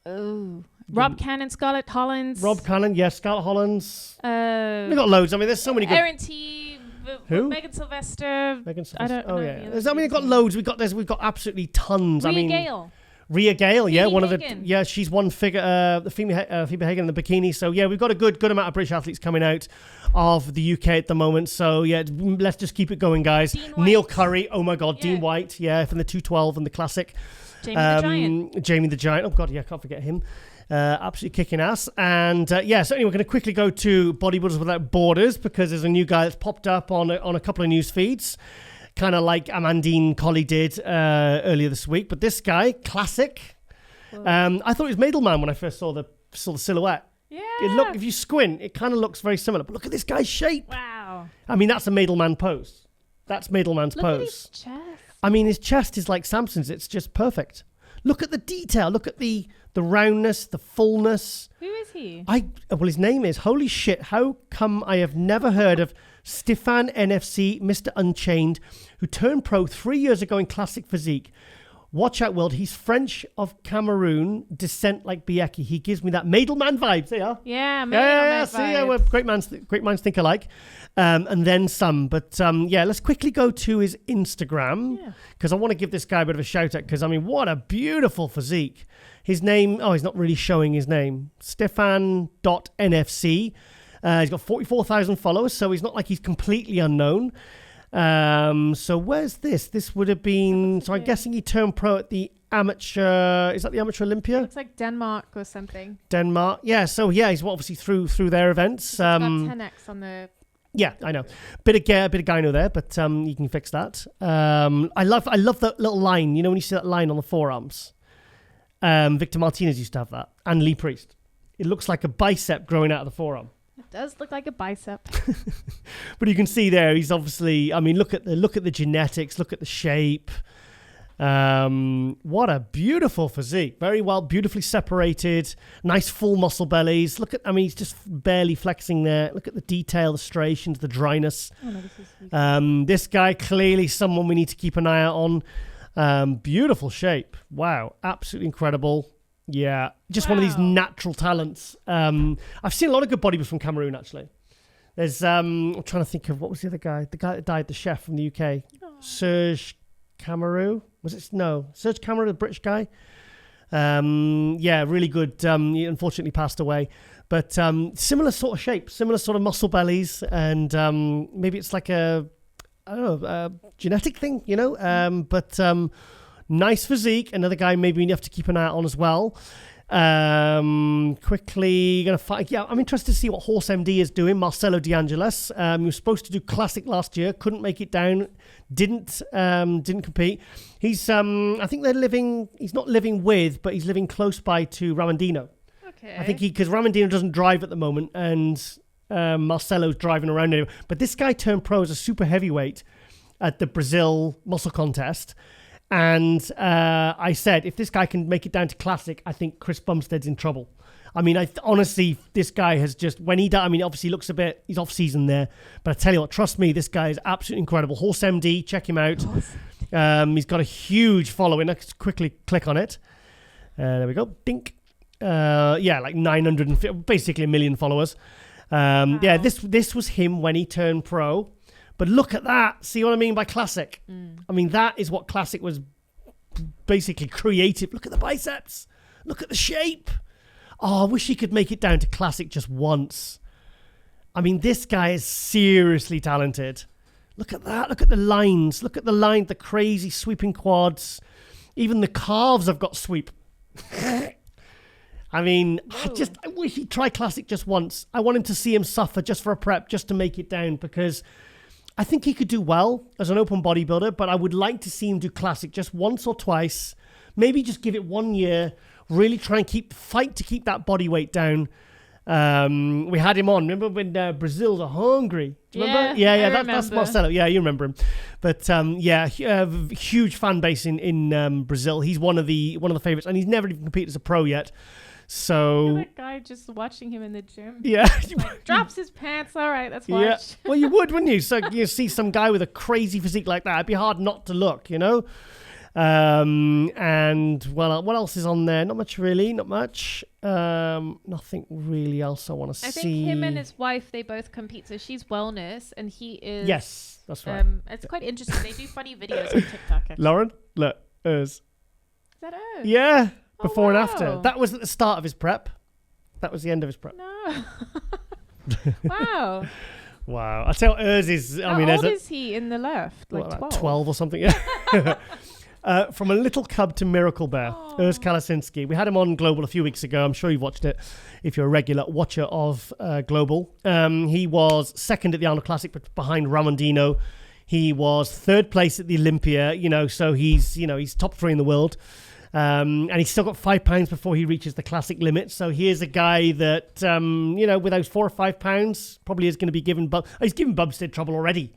Speaker 1: Oh.
Speaker 3: Rob Cannon, Scarlett Hollins.
Speaker 1: Rob Cannon, yes. Scarlett Hollins. We've got loads. I mean, there's so many good...
Speaker 3: Erin T.
Speaker 1: Who?
Speaker 3: Megan Sylvester.
Speaker 1: I don't know. Yeah. We've got loads. We've got absolutely tons. Rhea Gale, yeah, one Hagen. Of the she's won figure the Phoebe Hagen in the bikini. So yeah, we've got a good amount of British athletes coming out of the UK at the moment. So yeah, let's just keep it going, guys. Neil Curry, oh my God, Dean White, from the 212 and the classic. Jamie the Giant. Oh God, yeah, I can't forget him. Absolutely kicking ass. And so anyway, we're going to quickly go to Bodybuilders Without Borders because there's a new guy that's popped up on a couple of news feeds. Kind of like Amandine Kolly did earlier this week. But this guy, classic. I thought it was Madelman when I first saw the silhouette.
Speaker 3: Yeah.
Speaker 1: If you squint, it kind of looks very similar. But look at this guy's shape.
Speaker 3: Wow.
Speaker 1: I mean, that's a Madelman pose. That's Madelman's pose.
Speaker 3: Look at his chest.
Speaker 1: I mean, his chest is like Samson's. It's just perfect. Look at the detail. Look at the the roundness, the fullness.
Speaker 3: Who is he?
Speaker 1: Well, his name is, holy shit, how come I have never heard of Stéphane NFC, Mr. Unchained, who turned pro 3 years ago in classic physique. Watch out, world. He's French of Cameroon, descent like Bieki. He gives me that Madelman vibes. There you are.
Speaker 3: Yeah,
Speaker 1: Yeah, see, we're great minds think alike. And then some. But let's quickly go to his Instagram because I want to give this guy a bit of a shout out because, I mean, what a beautiful physique. His name, he's not really showing his name. Stéphane.NFC. He's got 44,000 followers, so he's not like he's completely unknown. So where's this? This would have been, so I'm guessing he turned pro at the amateur, is that the Amateur Olympia?
Speaker 3: It's like Denmark or something.
Speaker 1: Denmark. Yeah, so yeah, he's obviously through their events.
Speaker 3: It's got 10x on the...
Speaker 1: Yeah, I know. Bit of gyno there, but you can fix that. I love that little line, you know, when you see that line on the forearms. Victor Martinez used to have that, and Lee Priest. It looks like a bicep growing out of the forearm.
Speaker 3: It does look like a bicep.
Speaker 1: But you can see there, he's obviously, I mean, look at the genetics, look at the shape. What a beautiful physique. Very well, beautifully separated, nice full muscle bellies. Look at, I mean, he's just barely flexing there. Look at the detail, the striations, the dryness.
Speaker 3: Oh, no, this is
Speaker 1: this guy, clearly someone we need to keep an eye out on. Beautiful shape. Wow, absolutely incredible. Yeah, just one of these natural talents. I've seen a lot of good bodybuilders from Cameroon, actually. There's, I'm trying to think of, what was the other guy? The guy that died, the chef from the UK. Serge Cameroon? Was it? No. Serge Cameroon, the British guy. Yeah, really good. He unfortunately passed away. But similar sort of shape, similar sort of muscle bellies. And maybe it's like a genetic thing, you know? But nice physique. Another guy maybe you have to keep an eye on as well. Quickly gonna fight. Yeah, I'm interested to see what Horse MD is doing. Marcelo De Angelis. He was supposed to do classic last year, couldn't make it down, didn't compete. He's I think they're living. He's not living with, but he's living close by to Ramandino.
Speaker 3: Okay.
Speaker 1: I think because Ramandino doesn't drive at the moment, and Marcelo's driving around anyway. But this guy turned pro as a super heavyweight at the Brazil muscle contest. And I said, if this guy can make it down to classic, I think Chris Bumstead's in trouble. I mean, honestly, this guy has just, when he does, I mean, obviously he looks a bit, he's off season there. But I tell you what, trust me, this guy is absolutely incredible. Horse MD, check him out. He's got a huge following. Let's quickly click on it. There we go. Dink. Yeah, like 950, basically 1 million followers. Wow. Yeah, this was him when he turned pro. But look at that. See what I mean by classic? I mean, that is what classic was basically creative. Look at the biceps. Look at the shape. Oh, I wish he could make it down to classic just once. I mean, this guy is seriously talented. Look at that. Look at the lines. Look at the line, the crazy sweeping quads. Even the calves have got sweep. I mean, I wish he'd try classic just once. I want him to see him suffer just for a prep, just to make it down, because I think he could do well as an open bodybuilder, but I would like to see him do classic just once or twice. Maybe just give it 1 year, really try and fight to keep that body weight down. We had him on. Remember when Brazil's are hungry? Do you remember? Yeah, that's Marcelo. Yeah, you remember him. But huge fan base in Brazil. He's one of the favorites, and he's never even competed as a pro yet. So
Speaker 3: that guy just watching him in the gym.
Speaker 1: Yeah,
Speaker 3: like, drops his pants. All right, let's watch.
Speaker 1: Yeah. Well, you would, wouldn't you? So you see some guy with a crazy physique like that, it'd be hard not to look, you know. And well, what else is on there? Not much really. Not much. Nothing really else I want to see.
Speaker 3: I think him and his wife, they both compete. So she's wellness, and he is.
Speaker 1: Yes, that's right.
Speaker 3: It's quite interesting. They do funny videos on TikTok. Actually.
Speaker 1: Lauren, look,
Speaker 3: Is that Urs?
Speaker 1: Yeah. Before and after. That was at the start of his prep. That was the end of his prep.
Speaker 3: No. Wow.
Speaker 1: Wow. I tell Urs is.
Speaker 3: How old is he in the left? Like 12?
Speaker 1: 12 or something. Yeah. From a little cub to miracle bear. Urs Kalasinski. We had him on Global a few weeks ago. I'm sure you've watched it if you're a regular watcher of Global. He was second at the Arnold Classic behind Ramandino. He was third place at the Olympia. So he's top 3 in the world. And he's still got 5 pounds before he reaches the classic limit. So here's a guy that, with those 4 or 5 pounds, probably is going to be given. He's given Bumstead trouble already.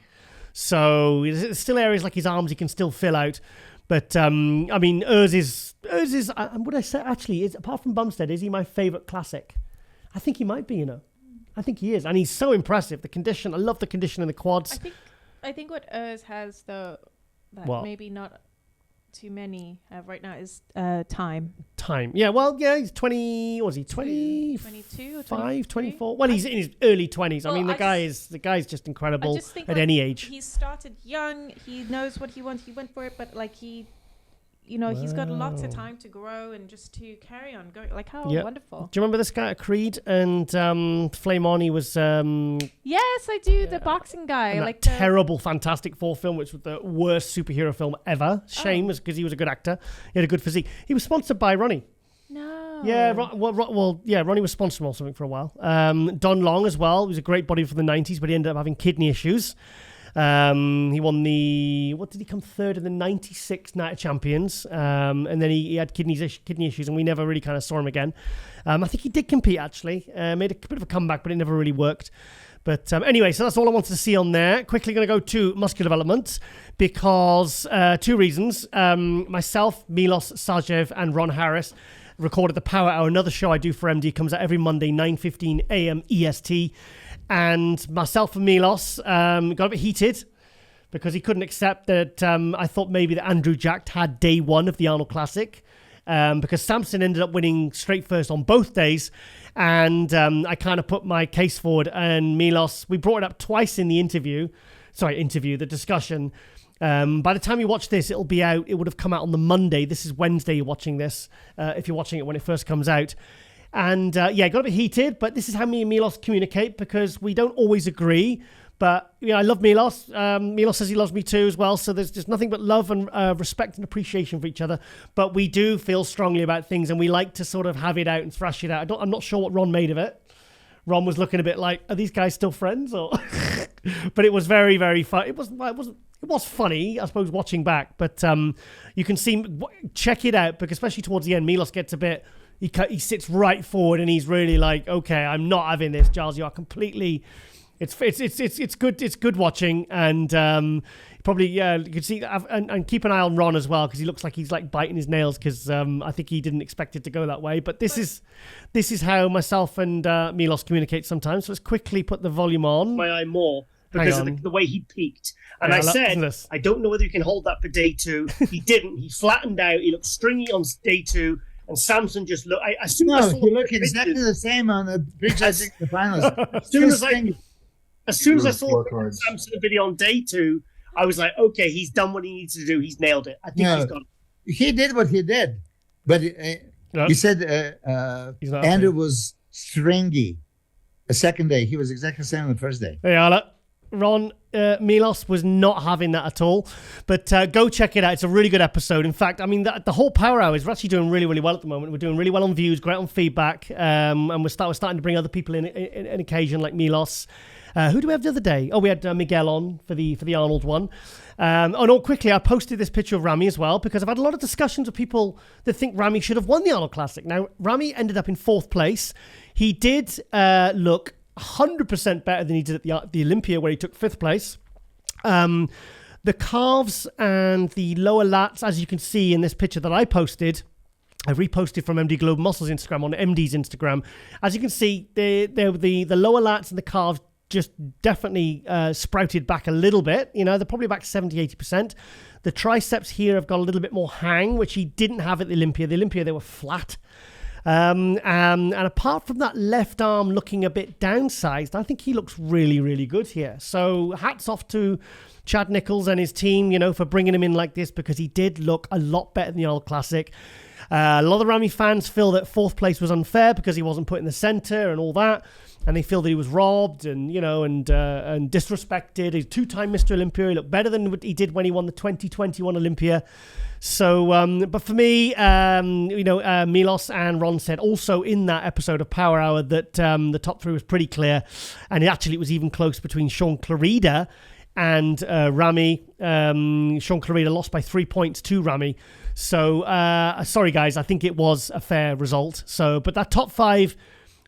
Speaker 1: So there's still areas like his arms he can still fill out. But I mean, Urs is would I say actually is, apart from Bumstead, is he my favourite classic? I think he might be. I think he is, and he's so impressive. The condition, I love the condition in the quads.
Speaker 3: I think what Urs has though, that maybe not too many have right now is time. Yeah,
Speaker 1: well, yeah, he's 20. Was he 20?
Speaker 3: 22 or
Speaker 1: 5, 24. Well, he's in his early 20s.
Speaker 3: Well,
Speaker 1: I mean, the guy's just incredible at
Speaker 3: like
Speaker 1: any age.
Speaker 3: He started young. He knows what he wants. He went for it, but like he's got lots of time to grow and just to carry on going. Like, how wonderful.
Speaker 1: Do you remember this guy at Creed and Flame On? He was...
Speaker 3: yes, I do. The boxing guy.
Speaker 1: Like terrible Fantastic Four film, which was the worst superhero film ever. Shame, was because he was a good actor. He had a good physique. He was sponsored by Ronnie.
Speaker 3: No.
Speaker 1: Yeah, Ronnie was sponsoring or something for a while. Don Long as well. He was a great body for the 90s, but he ended up having kidney issues. He won what did he come third in the 96 Night of Champions, and then he had kidney issues, and we never really kind of saw him again. I think he did compete actually, made a bit of a comeback, but it never really worked. But anyway, so that's all I wanted to see on there. Quickly going to go to muscular development because 2 reasons. Myself, Milos Sarjev, and Ron Harris recorded the Power Hour, another show I do for MD, comes out every Monday, 9:15 a.m. EST. And myself and Milos got a bit heated because he couldn't accept that I thought maybe that Andrew Jack had day 1 of the Arnold Classic because Samson ended up winning straight first on both days. And I kind of put my case forward, and Milos, we brought it up twice in the the discussion. By the time you watch this, it'll be out. It would have come out on the Monday. This is Wednesday you're watching this, if you're watching it when it first comes out. And got a bit heated, but this is how me and Milos communicate because we don't always agree. But I love Milos. Milos says he loves me too as well. So there's just nothing but love and respect and appreciation for each other. But we do feel strongly about things, and we like to sort of have it out and thrash it out. I'm not sure what Ron made of it. Ron was looking a bit like, are these guys still friends? Or but it was very, very fun. It was funny, I suppose, watching back. But you can check it out because especially towards the end, Milos gets a bit. He sits right forward and he's really like, okay, I'm not having this, Giles. You are completely. It's good. It's good watching, and probably you can see and keep an eye on Ron as well because he looks like he's like biting his nails because I think he didn't expect it to go that way. But this is how myself and Milos communicate sometimes. So let's quickly put the volume on.
Speaker 5: My eye more because of the way he peaked, and I said, I don't know whether you can hold that for day 2. He didn't. He flattened out. He looked stringy on day 2. And Samson just looked.
Speaker 6: He looked exactly the same on the pictures in the finals.
Speaker 5: As soon as I saw the Samson video on day 2, I was like, okay, he's done what he needs to do. He's nailed it. I think he's got it.
Speaker 6: He did what he did, but he said Andrew was stringy. The second day, he was exactly the same on the first day.
Speaker 1: Hey, Ala. Ron, Milos was not having that at all. But go check it out. It's a really good episode. In fact, I mean, the whole Power Hour is we're actually doing really, really well at the moment. We're doing really well on views, great on feedback. And we're starting to bring other people in occasion, like Milos. Who do we have the other day? Oh, we had Miguel on for the Arnold one. Quickly, I posted this picture of Rami as well because I've had a lot of discussions with people that think Rami should have won the Arnold Classic. Now, Rami ended up in 4th place. He did look 100% better than he did at the Olympia where he took 5th place. The calves and the lower lats, as you can see in this picture that I posted, I reposted from MD Global Muscles Instagram on MD's Instagram. As you can see, the lower lats and the calves just definitely sprouted back a little bit. They're probably back 70-80%. The triceps here have got a little bit more hang, which he didn't have at the Olympia. The Olympia, they were flat. And apart from that left arm looking a bit downsized, I think he looks really, really good here. So hats off to Chad Nichols and his team, for bringing him in like this because he did look a lot better than the Arnold Classic. A lot of Rami fans feel that 4th place was unfair because he wasn't put in the center and all that. And they feel that he was robbed and disrespected. He's 2-time Mr. Olympia. He looked better than what he did when he won the 2021 Olympia. So, but for me, Milos and Ron said also in that episode of Power Hour that the top 3 was pretty clear. And it was even close between Sean Clarida and Rami. Sean Clarida lost by 3 points to Rami. So, sorry, guys, I think it was a fair result. So, but that top 5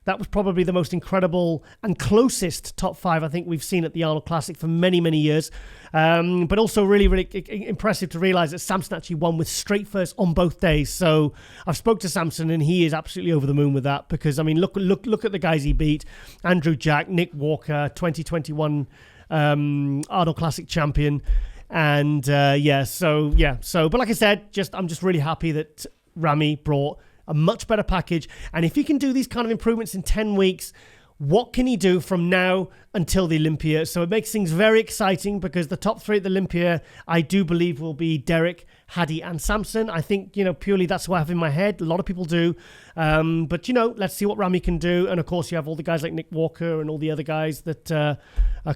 Speaker 1: That was probably the most incredible and closest top 5 I think we've seen at the Arnold Classic for many, many years. But also really, really impressive to realize that Samson actually won with straight first on both days. So I've spoke to Samson and he is absolutely over the moon with that because, I mean, look at the guys he beat. Andrew Jack, Nick Walker, 2021 Arnold Classic champion. And but like I said, I'm just really happy that Ramy brought a much better package. And if he can do these kind of improvements in 10 weeks, what can he do from now until the Olympia? So it makes things very exciting because the top 3 at the Olympia, I do believe, will be Derek, Hadi and Samson. I think, purely that's what I have in my head. A lot of people do. But, let's see what Ramy can do. And, of course, you have all the guys like Nick Walker and all the other guys that are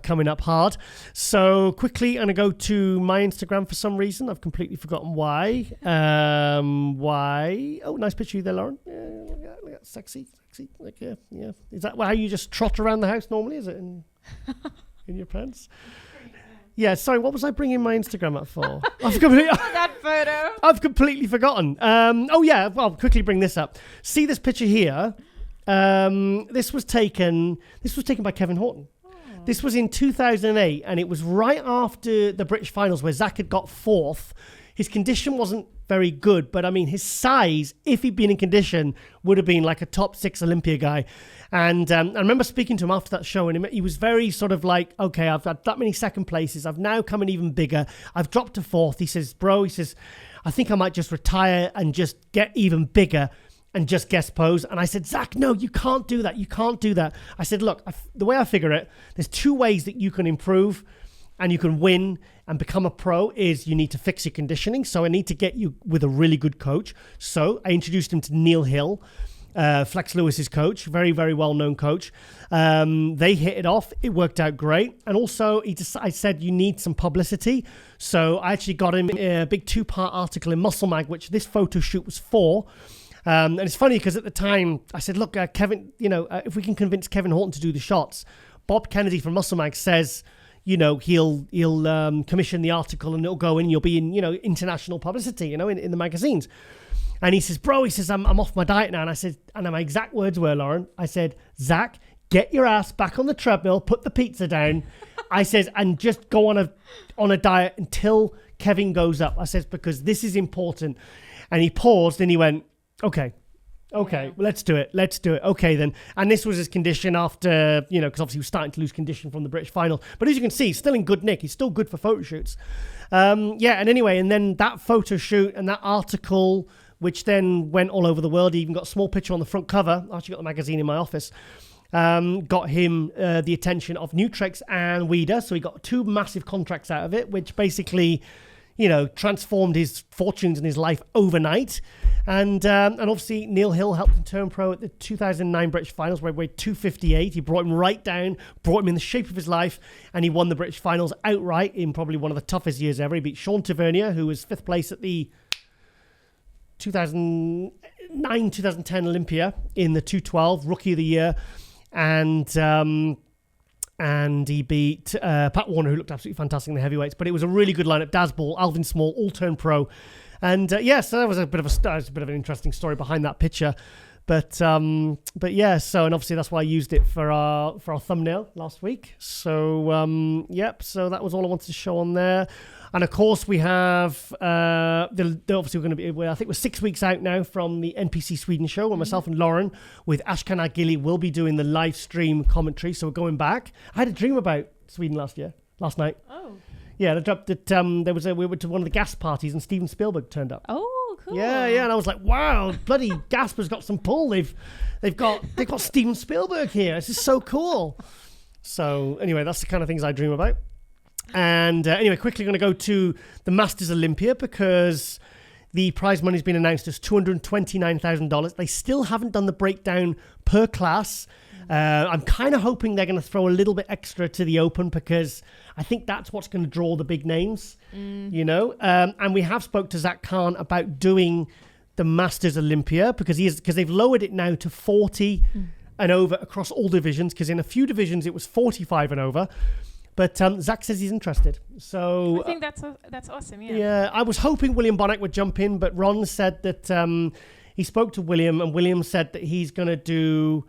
Speaker 1: coming up hard. So quickly, I'm going to go to my Instagram for some reason. I've completely forgotten why. Why? Oh, nice picture of you there, Lauren. Yeah, look at that. Sexy. Like, yeah. Is that how you just trot around the house normally? Is it in your pants? Yeah, sorry, what was I bringing my Instagram up for?
Speaker 3: That photo.
Speaker 1: I've completely forgotten. I'll quickly bring this up. See this picture here? This was taken by Kevin Horton. Oh. This was in 2008, and it was right after the British finals where Zach had got 4th. His condition wasn't very good, but I mean, his size, if he'd been in condition, would have been like a top 6 Olympia guy. And I remember speaking to him after that show, and he was very sort of like, okay, I've had that many second places. I've now come in even bigger. I've dropped to 4th. He says, I think I might just retire and just get even bigger and just guest pose. And I said, Zach, no, you can't do that. You can't do that. I said, look, the way I figure it, there's 2 ways that you can improve and you can win and become a pro is you need to fix your conditioning. So I need to get you with a really good coach. So I introduced him to Neil Hill, Flex Lewis's coach, very, very well-known coach. They hit it off. It worked out great. And also I said, you need some publicity. So I actually got him a big 2-part article in Muscle Mag, which this photo shoot was for. And it's funny because at the time I said, look, Kevin, if we can convince Kevin Horton to do the shots, Bob Kennedy from Muscle Mag says, he'll commission the article and it'll go in, you'll be in, international publicity, in the magazines. And he says, I'm off my diet now. And I said, and my exact words were, Lauren, I said, Zach, get your ass back on the treadmill, put the pizza down. I says, and just go on a diet until Kevin goes up. I says, because this is important. And he paused and he went, okay, well, let's do it. Okay, then. And this was his condition after, because obviously he was starting to lose condition from the British final. But as you can see, he's still in good nick. He's still good for photo shoots. And then that photo shoot and that article, which then went all over the world. He even got a small picture on the front cover. I actually got the magazine in my office. Got him the attention of Nutrex and Weider. So he got 2 massive contracts out of it, which basically, transformed his fortunes and his life overnight. And obviously Neil Hill helped him turn pro at the 2009 British finals where he weighed 258. He brought him right down, brought him in the shape of his life, and he won the British finals outright in probably one of the toughest years ever. He beat Sean Tavernier, who was 5th place at the 2009-2010 Olympia in the 212, Rookie of the Year. And he beat Pat Warner, who looked absolutely fantastic in the heavyweights. But it was a really good lineup. Daz Ball, Alvin Small, all turned pro. And so that was a bit of an interesting story behind that picture. But yeah, so, and obviously that's why I used it for our thumbnail last week. So so that was all I wanted to show on there. And of course we have obviously we're going to be, I think we're 6 weeks out now from the NPC Sweden show where myself and Lauren with Ashkan Agili will be doing the live stream commentary. So we're going back. I had a dream about Sweden last night. Oh. Yeah, we went to one of the gas parties and Steven Spielberg turned up.
Speaker 3: Oh, cool.
Speaker 1: Yeah, and I was like, wow, bloody Gasper's got some pull. They've got Steven Spielberg here. This is so cool. So anyway, that's the kind of things I dream about. And anyway, quickly going to go to the Masters Olympia because the prize money's been announced as $229,000. They still haven't done the breakdown per class. I'm kind of hoping they're going to throw a little bit extra to the Open because I think that's what's going to draw the big names, And we have spoke to Zach Khan about doing the Masters Olympia because they've lowered it now to 40 and over across all divisions because in a few divisions it was 45 and over. But Zach says he's interested. So
Speaker 3: I think that's awesome, yeah.
Speaker 1: Yeah, I was hoping William Bonnack would jump in, but Ron said that he spoke to William and William said that he's going to do...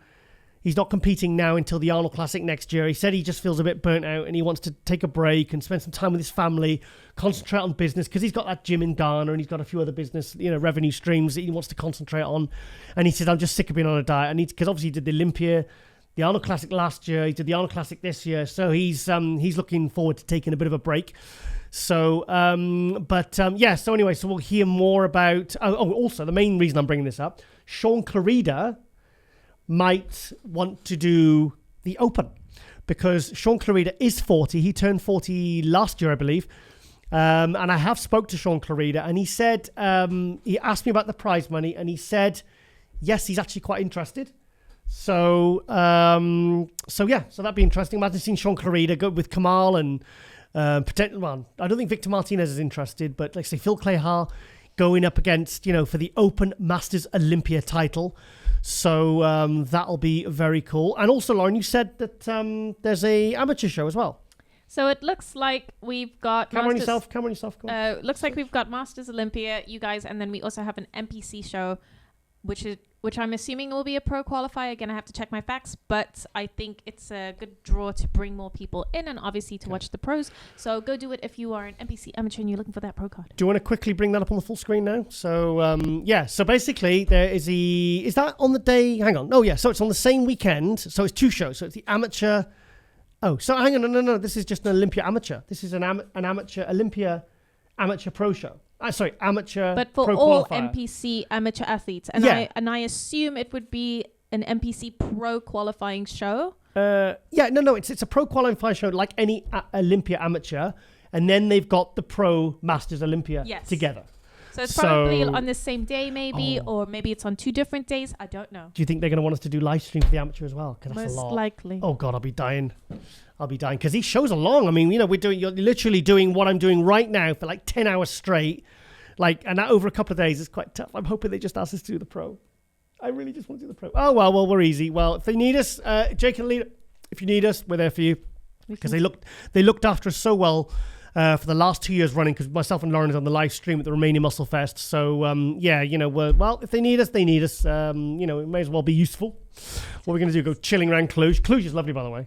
Speaker 1: He's not competing now until the Arnold Classic next year. He said he just feels a bit burnt out and he wants to take a break and spend some time with his family, concentrate on business, because he's got that gym in Ghana and he's got a few other business, revenue streams that he wants to concentrate on. And he said, I'm just sick of being on a diet. Because obviously he did the Olympia, the Arnold Classic last year. He did the Arnold Classic this year. So he's looking forward to taking a bit of a break. So, so anyway, so we'll hear more about... also, the main reason I'm bringing this up, Sean Clarida might want to do the Open, because Sean Clarida is 40. He turned 40 last year, I believe. And I have spoke to Sean Clarida, and he said, he asked me about the prize money, and he said, yes, he's actually quite interested. So that'd be interesting. Imagine seeing Sean Clarida go with Kamal and I don't think Victor Martinez is interested, but like say Phil Clayhar going up against, for the Open Masters Olympia title. So that'll be very cool. And also, Lauren, you said that there's a amateur show as well.
Speaker 3: So it looks like we've got
Speaker 1: Camera on yourself.
Speaker 3: Looks like we've got Masters Olympia, you guys, and then we also have an NPC show, which I'm assuming will be a pro qualifier. Again, I have to check my facts, but I think it's a good draw to bring more people in and obviously to watch the pros. So go do it if you are an NPC amateur and you're looking for that pro card.
Speaker 1: Do you want to quickly bring that up on the full screen now? So, so basically there is is that on the day? Hang on. Oh, yeah. So it's on the same weekend. So it's two shows. So it's the amateur. Oh, so hang on. No. This is just an Olympia amateur. This is an amateur Olympia amateur pro show. Amateur.
Speaker 3: But for
Speaker 1: pro
Speaker 3: all
Speaker 1: qualifier.
Speaker 3: NPC amateur athletes, and I assume it would be an NPC pro qualifying show.
Speaker 1: It's a pro qualifying show like any Olympia amateur, and then they've got the pro Masters Olympia together.
Speaker 3: So it's probably on the same day, maybe, or maybe it's on 2 different days. I don't know.
Speaker 1: Do you think they're going to want us to do live stream for the amateur as well? Because that's
Speaker 3: most
Speaker 1: a lot.
Speaker 3: likely.
Speaker 1: Oh God, I'll be dying because these shows are long. I mean, you're literally doing what I'm doing right now for like 10 hours straight, and that over a couple of days is quite tough. I'm hoping they just ask us to do the pro. I really just want to do the pro. Oh well, we're easy. Well, if they need us, Jake and Lita, if you need us, we're there for you, because they looked after us so well for the last 2 years running. Because myself and Lauren is on the live stream at the Romania Muscle Fest. So if they need us, they need us. It may as well be useful. What we're going to do? Go chilling around Cluj. Cluj is lovely, by the way.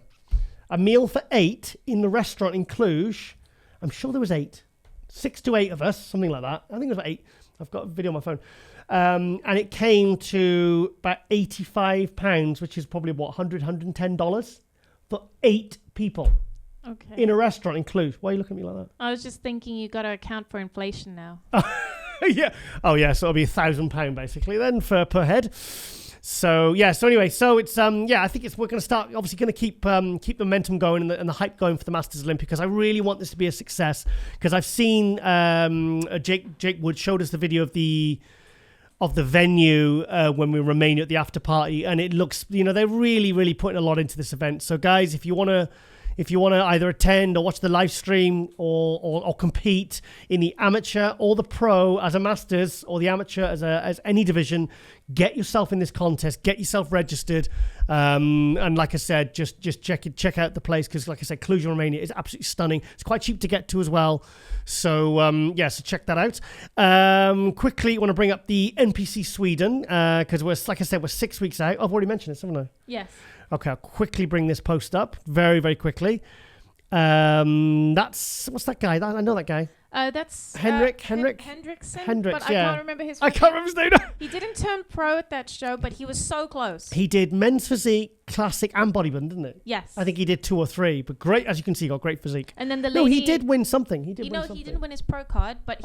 Speaker 1: A meal for 8 in the restaurant in Cluj. I'm sure there was 8. 6 to 8 of us, something like that. I think it was 8. I've got a video on my phone. And it came to about £85, which is probably, $110 for 8 people.
Speaker 3: Okay.
Speaker 1: In a restaurant in Cluj. Why are you looking at me like that?
Speaker 3: I was just thinking you got to account for inflation now.
Speaker 1: Yeah. Oh, yeah. So it'll be £1,000 basically then per head. So yeah. So anyway, so it's I think we're going to start. Obviously, going to keep the momentum going and the hype going for the Masters Olympia, because I really want this to be a success. Because I've seen Jake Wood showed us the video of the venue when we were in Romania at the after party, and it looks, they're really, really putting a lot into this event. So guys, if you want to either attend or watch the live stream or compete in the amateur or the pro as a Masters, or the amateur as any division, get yourself in this contest, get yourself registered, and like I said, just check out the place, because like I said, Cluj, Romania is absolutely stunning. It's quite cheap to get to as well. So so check that out. Quickly, I want to bring up the NPC Sweden, because we're 6 weeks out. I've already mentioned this, haven't I?
Speaker 3: Yes.
Speaker 1: Okay, I'll quickly bring this post up very, very quickly. What's that guy? I know that guy.
Speaker 3: That's
Speaker 1: Hendrickson.
Speaker 3: But
Speaker 1: yeah.
Speaker 3: I can't remember his.
Speaker 1: I can't remember his name.
Speaker 3: He didn't turn pro at that show, but he was so close.
Speaker 1: He did men's physique, classic, and bodybuilding, didn't it?
Speaker 3: Yes.
Speaker 1: I think he did 2 or 3, but great, as you can see, he got great physique.
Speaker 3: And then the lady.
Speaker 1: No, he did win something. He didn't win his
Speaker 3: pro card, but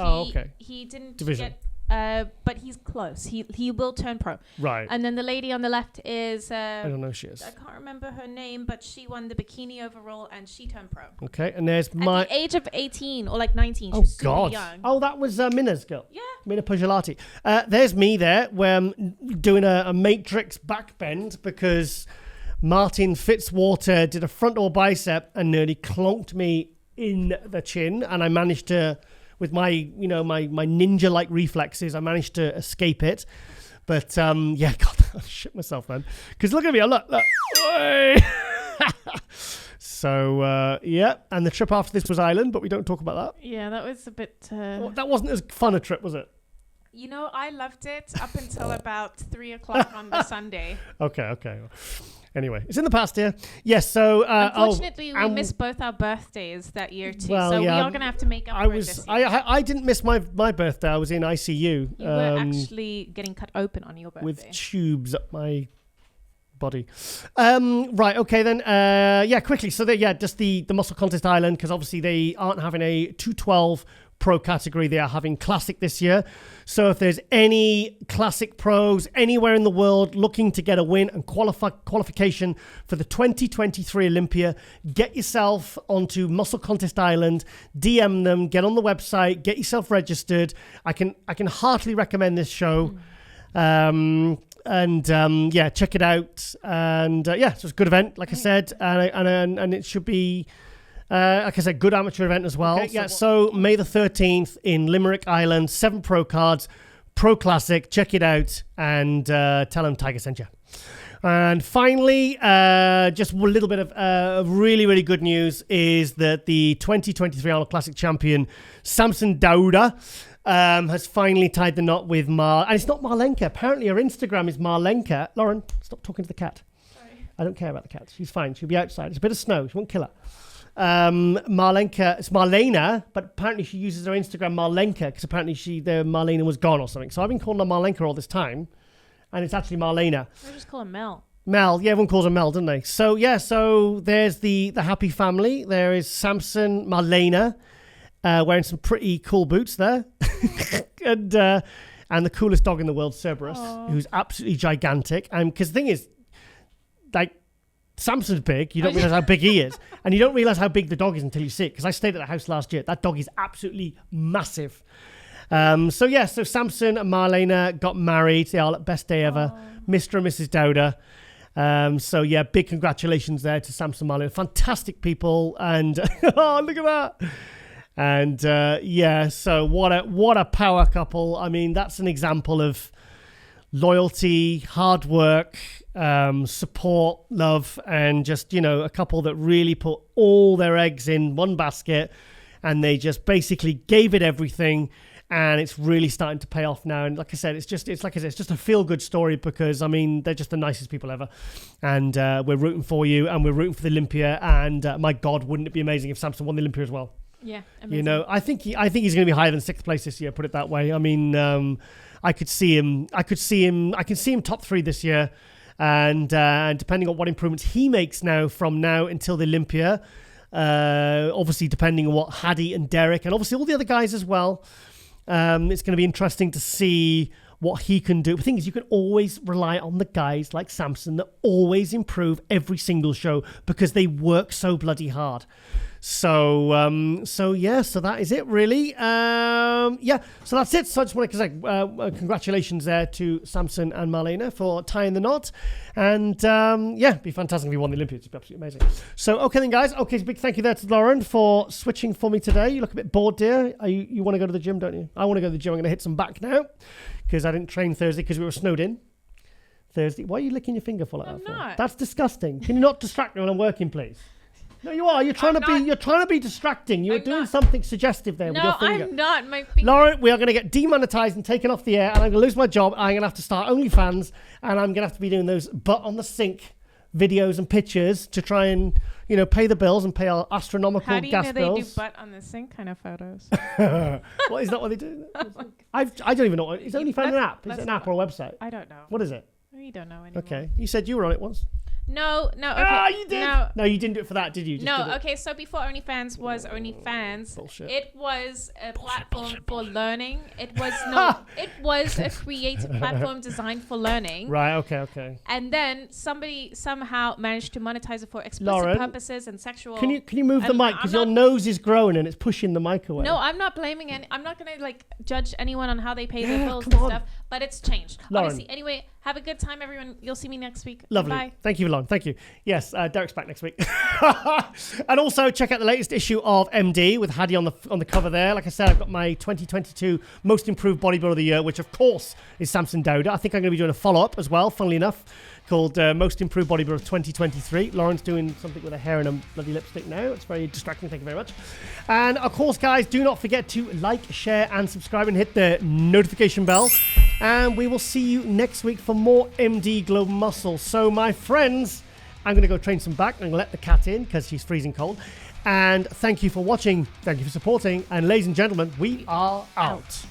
Speaker 3: he didn't
Speaker 1: division.
Speaker 3: But he's close. He will turn pro.
Speaker 1: Right.
Speaker 3: And then the lady on the left is...
Speaker 1: I don't know who she is.
Speaker 3: I can't remember her name, but she won the bikini overall and she turned pro.
Speaker 1: Okay, and there's
Speaker 3: At the age of 18 or like 19.
Speaker 1: Oh,
Speaker 3: she was
Speaker 1: God.
Speaker 3: super young.
Speaker 1: Oh, that was Minna's girl.
Speaker 3: Yeah.
Speaker 1: Minna Pujolati. There's me there, where I'm doing a matrix back bend, because Martin Fitzwater did a frontal bicep and nearly clonked me in the chin, and I managed to... With my ninja-like reflexes, I managed to escape it. But, God, I shit myself, man. Because look at me, look. So, and the trip after this was Ireland, but we don't talk about that.
Speaker 3: Yeah, that was a bit...
Speaker 1: that wasn't as fun a trip, was it?
Speaker 3: I loved it up until about 3 o'clock on the Sunday.
Speaker 1: Okay. Anyway, it's in the past here. Yes, so...
Speaker 3: Unfortunately, we missed both our birthdays that year too, so we are going to have to make up for it this year.
Speaker 1: I didn't miss my birthday. I was in ICU.
Speaker 3: You were actually getting cut open on your birthday.
Speaker 1: With tubes up my body. Right, okay then. Quickly. So, just the Muscle Contest Island, because obviously they aren't having a 212 pro category. They are having Classic this year. So if there's any Classic pros anywhere in the world looking to get a win and qualification for the 2023 Olympia, get yourself onto Muscle Contest Island, DM them, get on the website, get yourself registered. I can heartily recommend this show. Check it out. And so it's a good event, like I said, and it should be, like I said, good amateur event as well. Okay, so May the 13th in Limerick Island, 7 pro cards, Pro Classic. Check it out and tell them Tiger sent you. And finally, just a little bit of really, really good news is that the 2023 Arnold Classic champion, Samson Dauda, has finally tied the knot with and it's not Marlenka. Apparently her Instagram is Marlenka. Lauren, stop talking to the cat. Sorry. I don't care about the cat. She's fine. She'll be outside. It's a bit of snow. She won't kill her. Marlenka, it's Marlena, but apparently she uses her Instagram Marlenka because apparently the Marlena was gone or something. So I've been calling her Marlenka all this time, and it's actually Marlena.
Speaker 3: I just call her Mel.
Speaker 1: Mel, yeah, everyone calls her Mel, don't they? So so there's the happy family. There is Samson, Marlena, wearing some pretty cool boots there, and the coolest dog in the world, Cerberus, who's absolutely gigantic. And because the thing is, like, Samson's big, you don't realize how big he is, and you don't realize how big the dog is until you see it, because I stayed at the house last year. That dog is absolutely massive. So Samson and Marlena got married. They are best day ever. Mr. and Mrs. Dauda. Big congratulations there to Samson and Marlena. Fantastic people, and oh, look at that. And so what a power couple. I mean, that's an example of loyalty, hard work, support, love, and just, a couple that really put all their eggs in one basket, and they just basically gave it everything, and it's really starting to pay off now. And like I said, it's just a feel-good story, because I mean, they're just the nicest people ever, and we're rooting for you, and we're rooting for the Olympia, and my God, wouldn't it be amazing if Samson won the Olympia as well?
Speaker 3: Yeah, amazing.
Speaker 1: I think he's going to be higher than 6th place this year, put it that way. I mean, I can see him top 3 this year, and depending on what improvements he makes from now until the Olympia, obviously depending on what Hadi and Derek and obviously all the other guys as well, it's going to be interesting to see what he can do. The thing is, you can always rely on the guys like Samson that always improve every single show because they work so bloody hard. So that is it, really. So that's it. So I just want to say congratulations there to Samson and Marlena for tying the knot. And it'd be fantastic if we won the Olympics. It'd be absolutely amazing. So, okay then, guys. Okay, big thank you there to Lauren for switching for me today. You look a bit bored, dear. You want to go to the gym, don't you? I want to go to the gym. I'm going to hit some back now because I didn't train Thursday because we were snowed in. Thursday. Why are you licking your finger full like that?
Speaker 3: I'm not.
Speaker 1: That's disgusting. Can you not distract me when I'm working, please? No, you are. You're trying to be distracting. You're doing something suggestive there with your finger.
Speaker 3: No, I'm not. My finger.
Speaker 1: Lauren, we are going to get demonetized and taken off the air, and I'm going to lose my job. I'm going to have to start OnlyFans, and I'm going to have to be doing those butt on the sink videos and pictures to try and pay the bills and pay our astronomical gas bills.
Speaker 3: How do you know they do butt on the sink kind of photos?
Speaker 1: What is that? What they do? I don't even know. Is OnlyFans an app? Is it an app or a website?
Speaker 3: I don't know.
Speaker 1: What is it?
Speaker 3: You don't know anymore.
Speaker 1: Okay, you said you were on it once.
Speaker 3: No. Okay.
Speaker 1: You did. No, you didn't do it for that, did you?
Speaker 3: Okay. So before OnlyFans was OnlyFans,
Speaker 1: bullshit.
Speaker 3: It was a platform for learning. It was it was a creative platform designed for learning.
Speaker 1: Right. Okay.
Speaker 3: And then somebody somehow managed to monetize it for explicit purposes and sexual.
Speaker 1: Can you move the mic because your nose is growing and it's pushing the mic away?
Speaker 3: No, I'm not blaming any. I'm not gonna judge anyone on how they pay their bills and stuff. But it's changed.
Speaker 1: Lauren.
Speaker 3: Honestly. Anyway, have a good time, everyone. You'll see me next week.
Speaker 1: Lovely.
Speaker 3: Bye.
Speaker 1: Thank you, Lauren. Thank you. Yes, Derek's back next week. And also check out the latest issue of MD with Hadi on the cover there. Like I said, I've got my 2022 Most Improved Bodybuilder of the Year, which of course is Samson Dauda. I think I'm going to be doing a follow-up as well, funnily enough, called Most Improved Bodybuilder of 2023. Lauren's doing something with her hair and a bloody lipstick now. It's very distracting. Thank you very much. And of course, guys, do not forget to like, share, and subscribe and hit the notification bell. And we will see you next week for more MD Global Muscle. So, my friends, I'm going to go train some back. I'm going to let the cat in because she's freezing cold. And thank you for watching. Thank you for supporting. And ladies and gentlemen, we are out.